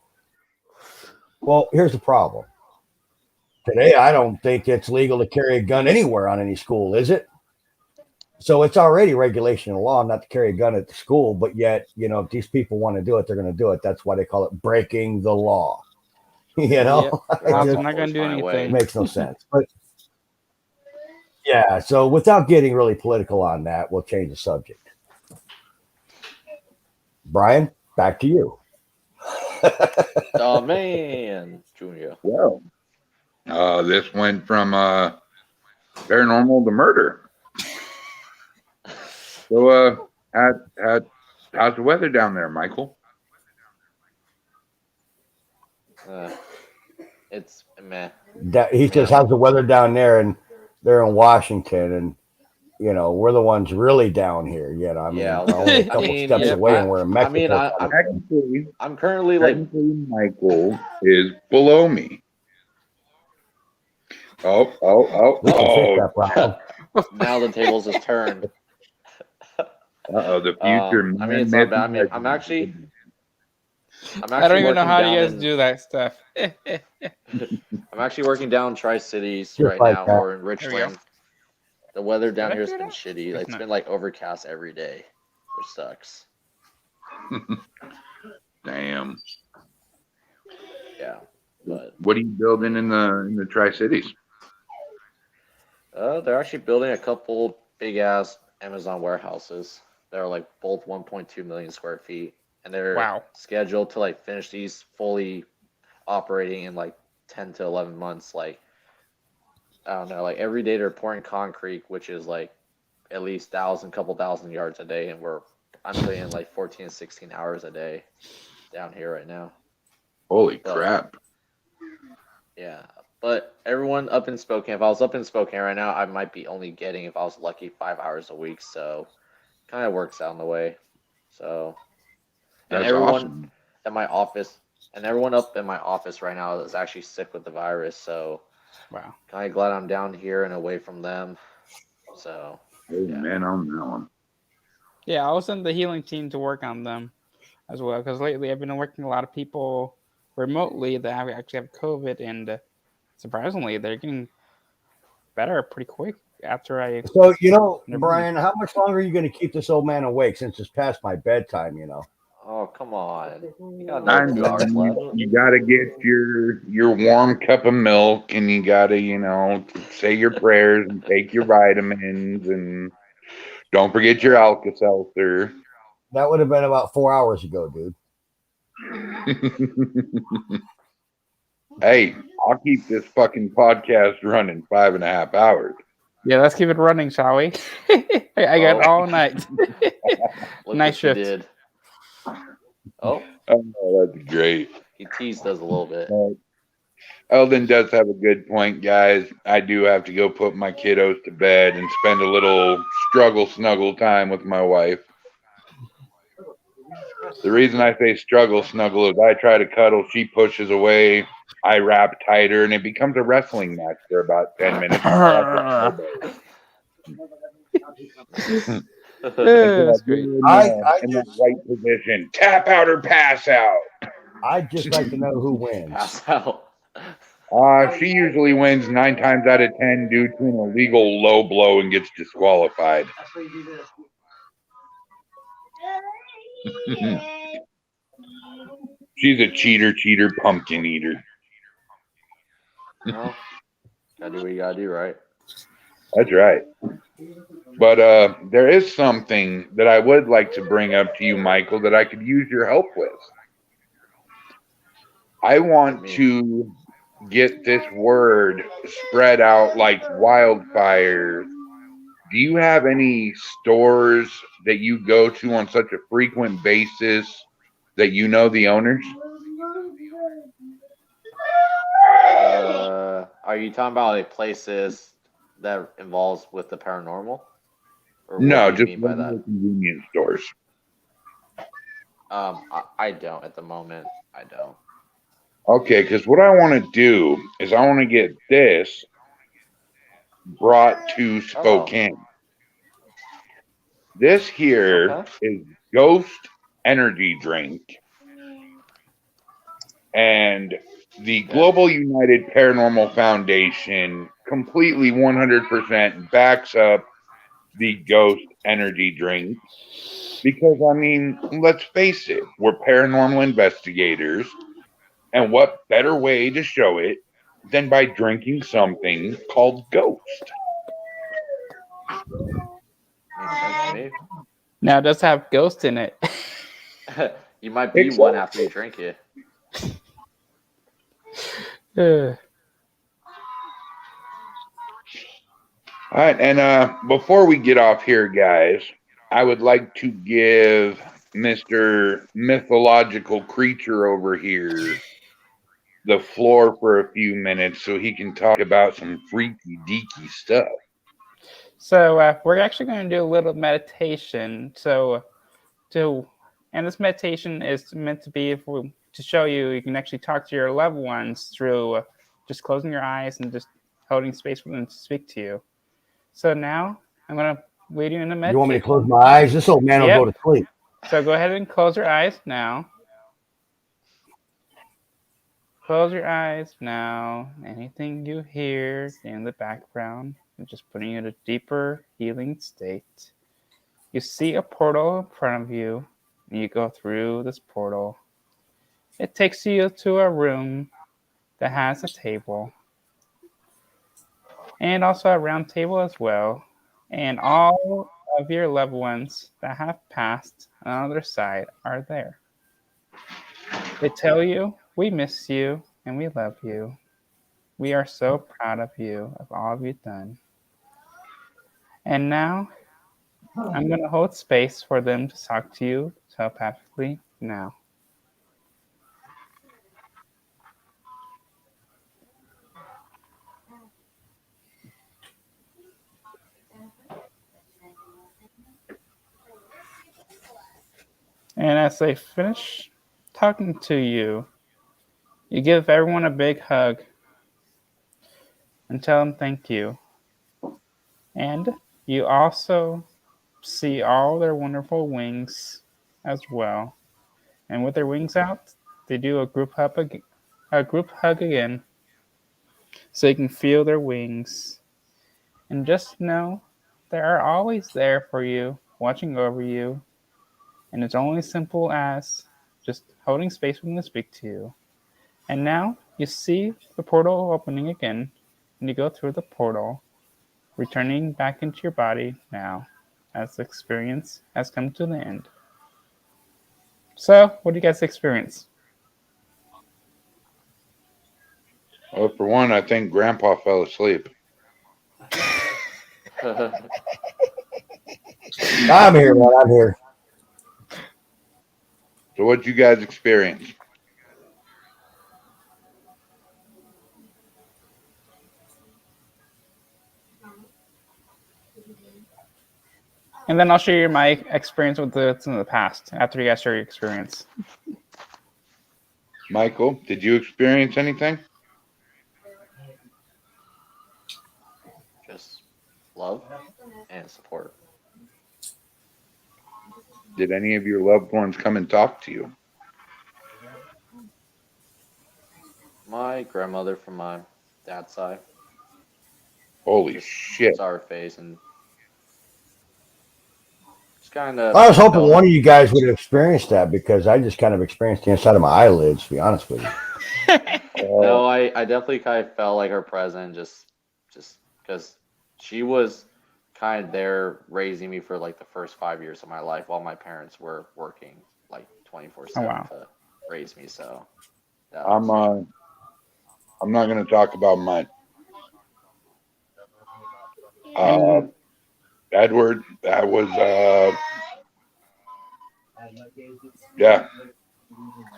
Well, here's the problem. Today, I don't think it's legal to carry a gun anywhere on any school, is it? So it's already regulation and law not to carry a gun at the school, but yet, if these people want to do it, they're going to do it. That's why they call it breaking the law. Yep. It I'm just not going to do Find a way. anything. makes no sense. But yeah, so without getting really political on that, we'll change the subject. Brian, back to you. Oh man, Junior. Well, this went from paranormal to murder. So, how's the weather down there, Michael? It's meh. He says, how's the weather down there? And they're in Washington, and we're the ones really down here. I mean, Yeah, we're only a couple steps away, and we're in Mexico. I'm currently like Technically, Michael is below me. Oh! We can fix that problem. now the tables has turned. The future. I mean, it's not bad. I mean, I'm actually I don't even know working how you down guys do that stuff. I'm actually working down Tri-Cities Just right like now, that. or in There we go. Richland. The weather down Did I here has do been that? shitty. Guess It's not. been like overcast every day, which sucks. Damn. Yeah, but What are you building in the Tri-Cities? they're actually building a couple big ass Amazon warehouses. They're like both 1.2 million square feet, and they're Wow. scheduled to like finish these fully operating in like 10 to 11 months. Like, I don't know, like every day they're pouring concrete, which is like at least couple thousand yards a day, and I'm putting in like 14 to 16 hours a day down here right now. Holy But, crap. yeah, but everyone up in Spokane, if I was up in Spokane right now, I might be only getting, if I was lucky, 5 hours a week. So kind of works out in the way. So, and That's everyone awesome. at my office, and everyone up in my office right now is actually sick with the virus. So Wow. kind of glad I'm down here and away from them. So, Amen on that one. Yeah, I was in the healing team to work on them as well, because lately I've been working with a lot of people remotely that actually have COVID, and surprisingly, they're getting better pretty quick after I. So, you know, Never Brian, how much longer are you going to keep this old man awake since it's past my bedtime, you know? oh, come on. You got I another 2 know hours left. you gotta get your warm cup of milk, and you gotta, say your prayers and take your vitamins, and don't forget your Alka-Seltzer. That would have been about 4 hours ago, dude. Hey, I'll keep this fucking podcast running 5.5 hours. Yeah, let's keep it running, shall we? I got all night. Look Nice what you shift. did. Oh, Oh, that's great. he teased us a little bit. Eldon does have a good point, guys. I do have to go put my kiddos to bed and spend a little struggle snuggle time with my wife. The reason I say struggle snuggle is I try to cuddle, she pushes away, I wrap tighter, and it becomes a wrestling match for about 10 minutes. That's great. In that right position. Tap out or pass out. I'd just like to know who wins. Pass out. She usually wins 9 times out of 10 due to an illegal low blow and gets disqualified. She's a cheater, pumpkin eater. No, gotta do what you gotta do, right? That's right. But there is something that I would like to bring up to you, Michael, that I could use your help with. I want to get this word spread out like wildfire. Do you have any stores that you go to on such a frequent basis that you know the owners? Are you talking about like places that involves with the paranormal? Or what No, do you just mean by that? convenience stores. I don't at the moment. I don't. Okay, because what I want to do is I want to get this brought to Spokane. This here is Ghost Energy Drink. And the Global United Paranormal Foundation completely 100% backs up the Ghost Energy Drink. Because, I mean, let's face it, we're paranormal investigators. And what better way to show it than by drinking something called Ghost? Makes sense to me. Now it does have ghost in it. You might be one after you drink it. All right, and before we get off here, guys, I would like to give Mr. Mythological Creature over here the floor for a few minutes so he can talk about some freaky deaky stuff. So we're actually going to do a little meditation. And this meditation is meant to be to show you can actually talk to your loved ones through just closing your eyes and just holding space for them to speak to you. So now I'm going to lead you in a meditation. You want me to close my eyes? This old man will go to sleep. So go ahead and close your eyes now. Close your eyes now. Anything you hear in the background, I'm just putting you in a deeper healing state. You see a portal in front of you, and you go through this portal. It takes you to a room that has a table, and also a round table as well. And all of your loved ones that have passed on the other side are there. They tell you, "We miss you, and we love you. We are so proud of you, of all you've done. And now, I'm going to hold space for them to talk to you telepathically now. And as they finish talking to you, you give everyone a big hug and tell them thank you. And you also see all their wonderful wings as well. And with their wings out, they do a group hug again, so you can feel their wings. And just know they are always there for you, watching over you. And it's only simple as just holding space when they speak to you. And now you see the portal opening again, and you go through the portal, returning back into your body now, as the experience has come to the end. So, what do you guys experience? Well, for one, I think Grandpa fell asleep. I'm here, man. I'm here. So what'd you guys experience? And then I'll share my experience with what's in the past after you guys share your experience. Michael, did you experience anything? Just love and support. Did any of your loved ones come and talk to you? My grandmother from my dad's side. Holy Just shit. saw her face and just kind of. I was hoping one of you guys would have experienced that because I just kind of experienced the inside of my eyelids, to be honest with you. No, I definitely kind of felt like her presence just because she was kind of there raising me for like the first 5 years of my life while my parents were working like 24/7 Oh, wow. to raise me. So that I'm was, not going to talk about mine. And Edward, that was yeah.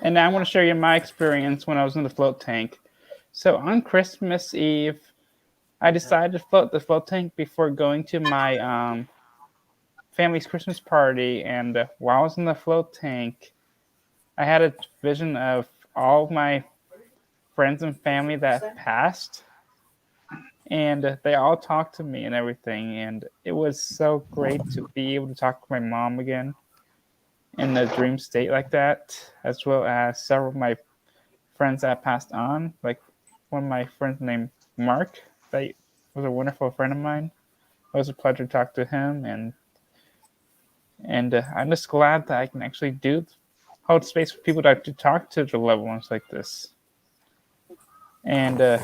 And now I want to share you my experience when I was in the float tank. So on Christmas Eve, I decided to float the float tank before going to my family's Christmas party. And while I was in the float tank, I had a vision of all of my friends and family that passed. And they all talked to me and everything. And it was so great to be able to talk to my mom again in a dream state like that, as well as several of my friends that passed on. Like one of my friends named Mark, that was a wonderful friend of mine. It was a pleasure to talk to him, and I'm just glad that I can actually hold space for people to talk to their loved ones like this. And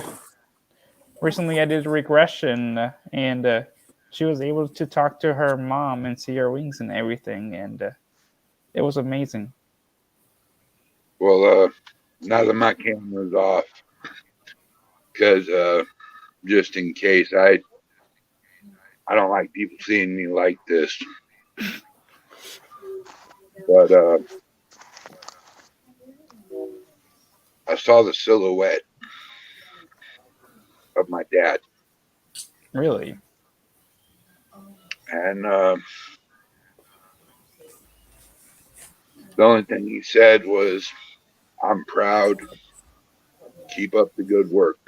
recently, I did a regression, and she was able to talk to her mom and see her wings and everything, and it was amazing. Well, now that my camera's off, because just in case, I don't like people seeing me like this. But I saw the silhouette of my dad, Really? and the only thing he said was, "I'm proud. Keep up the good work."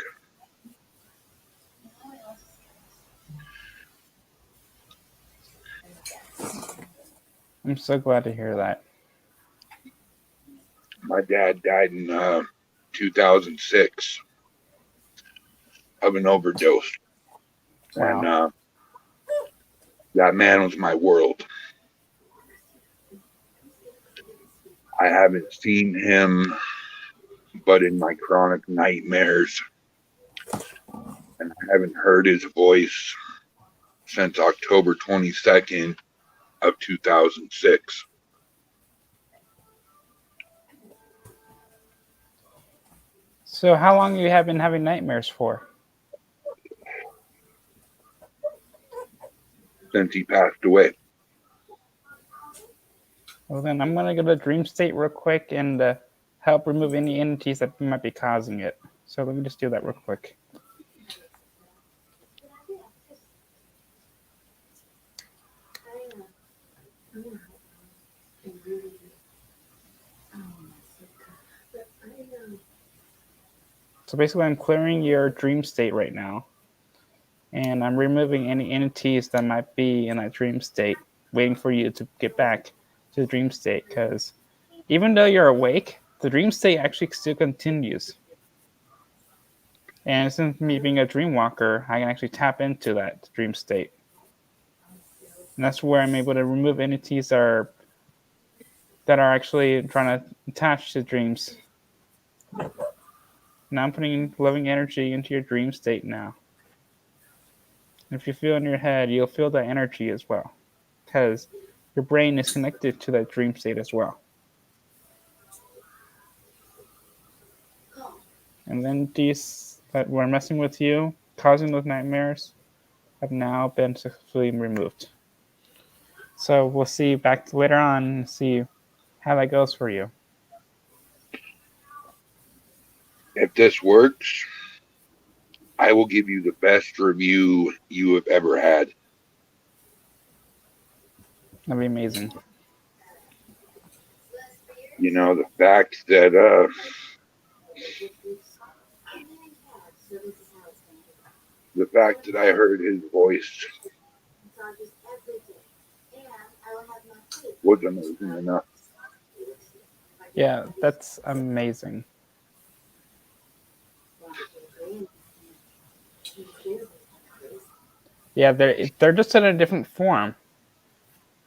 I'm so glad to hear that. My dad died in 2006 of an overdose. Wow. And that man was my world. I haven't seen him but in my chronic nightmares. And I haven't heard his voice since October 22nd of 2006. So how long you have been having nightmares for? Since he passed away. Well, then I'm gonna go to dream state real quick and help remove any entities that might be causing it. So let me just do that real quick. So basically, I'm clearing your dream state right now, and I'm removing any entities that might be in that dream state, waiting for you to get back to the dream state. Because even though you're awake, the dream state actually still continues. And since me being a dream walker, I can actually tap into that dream state. And that's where I'm able to remove entities that are actually trying to attach to dreams. Now I'm putting loving energy into your dream state now. And if you feel in your head, you'll feel that energy as well. Because your brain is connected to that dream state as well. And then these that were messing with you, causing those nightmares, have now been successfully removed. So we'll see back later on and see how that goes for you. If this works, I will give you the best review you have ever had. That'd be amazing. You know, the fact that I heard his voice was amazing enough. Yeah, that's amazing. Yeah, they're just in a different form.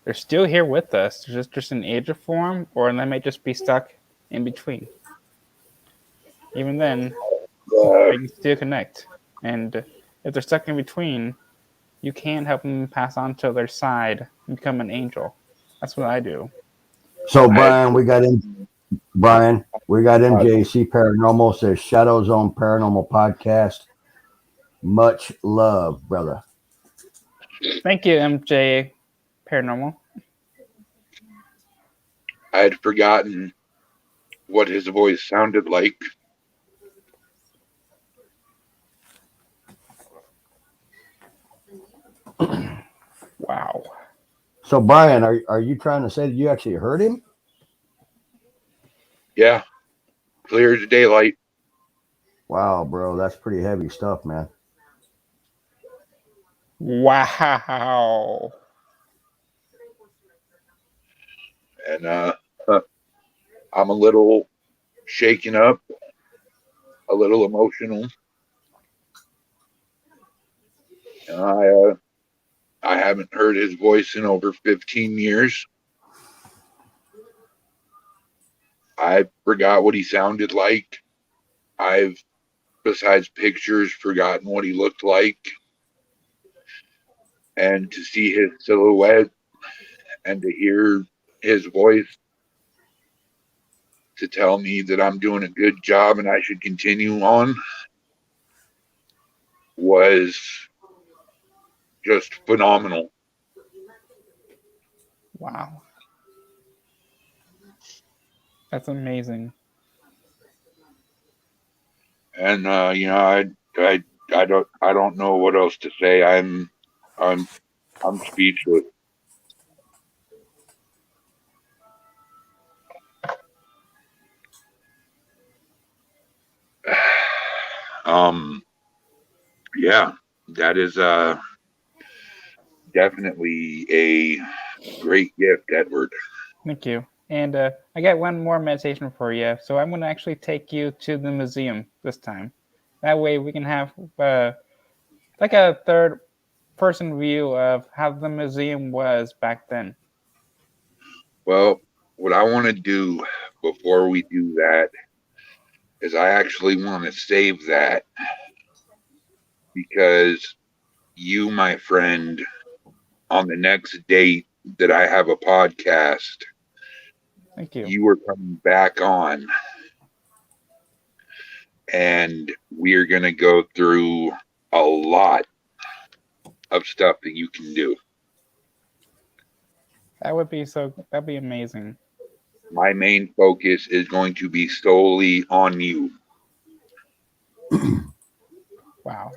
They're still here with us. They're just an aged form, or they may just be stuck in between. Even then, they can still connect. And if they're stuck in between, you can help them pass on to their side and become an angel. That's what I do. So Brian, we got MJC Paranormal says ShadowZone Paranormal Podcast. Much love, brother. Thank you, MJ Paranormal. I had forgotten what his voice sounded like. Wow. So Brian, are you trying to say that you actually heard him? Yeah, clear as daylight. Wow, bro, that's pretty heavy stuff, man. Wow. And I'm a little shaken up, a little emotional. And I haven't heard his voice in over 15 years. I forgot what he sounded like. I've, besides pictures, forgotten what he looked like. And to see his silhouette and to hear his voice to tell me that I'm doing a good job and I should continue on was just phenomenal. Wow. That's amazing. And you know, I don't know what else to say. I'm speechless. Yeah, that is definitely a great gift, Edward. Thank you. And I got one more meditation for you. So I'm going to actually take you to the museum this time. That way we can have like a third person view of how the museum was back then. Well, what I want to do before we do that is I actually want to save that because you, my friend, on the next date that I have a podcast, Thank you. you were coming back on and we're going to go through a lot of stuff that you can do. That'd be amazing. My main focus is going to be solely on you. Wow.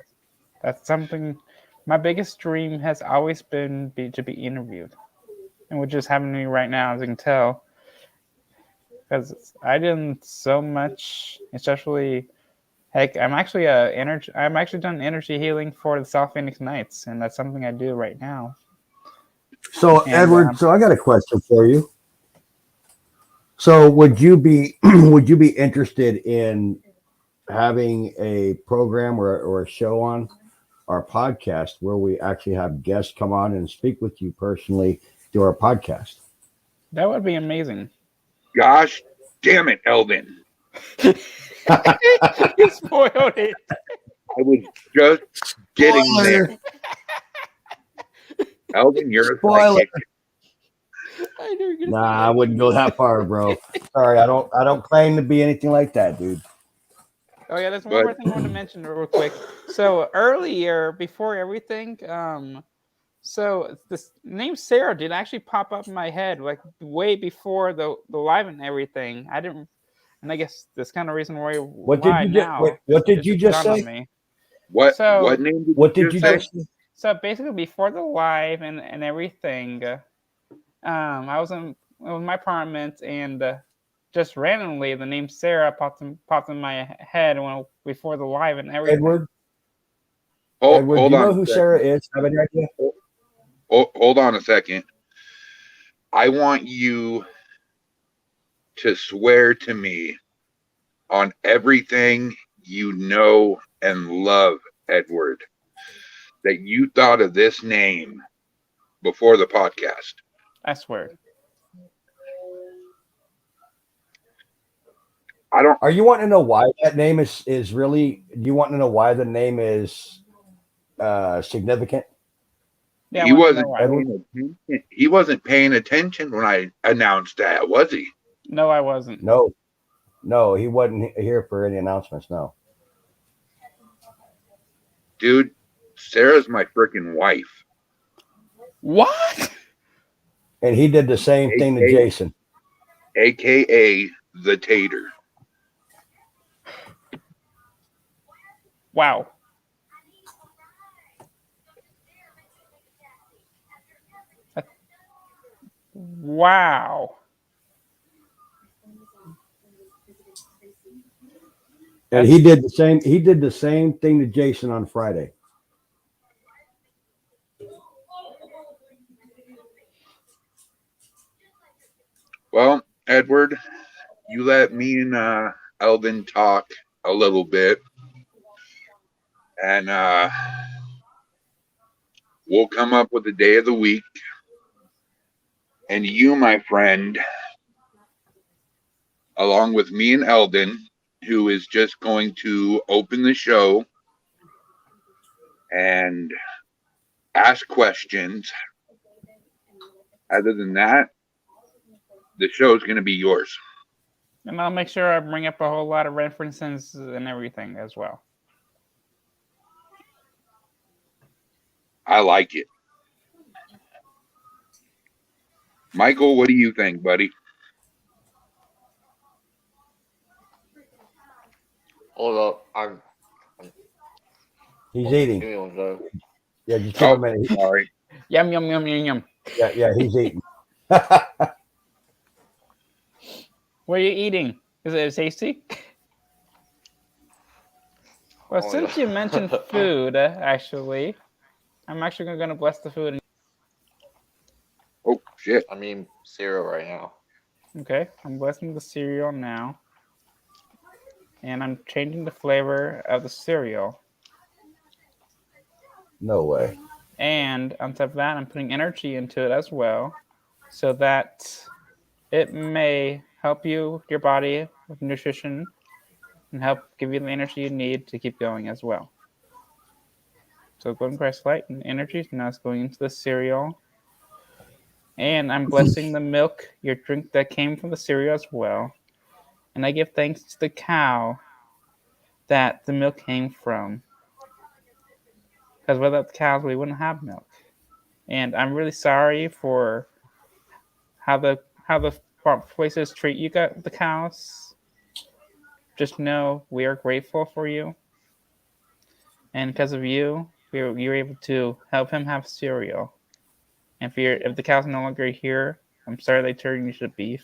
That's something. My biggest dream has always been to be interviewed. And which is happening to me right now, as you can tell. Because I did so much, especially, heck, I'm actually done energy healing for the South Phoenix Knights, and that's something I do right now. So, And, Edward, so I got a question for you. So, would you be interested in having a program or a show on our podcast where we actually have guests come on and speak with you personally through our podcast? That would be amazing. Gosh damn it, Eldon. You spoiled it. I was just getting there. Eldon, you're a Spoiler. psychic. Nah, I wouldn't go that far, bro. Sorry, I don't claim to be anything like that, dude. Oh yeah, there's one more thing I want to mention real quick. So earlier, before everything, so this name Sarah did actually pop up in my head like way before the live and everything. I didn't, and I guess that's kind of reason why. What did you just say? What name did you say? So basically, before the live and everything, I was in my apartment and just randomly the name Sarah popped in my head before the live and everything. Edward, Hold do you know on who Sarah is? Have any idea? Hold on a second. I want you to swear to me on everything you know and love, Edward, that you thought of this name before the podcast. I swear. Are you wanting to know why that name is really? Do you want to know why the name is significant? Yeah, he wasn't paying attention when I announced that, was he? No, I wasn't. No, he wasn't here for any announcements. No. Dude, Sarah's my freaking wife. What? And he did the same thing to Jason. AKA the Tater. Wow. Wow. And he did the same. He did the same thing to Jason on Friday. Well, Edward, you let me and Eldon talk a little bit, and we'll come up with a day of the week. And you, my friend, along with me and Eldon, who is just going to open the show and ask questions. Other than that, the show is going to be yours. And I'll make sure I bring up a whole lot of references and everything as well. I like it. Michael, what do you think, buddy? Hold up, He's eating. Give me one second. Yeah, just give him a minute. Sorry. Yum, yum, yum, yum, yum. Yeah, he's eating. What are you eating? Is it tasty? Well, since you mentioned food, actually, I'm actually going to bless the food. Oh, shit. I mean cereal right now. Okay, I'm blessing the cereal now. And I'm changing the flavor of the cereal. No way. And on top of that, I'm putting energy into it as well, so that it may help your body with nutrition and help give you the energy you need to keep going as well. So golden Christ light and energy, now it's going into the cereal. And I'm blessing the milk, your drink that came from the cereal as well. And I give thanks to the cow that the milk came from. Because without the cows, we wouldn't have milk. And I'm really sorry for how the places treat you, the cows. Just know we are grateful for you. And because of you, you were able to help him have cereal. And if the cow's no longer here, I'm sorry they turned you to beef.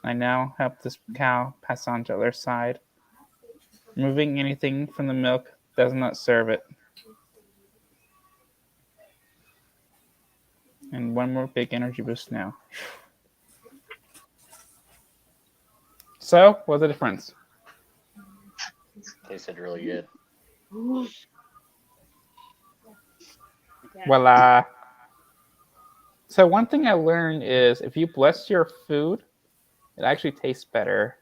I now help this cow pass on to the other side. Removing anything from the milk does not serve it. And one more big energy boost now. So, what's the difference? Tasted really good. Voila. So one thing I learned is if you bless your food, it actually tastes better,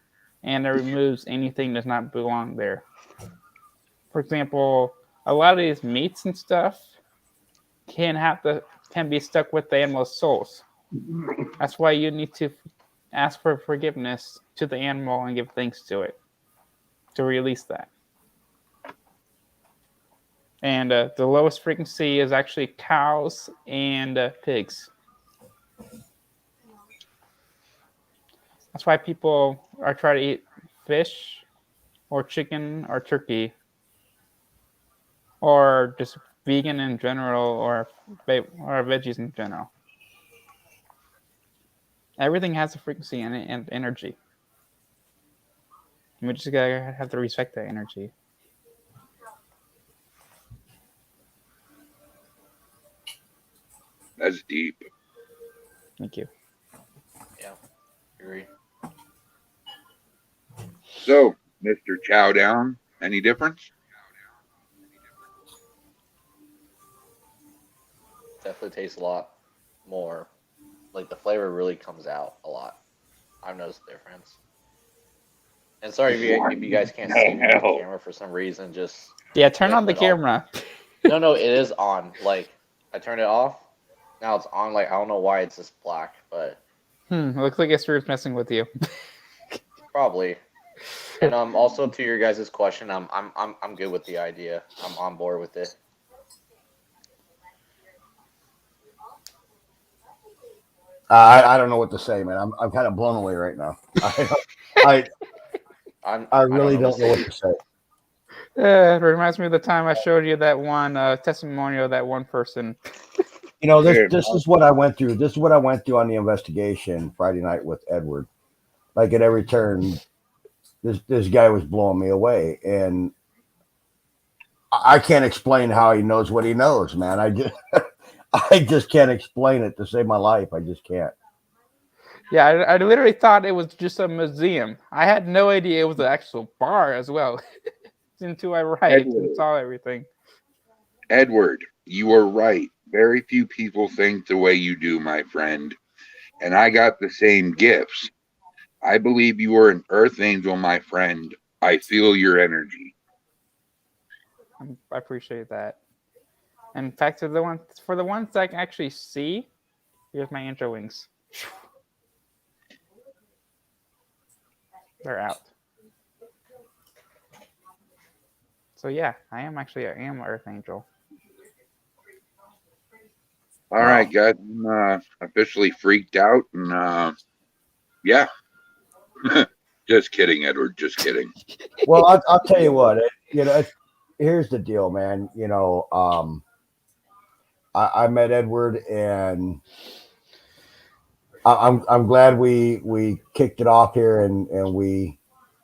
and it removes anything that does not belong there. For example, a lot of these meats and stuff can be stuck with the animal's souls. That's why you need to ask for forgiveness to the animal and give thanks to it to release that. And the lowest frequency is actually cows and pigs. That's why people are trying to eat fish or chicken or turkey or just vegan in general or veggies in general. Everything has a frequency and energy. We just gotta have to respect that energy. That's deep. Thank you. Yeah, agree. So, Mr. Chow Down, any difference? Definitely tastes a lot more. Like the flavor really comes out a lot. I've noticed the difference. And sorry if you guys can't see me on the camera for some reason. Just Yeah, turn on the camera. No, it is on. Like I turned it off. Now it's on. Like I don't know why it's just black, but It looks like Esther's messing with you. probably. And also to your guys' question, I'm good with the idea. I'm on board with it. I don't know what to say, man. I'm kind of blown away right now. I really don't know what to say. It reminds me of the time I showed you that one testimonial of that one person. You know, this is what I went through. This is what I went through on the investigation Friday night with Edward. Like at every turn, this guy was blowing me away, and I can't explain how he knows what he knows, man. I just can't explain it to save my life. I just can't. Yeah, I literally thought it was just a museum. I had no idea it was an actual bar as well. Until I arrived and saw everything. Edward, you are right. Very few people think the way you do, my friend. And I got the same gifts. I believe you are an earth angel, my friend. I feel your energy. I appreciate that. In fact, for the ones that I can actually see, here's my angel wings. They're out. So yeah, I am an earth angel. All right, guys. I'm officially freaked out. And yeah. Just kidding, Edward. Just kidding. Well, I'll tell you what. Here's the deal, man. I met Edward, and I'm glad we kicked it off here, and we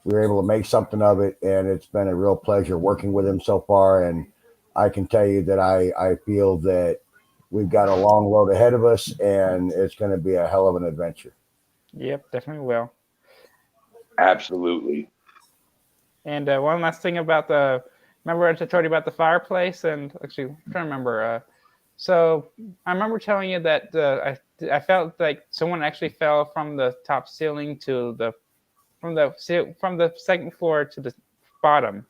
were able to make something of it, and it's been a real pleasure working with him so far. And I can tell you that I feel that we've got a long road ahead of us, and it's going to be a hell of an adventure. Yep, definitely will. Absolutely. And one last thing about remember I told you about the fireplace? And actually, I'm trying to remember. So I remember telling you that I felt like someone actually fell from the top ceiling from the second floor to the bottom.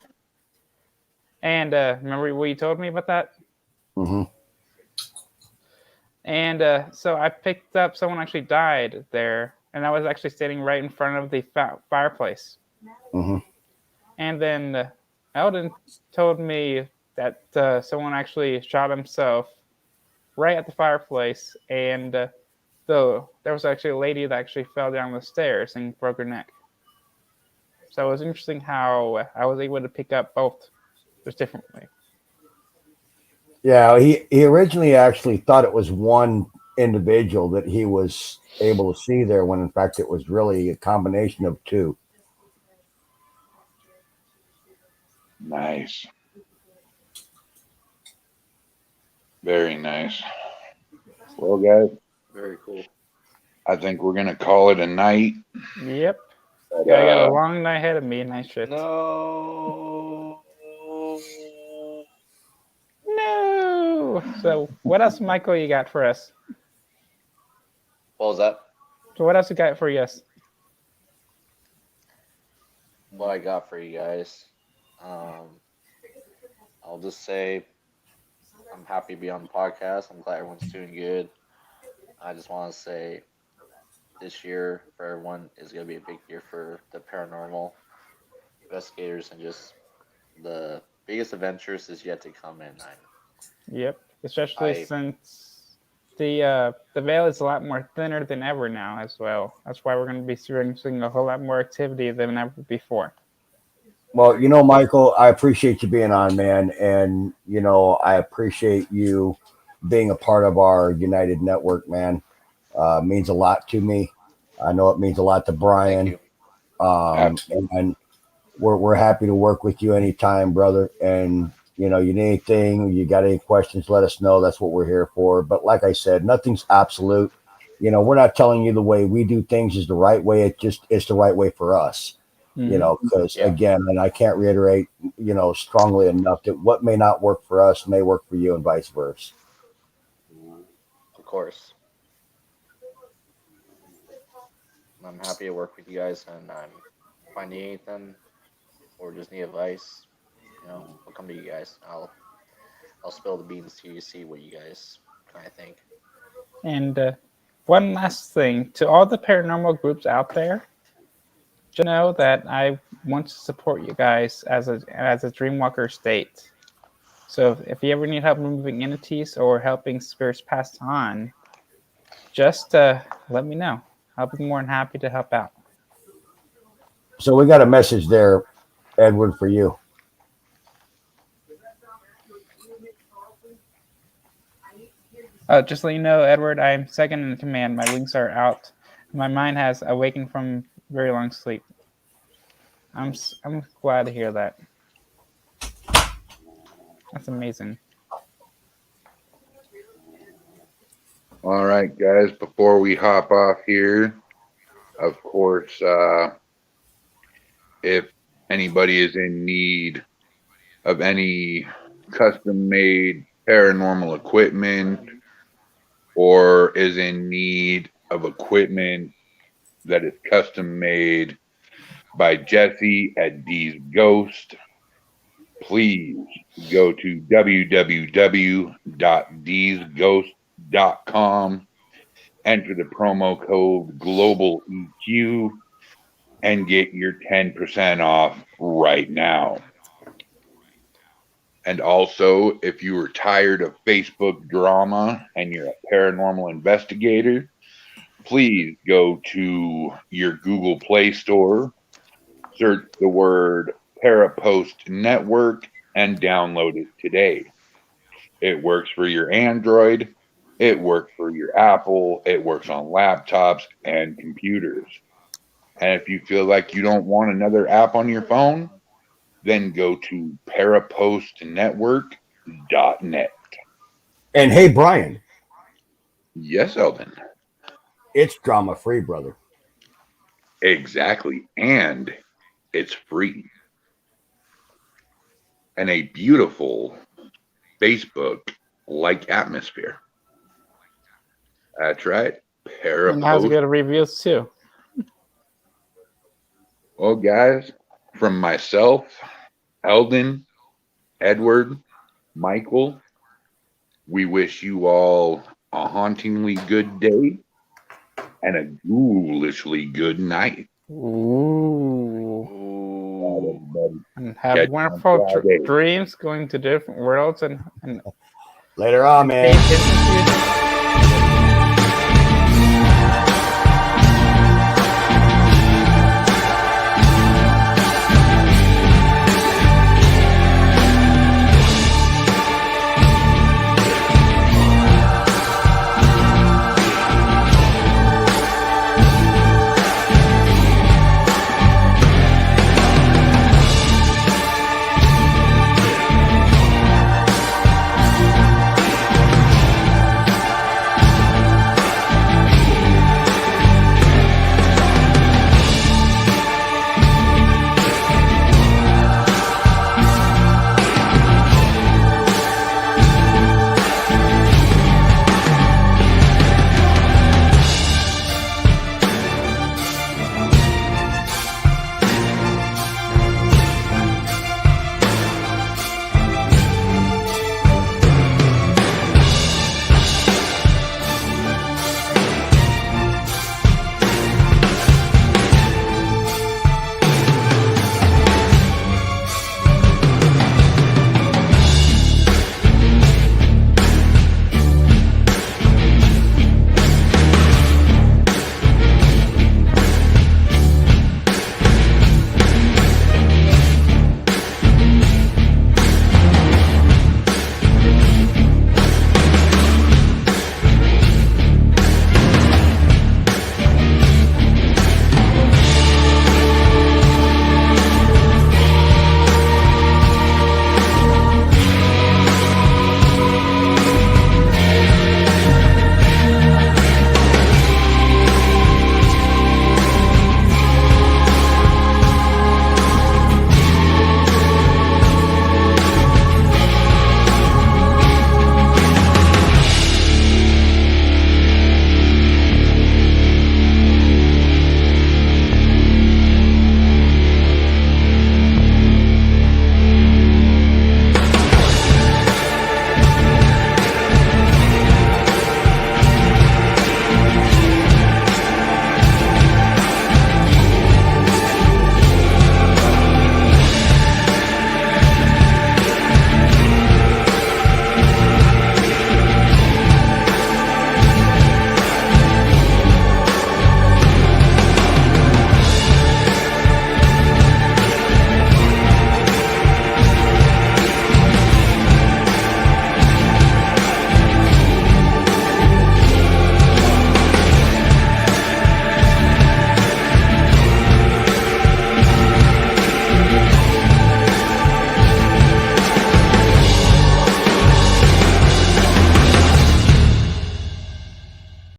And remember what you told me about that? Mm-hmm. And so I picked up someone actually died there, and I was actually standing right in front of the fireplace. Mm-hmm. And then Eldon told me that someone actually shot himself right at the fireplace, and though there was actually a lady that actually fell down the stairs and broke her neck. So it was interesting how I was able to pick up both just differently. Yeah, he originally actually thought it was one individual that he was able to see there, when in fact it was really a combination of two. Nice. Very nice. Well, guys, Very cool. I think we're going to call it a night. Yep. But, Yeah, I got a long night ahead of me. Night shift. No. No. So what else, Michael, you got for us? What was that? So what else you got for us? What I got for you guys. I'll just say I'm happy to be on the podcast. I'm glad everyone's doing good. I just want to say this year for everyone is going to be a big year for the paranormal investigators, and just the biggest adventures is yet to come in. Yep. Especially since the veil is a lot more thinner than ever now as well. That's why we're going to be experiencing a whole lot more activity than ever before. Well, Michael, I appreciate you being on, man. And, I appreciate you being a part of our United Network, man. Means a lot to me. I know it means a lot to Brian. And we're happy to work with you anytime, brother. And, you need anything, you got any questions, let us know. That's what we're here for. But like I said, nothing's absolute. We're not telling you the way we do things is the right way. It's the right way for us. Because again, and I can't reiterate, strongly enough that what may not work for us may work for you, and vice versa. Of course. I'm happy to work with you guys, and I'm finding anything or just need advice, I'll come to you guys. I'll spill the beans to you, see what you guys kind of think. And one last thing to all the paranormal groups out there, just know that I want to support you guys as a Dreamwalker state. So if you ever need help moving entities or helping spirits pass on, just let me know. I'll be more than happy to help out. So we got a message there, Edward, for you. Just to let you know, Edward, I'm second in command. My wings are out. My mind has awakened from very long sleep. I'm glad to hear that. That's amazing. All right, guys, before we hop off here, of course, if anybody is in need of any custom-made paranormal equipment or is in need of equipment that is custom-made by Jesse at D's Ghost, please go to www.dsghost.com, enter the promo code GlobalEQ, and get your 10% off right now. And also, if you are tired of Facebook drama and you're a paranormal investigator, please go to your Google Play Store, search the word Parapost Network, and download it today. It works for your Android, it works for your Apple, it works on laptops and computers. And if you feel like you don't want another app on your phone, then go to parapostnetwork.net. And hey, Brian. Yes, Eldon. It's drama-free, brother. Exactly. And it's free. And a beautiful Facebook-like atmosphere. That's right. And how's it good reviews too? Well, guys, from myself, Eldon, Edward, Michael, we wish you all a hauntingly good day and a ghoulishly good night. Ooh. Ooh. everybody. And have Catch you wonderful on Friday. dreams going to different worlds and Later on, man. Stay tuned.